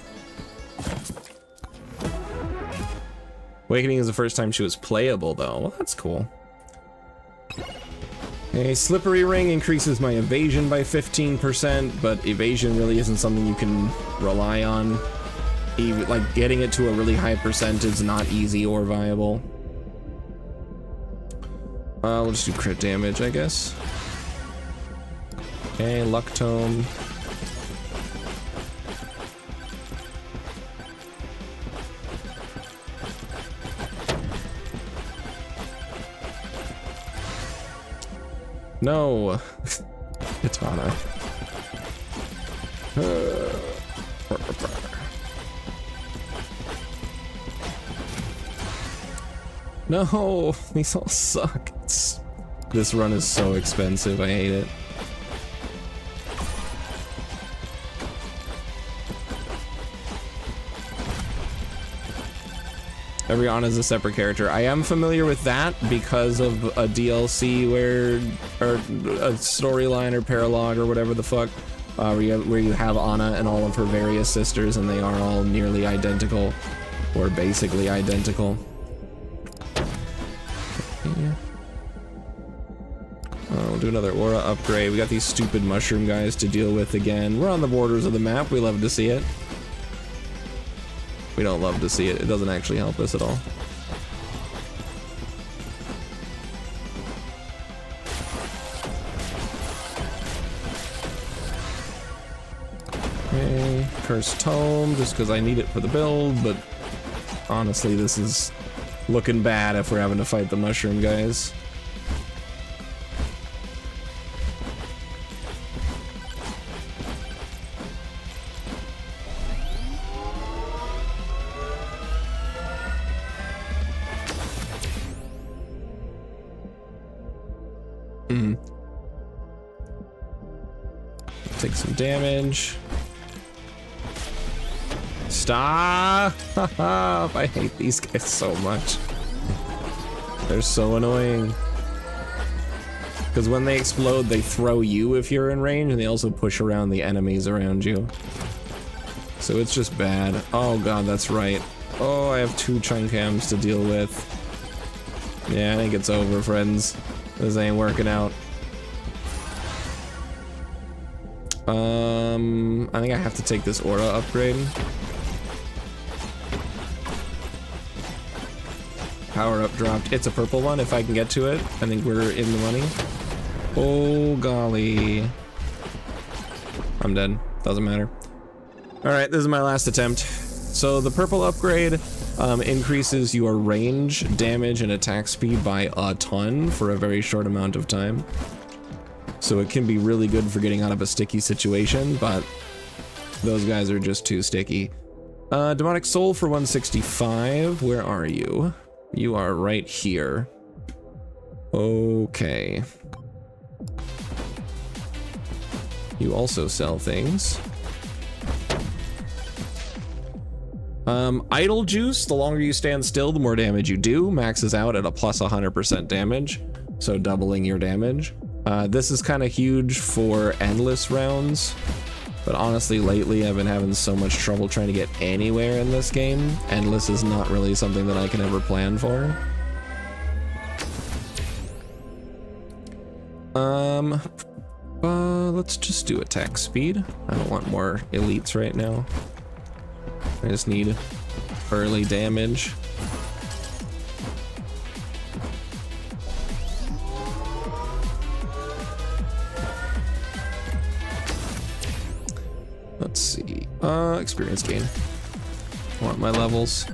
Speaker 2: Awakening is the first time she was playable, though. Well, that's cool. A slippery ring increases my evasion by 15%, but evasion really isn't something you can rely on. Even, like, getting it to a really high percent is not easy or viable. We'll just do crit damage, I guess. Okay, luck tome. No! Katana. No! These all suck. This run is so expensive, I hate it. Everyana is a separate character. I am familiar with that because of a DLC where, or a storyline or paralogue or whatever the fuck, where you have Ana and all of her various sisters and they are all nearly identical, or basically identical. Yeah. We'll do another aura upgrade. We got these stupid mushroom guys to deal with again. We're on the borders of the map. We love to see it. We don't love to see it. It doesn't actually help us at all. Okay, Cursed Tome, just because I need it for the build, but honestly, this is looking bad if we're having to fight the mushroom guys. Take some damage. Stop! I hate these guys so much. They're so annoying. Because when they explode, they throw you if you're in range, and they also push around the enemies around you. So it's just bad. Oh god, that's right. Oh, I have 2 chunkams to deal with. Yeah, I think it's over, friends. This ain't working out. I think I have to take this aura upgrade. power-up dropped. It's a purple one, if I can get to it. I think we're in the money. Oh, golly. I'm dead. Doesn't matter. Alright, this is my last attempt. So the purple upgrade increases your range, damage, and attack speed by a ton for a very short amount of time. So it can be really good for getting out of a sticky situation, but those guys are just too sticky. Demonic Soul for 165. Where are you? You are right here. Okay. You also sell things. Idle Juice, the longer you stand still, the more damage you do. Maxes out at a plus 100% damage, so doubling your damage. This is kind of huge for endless rounds, but honestly, lately I've been having so much trouble trying to get anywhere in this game. Endless is not really something that I can ever plan for. Let's just do attack speed. I don't want more elites right now. I just need early damage. Let's see. Experience gain. I want my levels.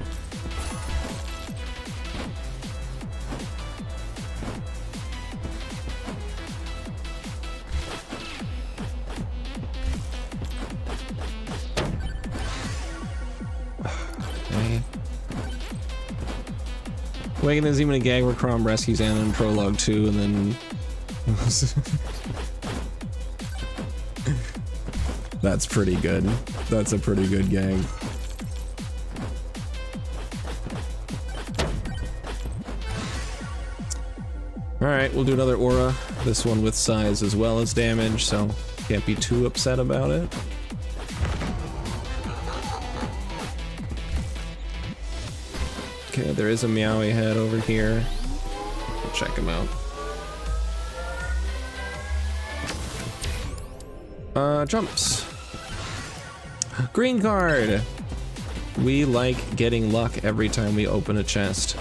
Speaker 2: Wagon is even a gag where Crom rescues Anna in Prologue 2 and then... That's pretty good. That's a pretty good gag. Alright, we'll do another aura. This one with size as well as damage, so can't be too upset about it. Okay, there is a Meowie head over here. We'll check him out. Jumps. Green card! We like getting luck every time we open a chest.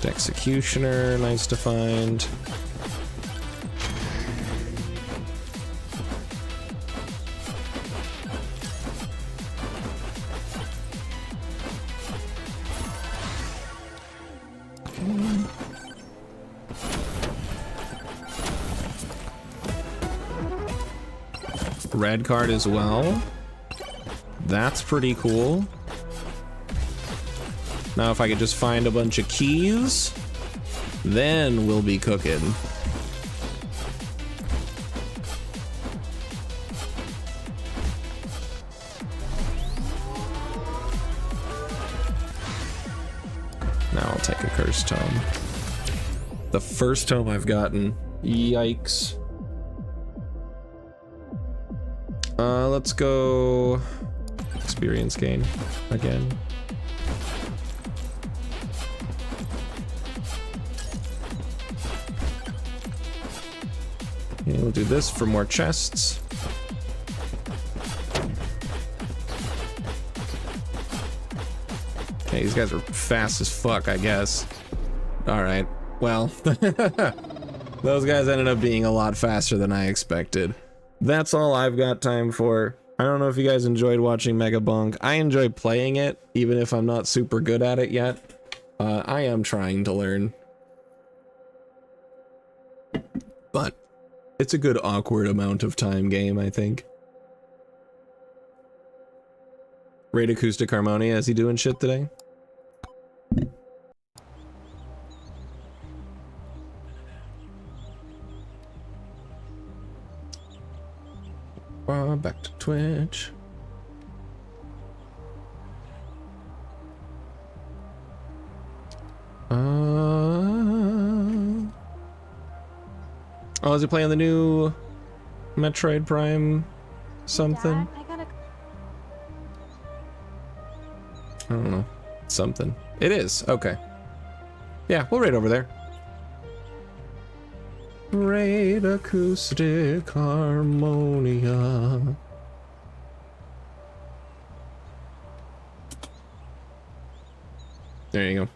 Speaker 2: Executioner, nice to find. Red card as well. That's pretty cool. Now if I could just find a bunch of keys, then we'll be cooking. Now I'll take a cursed tome. The first tome I've gotten. Yikes. Let's go experience gain again. Okay, we'll do this for more chests. Okay, these guys are fast as fuck, I guess. Alright, well, those guys ended up being a lot faster than I expected. That's all I've got time for. I don't know if you guys enjoyed watching Mega Bonk. I enjoy playing it, even if I'm not super good at it yet. I am trying to learn. But it's a good awkward amount of time game, I think. Raid Acoustic Harmonia, is he doing shit today? Back to Twitch. Oh, is he playing the new Metroid Prime something?
Speaker 3: Dad,
Speaker 2: I don't know. Something. It is. Okay. Yeah, we'll raid over there. Raid Acoustic Harmonia. There you go.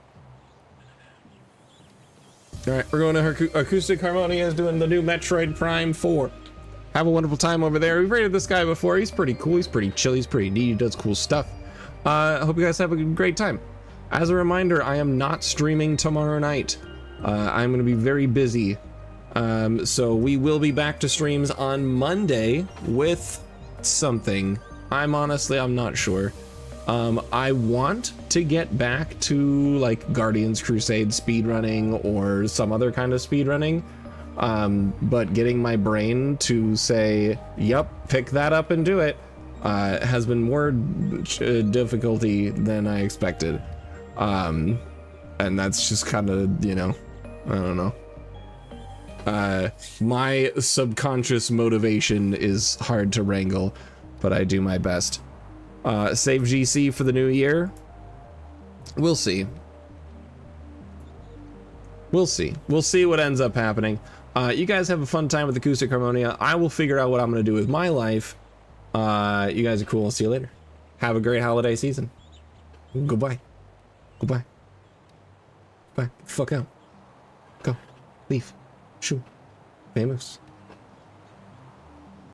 Speaker 2: All right, we're going to Acoustic Harmonia is doing the new Metroid Prime 4. Have a wonderful time over there. We've rated this guy before. He's pretty cool. He's pretty chill. He's pretty neat. He does cool stuff. I hope you guys have a great time. As a reminder, I am not streaming tomorrow night. I'm going to be very busy. So we will be back to streams on Monday with something. I'm not sure. I want to get back to like Guardians Crusade speedrunning or some other kind of speedrunning. But getting my brain to say, yep, pick that up and do it, has been more difficulty than I expected. And that's just kind of, you know, I don't know. My subconscious motivation is hard to wrangle, but I do my best. Save GC for the new year. We'll see. We'll see. We'll see what ends up happening. You guys have a fun time with Acoustic Harmonia. I will figure out what I'm going to do with my life. You guys are cool. I'll see you later. Have a great holiday season. Goodbye. Goodbye. Bye. Fuck out. Go. Leave. Shoot. Famous.